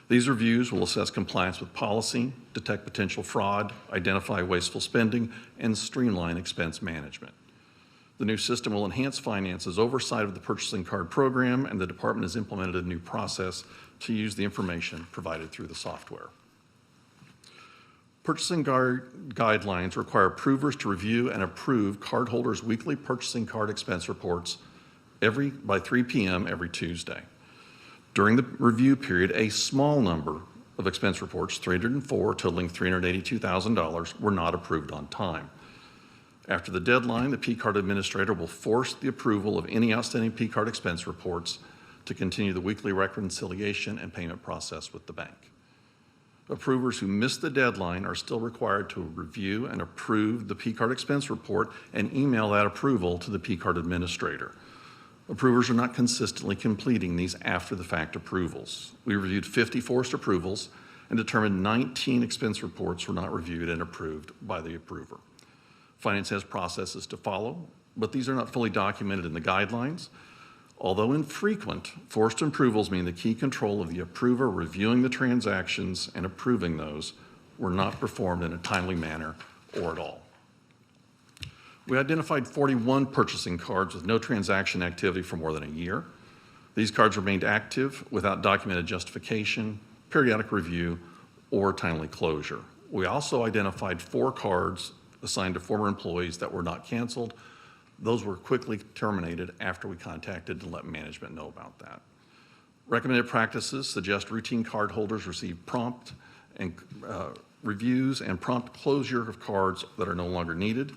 These reviews will assess compliance with policy, detect potential fraud, identify wasteful spending, and streamline expense management. The new system will enhance Finance's oversight of the purchasing card program, and the department has implemented a new process to use the information provided through the software. Purchasing card guidelines require approvers to review and approve cardholders' weekly purchasing card expense reports by 3 p.m. every Tuesday. During the review period, a small number of expense reports, 304 totaling $382,000, were not approved on time. After the deadline, the P-card administrator will force the approval of any outstanding P-card expense reports to continue the weekly reconciliation and payment process with the bank. Approvers who miss the deadline are still required to review and approve the P-card expense report and email that approval to the P-card administrator. Approvers are not consistently completing these after-the-fact approvals. We reviewed 50 forced approvals and determined 19 expense reports were not reviewed and approved by the approver. Finance has processes to follow, but these are not fully documented in the guidelines. Although infrequent, forced approvals mean the key control of the approver reviewing the transactions and approving those were not performed in a timely manner or at all. We identified 41 purchasing cards with no transaction activity for more than a year. These cards remained active without documented justification, periodic review, or timely closure. We also identified 4 cards assigned to former employees that were not canceled. Those were quickly terminated after we contacted to let management know about that. Recommended practices suggest routine card holders receive prompt and reviews and prompt closure of cards that are no longer needed.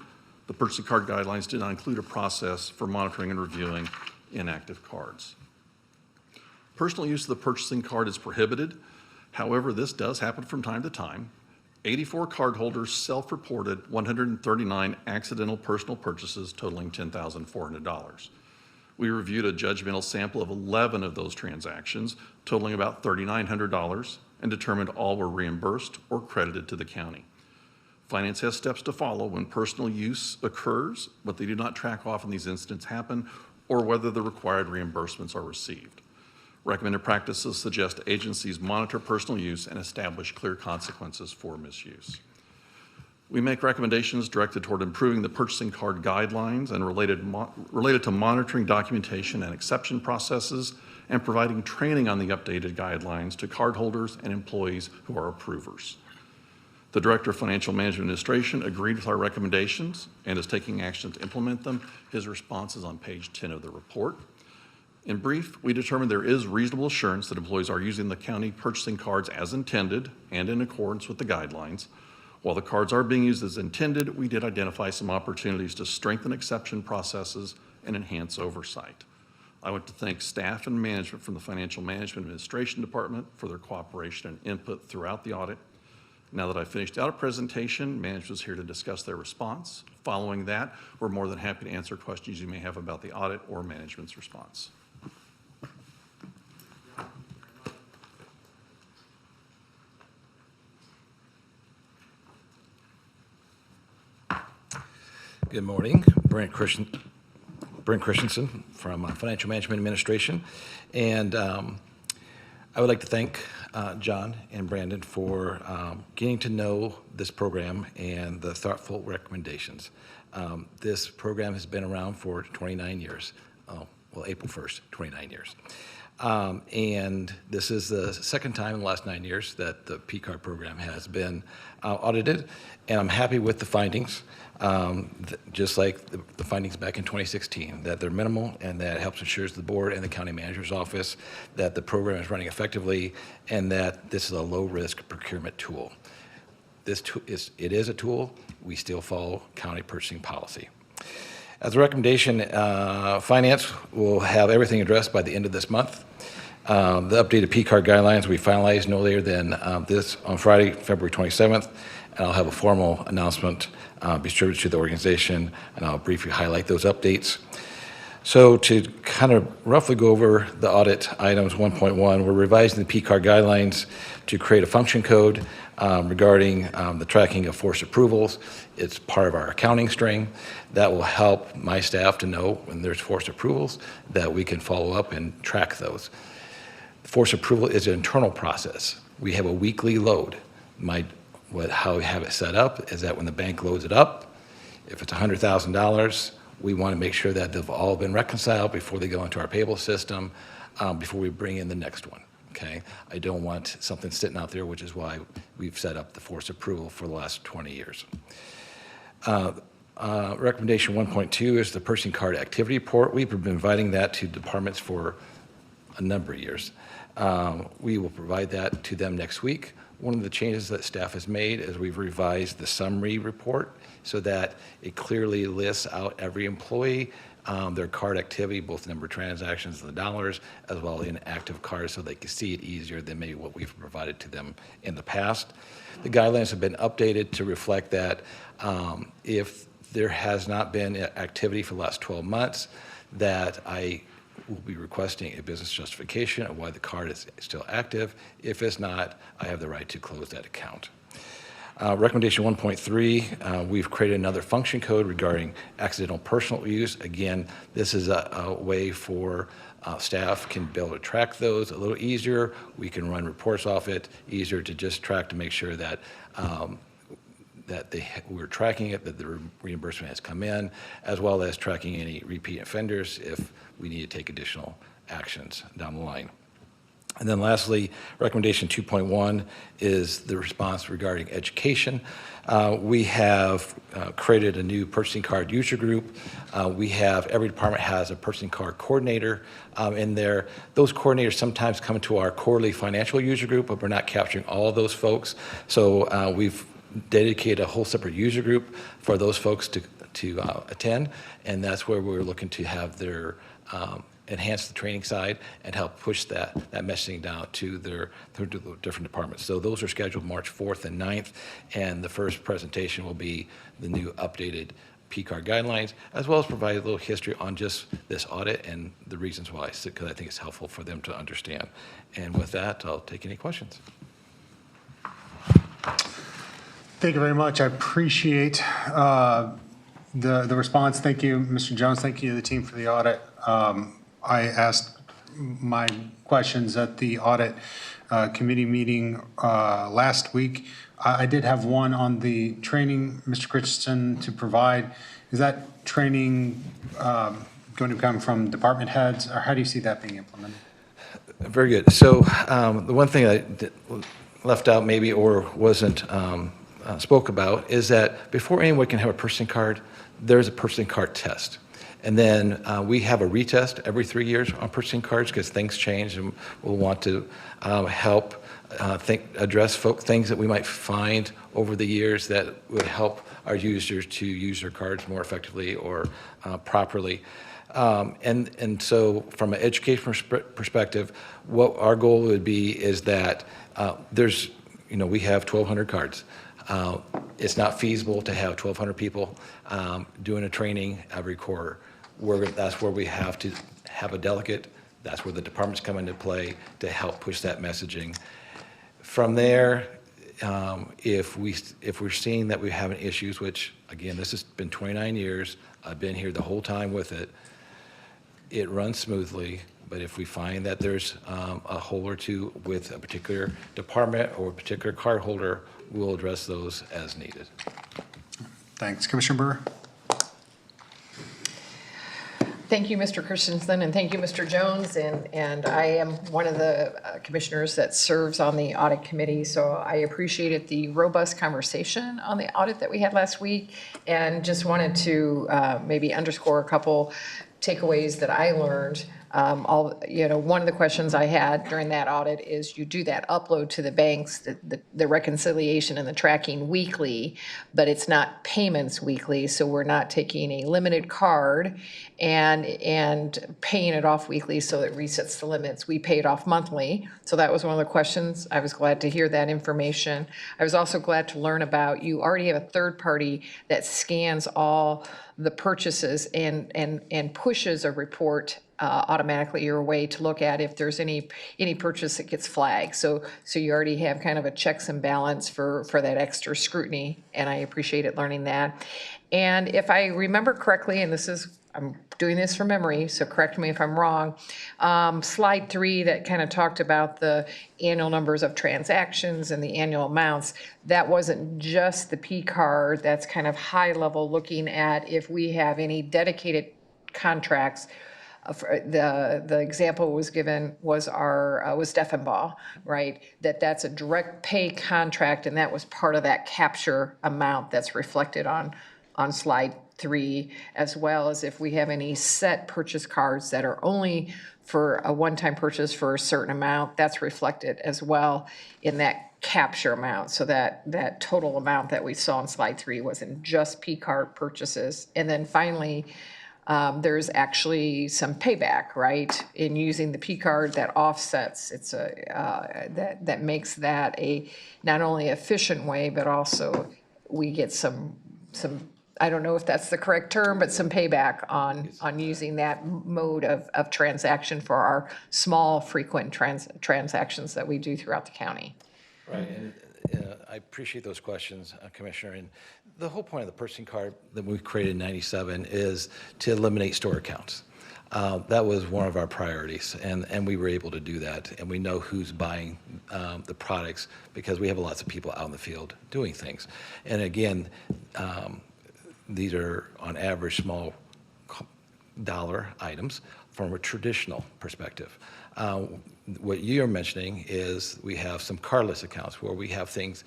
The purchasing card guidelines did not include a process for monitoring and reviewing inactive cards. Personal use of the purchasing card is prohibited. However, this does happen from time to time. 84 cardholders self-reported 139 accidental personal purchases totaling $10,400. We reviewed a judgmental sample of 11 of those transactions totaling about $3,900 and determined all were reimbursed or credited to the county. Finance has steps to follow when personal use occurs, but they do not track often these incidents happen or whether the required reimbursements are received. Recommended practices suggest agencies monitor personal use and establish clear consequences for misuse. We make recommendations directed toward improving the purchasing card guidelines and related to monitoring documentation and exception processes and providing training on the updated guidelines to cardholders and employees who are approvers. The Director of Financial Management Administration agreed with our recommendations and is taking action to implement them. His response is on page 10 of the report. In brief, we determined there is reasonable assurance that employees are using the county purchasing cards as intended and in accordance with the guidelines. While the cards are being used as intended, we did identify some opportunities to strengthen exception processes and enhance oversight. I want to thank staff and management from the Financial Management Administration Department for their cooperation and input throughout the audit. Now that I've finished the audit presentation, management is here to discuss their response. Following that, we're more than happy to answer questions you may have about the audit or management's response. Good morning, Brent Christensen from Financial Management Administration. And I would like to thank John and Brandon for getting to know this program and the thoughtful recommendations. This program has been around for 29 years. Well, April 1st, 29 years. And this is the second time in the last 9 years that the P-Card program has been audited, and I'm happy with the findings, just like the findings back in 2016, that they're minimal and that it helps ensures the board and the county manager's office that the program is running effectively and that this is a low-risk procurement tool. It is a tool. We still follow county purchasing policy. As a recommendation, Finance will have everything addressed by the end of this month. The updated P-Card guidelines will be finalized no later than this on Friday, February 27th, and I'll have a formal announcement distributed to the organization, and I'll briefly highlight those updates. So to kind of roughly go over the audit items 1.1, we're revising the P-Card guidelines to create a function code regarding the tracking of forced approvals. It's part of our accounting string that will help my staff to know when there's forced approvals that we can follow up and track those. Forced approval is an internal process. We have a weekly load. How we have it set up is that when the bank loads it up, if it's $100,000, we want to make sure that they've all been reconciled before they go into our payable system, before we bring in the next one. Okay, I don't want something sitting out there, which is why we've set up the forced approval for the last 20 years. Recommendation 1.2 is the purchasing card activity report. We've been providing that to departments for a number of years. We will provide that to them next week. One of the changes that staff has made is we've revised the summary report so that it clearly lists out every employee, their card activity, both the number of transactions and the dollars, as well as inactive cards, so they can see it easier than maybe what we've provided to them in the past. The guidelines have been updated to reflect that if there has not been activity for the last 12 months, that I will be requesting a business justification of why the card is still active. If it's not, I have the right to close that account. Recommendation 1.3, we've created another function code regarding accidental personal use. Again, this is a way for staff can be able to track those a little easier. We can run reports off it, easier to just track to make sure that that we're tracking it, that the reimbursement has come in, as well as tracking any repeat offenders if we need to take additional actions down the line. And then lastly, recommendation 2.1 is the response regarding education. We have created a new purchasing card user group. Every department has a purchasing card coordinator in there. Those coordinators sometimes come to our quarterly financial user group, but we're not capturing all of those folks. So we've dedicated a whole separate user group for those folks to attend, and that's where we're looking to have their enhance the training side and help push that messaging down to their different departments. So those are scheduled March 4th and 9th, and the first presentation will be the new updated P-card guidelines, as well as provide a little history on just this audit and the reasons why, because I think it's helpful for them to understand. And with that, I'll take any questions. Thank you very much. I appreciate the response. Thank you, Mr. Jones. Thank you to the team for the audit. I asked my questions at the audit committee meeting last week. I did have one on the training, Mr. Christensen, to provide. Is that training going to come from department heads, or how do you see that being implemented? Very good. So the one thing I left out maybe or wasn't spoke about is that before anyone can have a purchasing card, there's a purchasing card test. And then we have a retest every 3 years on purchasing cards because things change, and we'll want to help address things that we might find over the years that would help our users to use their cards more effectively or properly. And so from an education perspective, what our goal would be is that we have 1,200 cards. It's not feasible to have 1,200 people doing a training every quarter. That's where we have to have a delegate. That's where the departments come into play to help push that messaging. From there, if we're seeing that we're having issues, which again, this has been 29 years, I've been here the whole time with it, it runs smoothly. But if we find that there's a hole or two with a particular department or a particular card holder, we'll address those as needed. Thanks. Commissioner Burr? Thank you, Mr. Christensen, and thank you, Mr. Jones. And I am one of the commissioners that serves on the audit committee, so I appreciated the robust conversation on the audit that we had last week, and just wanted to maybe underscore a couple takeaways that I learned. One of the questions I had during that audit is you do that upload to the banks, the reconciliation and the tracking weekly, but it's not payments weekly. So we're not taking a limited card and paying it off weekly so it resets the limits. We pay it off monthly. So that was one of the questions. I was glad to hear that information. I was also glad to learn about you already have a third party that scans all the purchases and pushes a report automatically your way to look at if there's any purchase that gets flagged. So you already have kind of a checks and balance for that extra scrutiny, and I appreciated learning that. And if I remember correctly, and I'm doing this from memory, so correct me if I'm wrong, slide 3 that kind of talked about the annual numbers of transactions and the annual amounts, that wasn't just the P card, that's kind of high level looking at if we have any dedicated contracts. The example was given was Deffenbaugh, right? That's a direct pay contract, and that was part of that capture amount that's reflected on slide 3, as well as if we have any set purchase cards that are only for a one-time purchase for a certain amount, that's reflected as well in that capture amount. So that total amount that we saw in slide 3 wasn't just P card purchases. And then finally, there's actually some payback, right, in using the P card that offsets. It's that makes that a not only efficient way, but also we get some. I don't know if that's the correct term, but some payback on using that mode of transaction for our small, frequent transactions that we do throughout the county. Right, and I appreciate those questions, Commissioner. And the whole point of the purchasing card that we created in '97 is to eliminate store accounts. That was one of our priorities, and we were able to do that. And we know who's buying the products because we have lots of people out in the field doing things. And again, these are on average small dollar items from a traditional perspective. What you're mentioning is we have some cardless accounts where we have things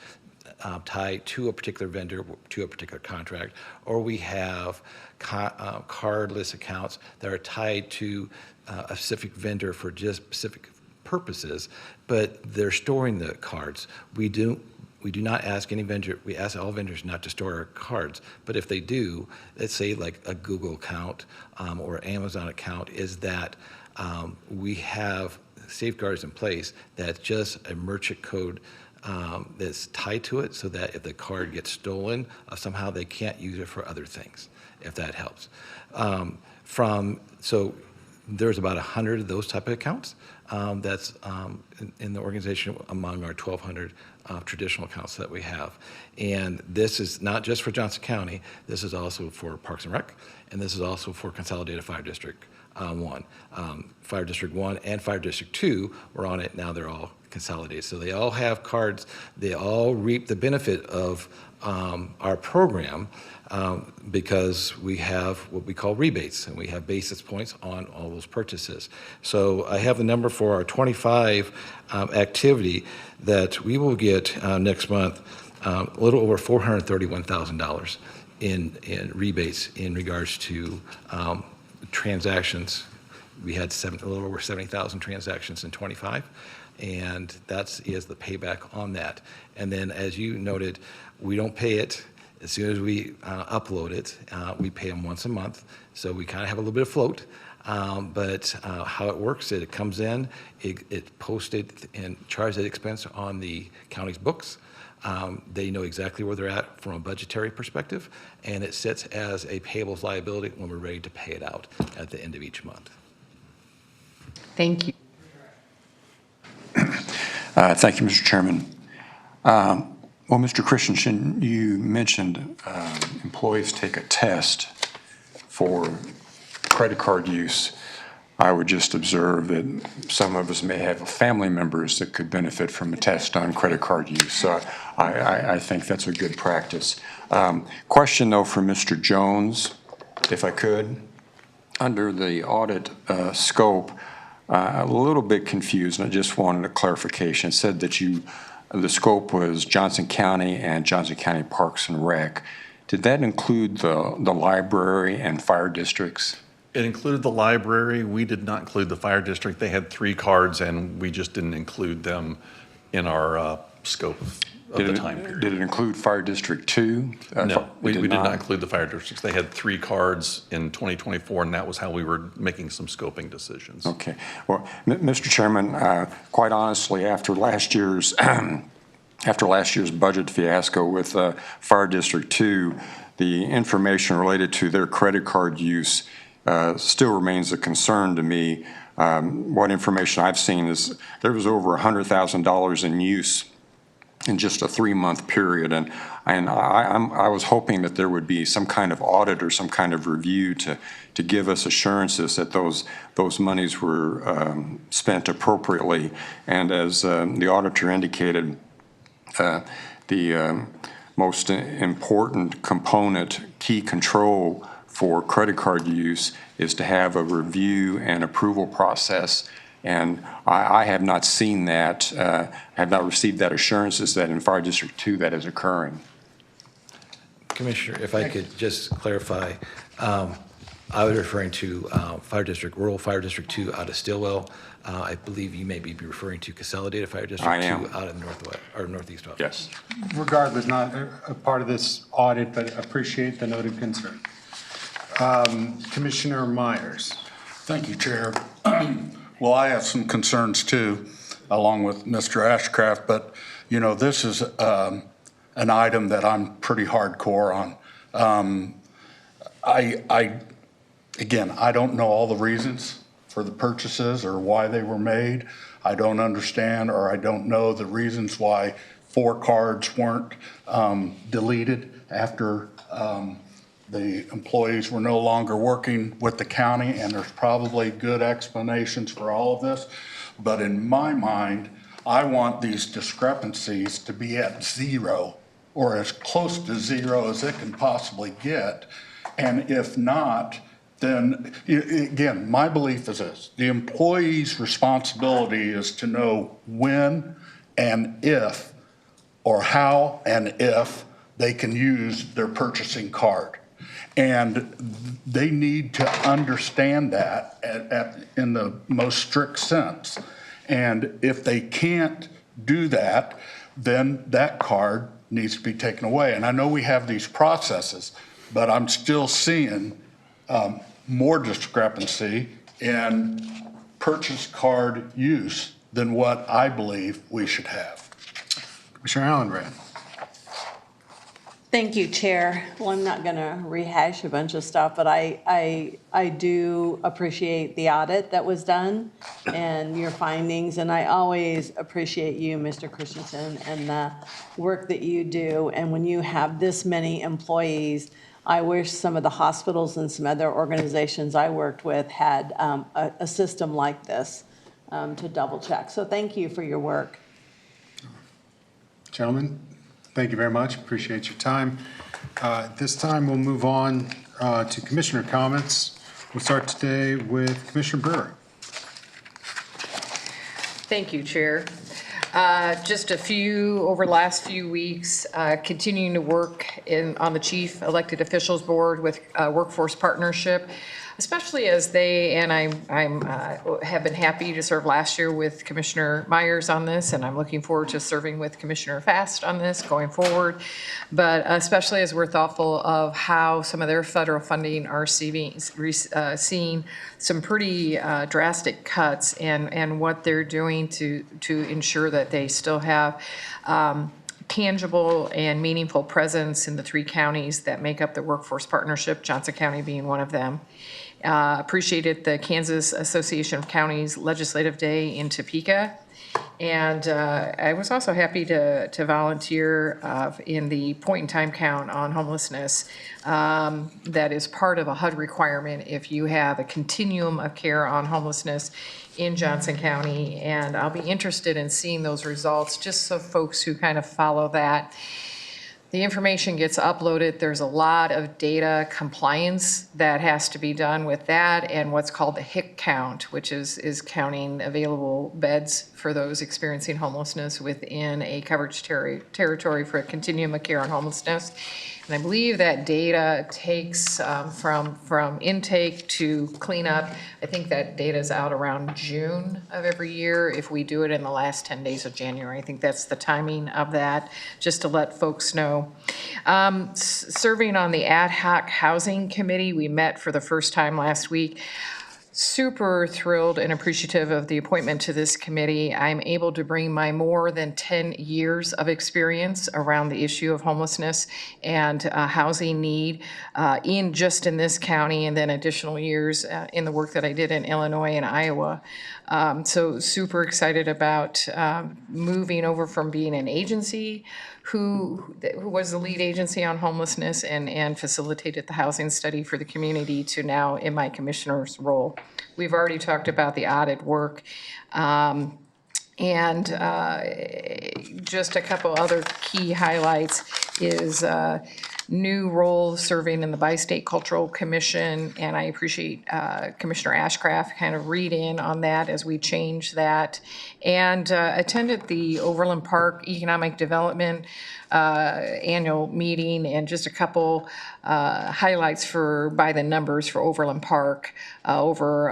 tied to a particular vendor, to a particular contract, or we have cardless accounts that are tied to a specific vendor for just specific purposes, but they're storing the cards. We do not ask any vendor, we ask all vendors not to store our cards, but if they do, let's say like a Google account or Amazon account, is that we have safeguards in place that's just a merchant code that's tied to it so that if the card gets stolen, somehow they can't use it for other things, if that helps. So there's about 100 of those type of accounts that's in the organization among our 1,200 traditional accounts that we have. And this is not just for Johnson County, this is also for Parks and Rec, and this is also for Consolidated Fire District 1. Fire District 1 and Fire District 2 were on it, now they're all consolidated. So they all have cards, they all reap the benefit of our program because we have what we call rebates, and we have basis points on all those purchases. So I have the number for our 25 activity that we will get next month, a little over $431,000 in rebates in regards to transactions. We had a little over 70,000 transactions in 25, and that is the payback on that. And then, as you noted, we don't pay it as soon as we upload it. We pay them once a month, so we kind of have a little bit of float. But how it works, it comes in, it's posted and charged at expense on the county's books. They know exactly where they're at from a budgetary perspective, and it sits as a payables liability when we're ready to pay it out at the end of each month. Thank you. Thank you, Mr. Chairman. Well, Mr. Christensen, you mentioned employees take a test for credit card use. I would just observe that some of us may have family members that could benefit from a test on credit card use. So I think that's a good practice. Question, though, for Mr. Jones, if I could. Under the audit scope, a little bit confused, and I just wanted a clarification. It said that the scope was Johnson County and Johnson County Parks and Rec. Did that include the library and fire districts? It included the library. We did not include the fire district. They had 3 cards, and we just didn't include them in our scope of the time period. Did it include Fire District 2? No, we did not include the fire districts. They had 3 cards in 2024, and that was how we were making some scoping decisions. Okay. Well, Mr. Chairman, quite honestly, after last year's budget fiasco with Fire District 2, the information related to their credit card use still remains a concern to me. What information I've seen is there was over $100,000 in use in just a 3-month period, and I was hoping that there would be some kind of audit or some kind of review to give us assurances that those monies were spent appropriately. And as the auditor indicated, the most important component, key control for credit card use is to have a review and approval process. And I have not seen that, have not received that assurances that in Fire District 2 that is occurring. Commissioner, if I could just clarify, I was referring to Rural Fire District 2 out of Stillwell. I believe you may be referring to Consolidated Fire District 2 out of Northeast Ohio. Yes. Regardless, not a part of this audit, but appreciate the noted concern. Commissioner Myers. Thank you, Chair. Well, I have some concerns too, along with Mr. Ashcraft, but you know, this is an item that I'm pretty hardcore on. Again, I don't know all the reasons for the purchases or why they were made. I don't understand, or I don't know the reasons why 4 cards weren't deleted after the employees were no longer working with the county, and there's probably good explanations for all of this. But in my mind, I want these discrepancies to be at zero or as close to zero as it can possibly get. And if not, then again, my belief is this: the employee's responsibility is to know when and if, or how and if, they can use their purchasing card. And they need to understand that in the most strict sense. And if they can't do that, then that card needs to be taken away. And I know we have these processes, but I'm still seeing more discrepancy in purchase card use than what I believe we should have. Commissioner Allenbrand. Thank you, Chair. Well, I'm not going to rehash a bunch of stuff, but I do appreciate the audit that was done and your findings, and I always appreciate you, Mr. Christensen, and the work that you do. And when you have this many employees, I wish some of the hospitals and some other organizations I worked with had a system like this to double check. So thank you for your work. Gentlemen, thank you very much. Appreciate your time. At this time, we'll move on to commissioner comments. We'll start today with Commissioner Brewer. Thank you, Chair. Just a few, over the last few weeks, continuing to work on the Chief Elected Officials Board with Workforce Partnership, especially as they, and I have been happy to serve last year with Commissioner Myers on this, and I'm looking forward to serving with Commissioner Fast on this going forward. But especially as we're thoughtful of how some of their federal funding are seeing some pretty drastic cuts, and what they're doing to ensure that they still have tangible and meaningful presence in the 3 counties that make up the Workforce Partnership, Johnson County being one of them. Appreciated the Kansas Association of Counties Legislative Day in Topeka. And I was also happy to volunteer in the point-in-time count on homelessness that is part of a HUD requirement if you have a continuum of care on homelessness in Johnson County. And I'll be interested in seeing those results, just so folks who kind of follow that. The information gets uploaded. There's a lot of data compliance that has to be done with that, and what's called the HIC count, which is counting available beds for those experiencing homelessness within a coverage territory for a continuum of care on homelessness. And I believe that data takes from intake to cleanup. I think that data is out around June of every year. If we do it in the last 10 days of January, I think that's the timing of that, just to let folks know. Serving on the Ad Hoc Housing Committee, we met for the first time last week. Super thrilled and appreciative of the appointment to this committee. I'm able to bring my more than 10 years of experience around the issue of homelessness and housing need in this county, and then additional years in the work that I did in Illinois and Iowa. So super excited about moving over from being an agency who was the lead agency on homelessness and facilitated the housing study for the community to now in my commissioner's role. We've already talked about the audit work. And just a couple other key highlights is new role serving in the Bi-State Cultural Commission, and I appreciate Commissioner Ashcraft kind of read in on that as we change that. And attended the Overland Park Economic Development annual meeting, and just a couple highlights by the numbers for Overland Park. Over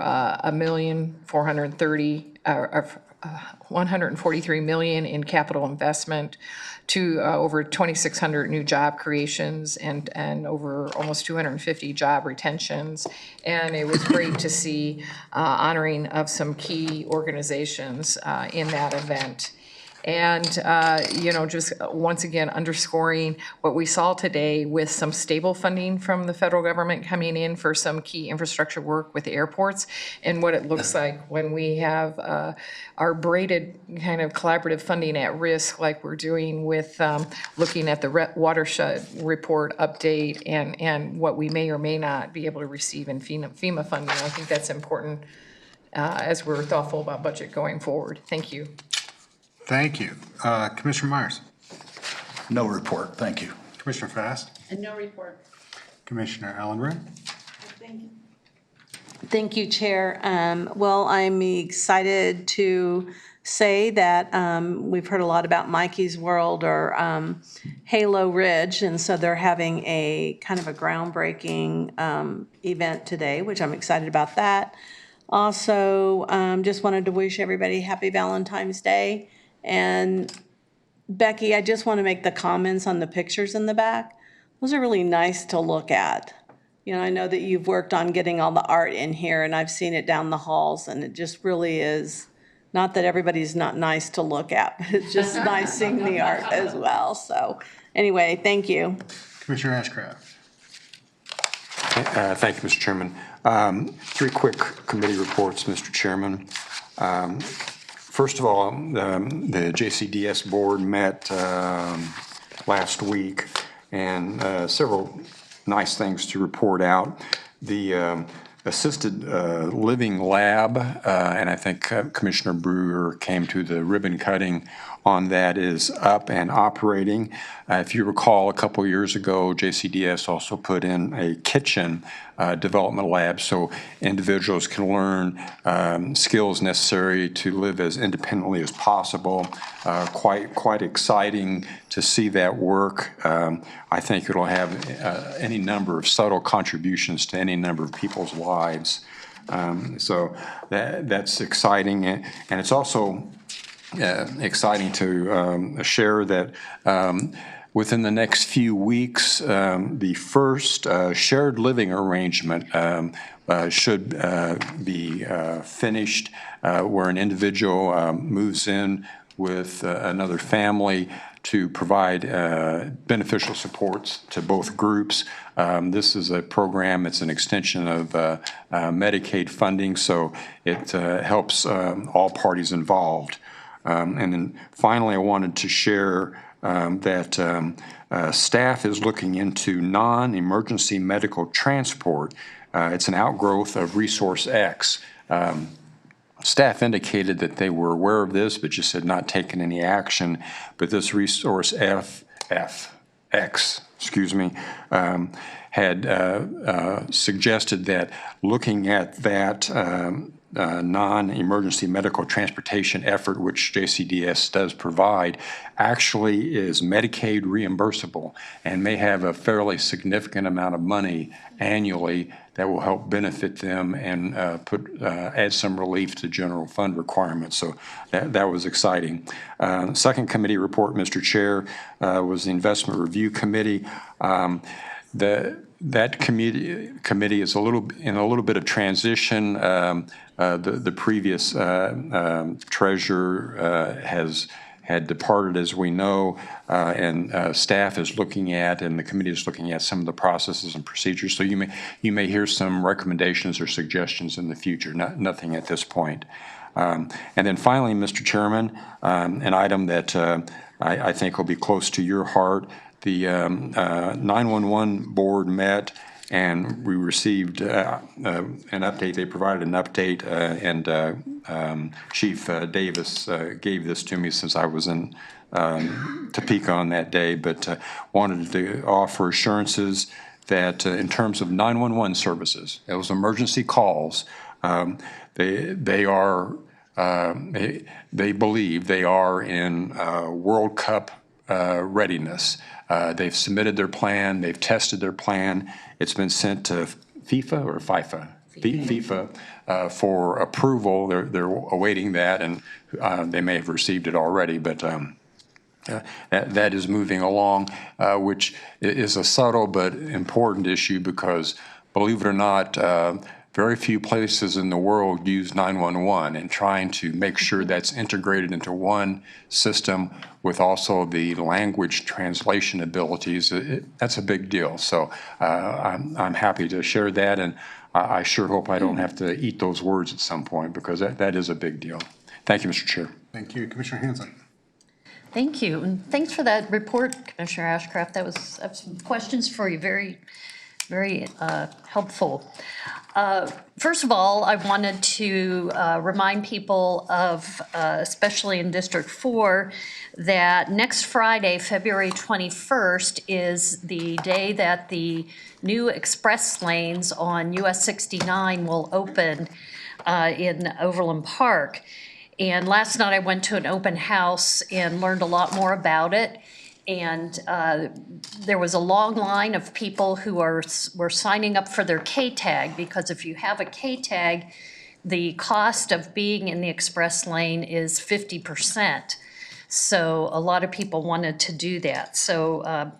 $143 million in capital investment, to over 2,600 new job creations, and over almost 250 job retentions. And it was great to see honoring of some key organizations in that event. And, just once again underscoring what we saw today with some stable funding from the federal government coming in for some key infrastructure work with airports, and what it looks like when we have our braided kind of collaborative funding at risk, like we're doing with looking at the watershed report update and what we may or may not be able to receive in FEMA funding. I think that's important as we're thoughtful about budget going forward. Thank you. Thank you. Commissioner Myers? No report, thank you. Commissioner Fast? And no report. Commissioner Allen-Wren? Thank you, Chair. Well, I'm excited to say that we've heard a lot about Mikey's World or Halo Ridge, and so they're having a kind of a groundbreaking event today, which I'm excited about that. Also, just wanted to wish everybody happy Valentine's Day. And Becky, I just want to make the comments on the pictures in the back. Those are really nice to look at. I know that you've worked on getting all the art in here, and I've seen it down the halls, and it just really is, not that everybody's not nice to look at, but it's just nice seeing the art as well. So anyway, thank you. Commissioner Ashcraft? Thank you, Mr. Chairman. 3 quick committee reports, Mr. Chairman. First of all, the JCDS board met last week, and several nice things to report out. The assisted living lab, and I think Commissioner Brewer came to the ribbon cutting on that, is up and operating. If you recall, a couple years ago, JCDS also put in a kitchen development lab so individuals can learn skills necessary to live as independently as possible. Quite exciting to see that work. I think it'll have any number of subtle contributions to any number of people's lives. So that's exciting, and it's also exciting to share that within the next few weeks, the first shared living arrangement should be finished, where an individual moves in with another family to provide beneficial supports to both groups. This is a program, it's an extension of Medicaid funding, so it helps all parties involved. And then finally, I wanted to share that staff is looking into non-emergency medical transport. It's an outgrowth of Resource X. Staff indicated that they were aware of this, but just had not taken any action. But this Resource X, had suggested that looking at that non-emergency medical transportation effort, which JCDS does provide, actually is Medicaid reimbursable and may have a fairly significant amount of money annually that will help benefit them and add some relief to general fund requirements. So that was exciting. Second committee report, Mr. Chair, was the Investment Review Committee. That committee is in a little bit of transition. The previous treasurer had departed, as we know, and staff is looking at, and the committee is looking at some of the processes and procedures. So you may hear some recommendations or suggestions in the future. Nothing at this point. And then finally, Mr. Chairman, an item that I think will be close to your heart. The 911 board met, and we received an update. They provided an update, and Chief Davis gave this to me since I was in Topeka on that day, but wanted to offer assurances that in terms of 911 services, those emergency calls, they believe they are in World Cup readiness. They've submitted their plan. They've tested their plan. It's been sent to FIFA or FIFA? FIFA for approval. They're awaiting that, and they may have received it already, but that is moving along, which is a subtle but important issue because, believe it or not, very few places in the world use 911, and trying to make sure that's integrated into one system with also the language translation abilities, that's a big deal. So I'm happy to share that, and I sure hope I don't have to eat those words at some point, because that is a big deal. Thank you, Mr. Chair. Thank you. Commissioner Hanson. Thank you, and thanks for that report, Commissioner Ashcraft. I have some questions for you, very helpful. First of all, I wanted to remind people of, especially in District 4, that next Friday, February 21st, is the day that the new express lanes on US 69 will open in Overland Park. And last night I went to an open house and learned a lot more about it. And there was a long line of people who were signing up for their K-tag, because if you have a K-tag, the cost of being in the express lane is 50%. So a lot of people wanted to do that. So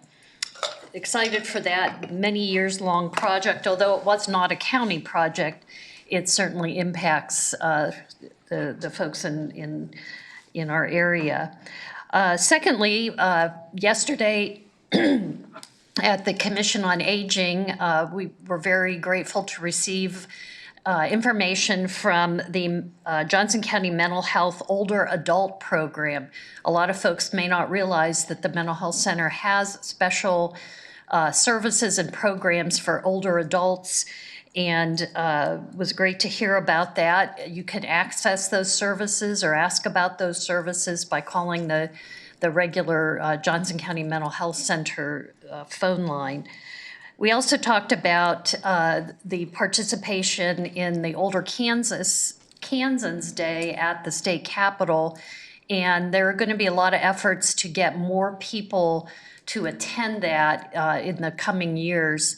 excited for that many years long project. Although it was not a county project, it certainly impacts the folks in our area. Secondly, yesterday at the Commission on Aging, we were very grateful to receive information from the Johnson County Mental Health Older Adult Program. A lot of folks may not realize that the Mental Health Center has special services and programs for older adults, and was great to hear about that. You can access those services or ask about those services by calling the regular Johnson County Mental Health Center phone line. We also talked about the participation in the Older Kansans Day at the state capitol, and there are going to be a lot of efforts to get more people to attend that in the coming years.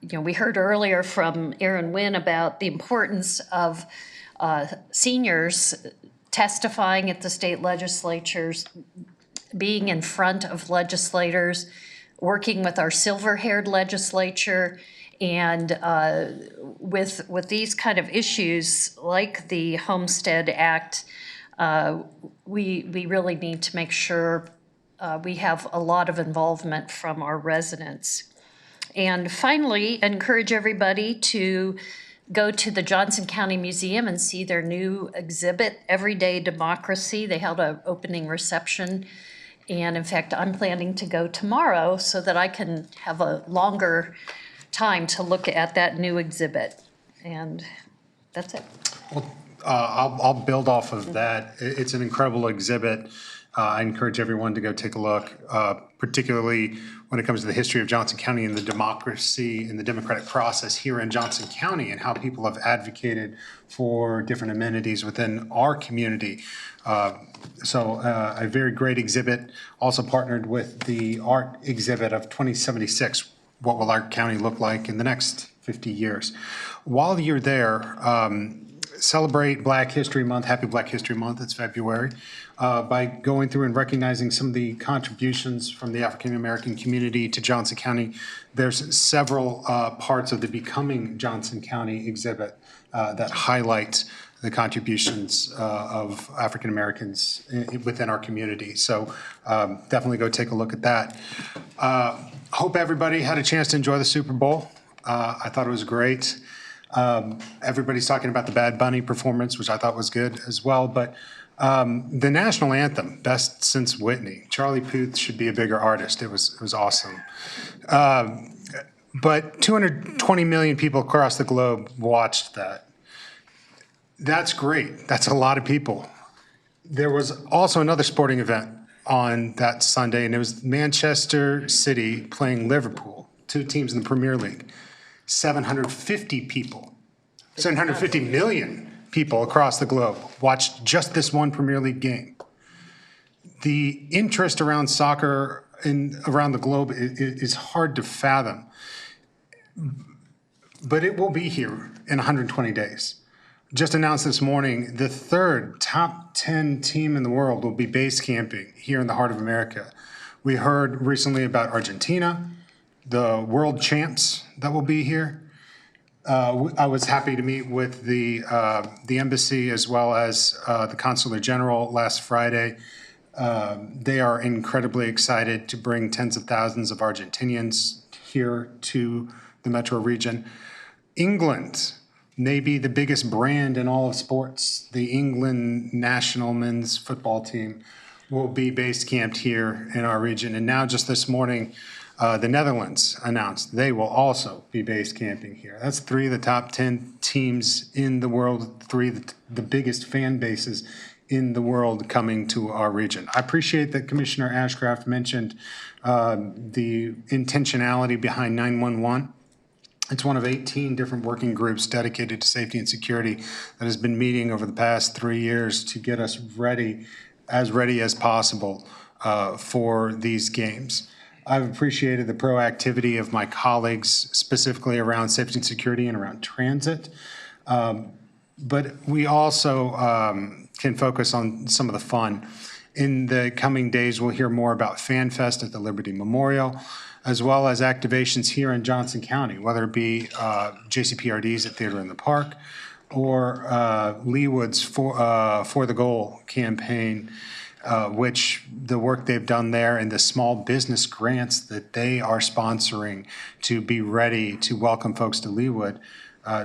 We heard earlier from Aaron Wynn about the importance of seniors testifying at the state legislatures, being in front of legislators, working with our silver-haired legislature, and with these kind of issues like the Homestead Act, we really need to make sure we have a lot of involvement from our residents. And finally, encourage everybody to go to the Johnson County Museum and see their new exhibit, Everyday Democracy. They held an opening reception. And in fact, I'm planning to go tomorrow so that I can have a longer time to look at that new exhibit. And that's it. Well, I'll build off of that. It's an incredible exhibit. I encourage everyone to go take a look, particularly when it comes to the history of Johnson County and the democracy and the democratic process here in Johnson County, and how people have advocated for different amenities within our community. So a very great exhibit. Also partnered with the art exhibit of 2076, what will our county look like in the next 50 years. While you're there, celebrate Black History Month. Happy Black History Month. It's February. By going through and recognizing some of the contributions from the African American community to Johnson County. There's several parts of the Becoming Johnson County exhibit that highlight the contributions of African Americans within our community. So definitely go take a look at that. Hope everybody had a chance to enjoy the Super Bowl. I thought it was great. Everybody's talking about the Bad Bunny performance, which I thought was good as well. But the national anthem, best since Whitney. Charlie Puth should be a bigger artist. It was awesome. But 220 million people across the globe watched that. That's great. That's a lot of people. There was also another sporting event on that Sunday, and it was Manchester City playing Liverpool, two teams in the Premier League. 750 people, 750 million people across the globe watched just this one Premier League game. The interest around soccer around the globe is hard to fathom, but it will be here in 120 days. Just announced this morning, the third top 10 team in the world will be base camping here in the heart of America. We heard recently about Argentina, the world champs that will be here. I was happy to meet with the embassy as well as the consular general last Friday. They are incredibly excited to bring tens of thousands of Argentinians here to the metro region. England may be the biggest brand in all of sports. The England national men's football team will be base camped here in our region. And now just this morning, the Netherlands announced they will also be base camping here. That's 3 of the top 10 teams in the world, 3 of the biggest fan bases in the world coming to our region. I appreciate that Commissioner Ashcraft mentioned the intentionality behind 911. It's one of 18 different working groups dedicated to safety and security that has been meeting over the past 3 years to get us ready as possible for these games. I've appreciated the proactivity of my colleagues, specifically around safety and security and around transit. But we also can focus on some of the fun. In the coming days, we'll hear more about Fan Fest at the Liberty Memorial, as well as activations here in Johnson County, whether it be JCPRDs at Theater in the Park or Leewood's For the Goal campaign, which the work they've done there and the small business grants that they are sponsoring to be ready to welcome folks to Leewood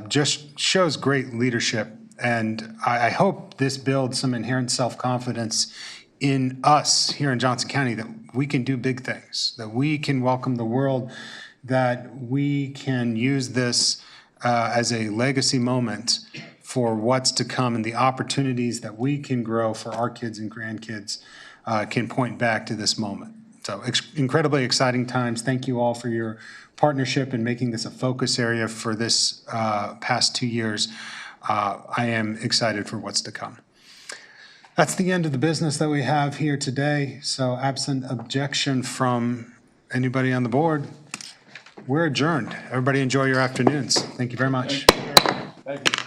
just shows great leadership. And I hope this builds some inherent self-confidence in us here in Johnson County that we can do big things, that we can welcome the world, that we can use this as a legacy moment for what's to come, and the opportunities that we can grow for our kids and grandkids can point back to this moment. So incredibly exciting times. Thank you all for your partnership in making this a focus area for this past 2 years. I am excited for what's to come. That's the end of the business that we have here today. So absent objection from anybody on the board, we're adjourned. Everybody enjoy your afternoons. Thank you very much. Thank you.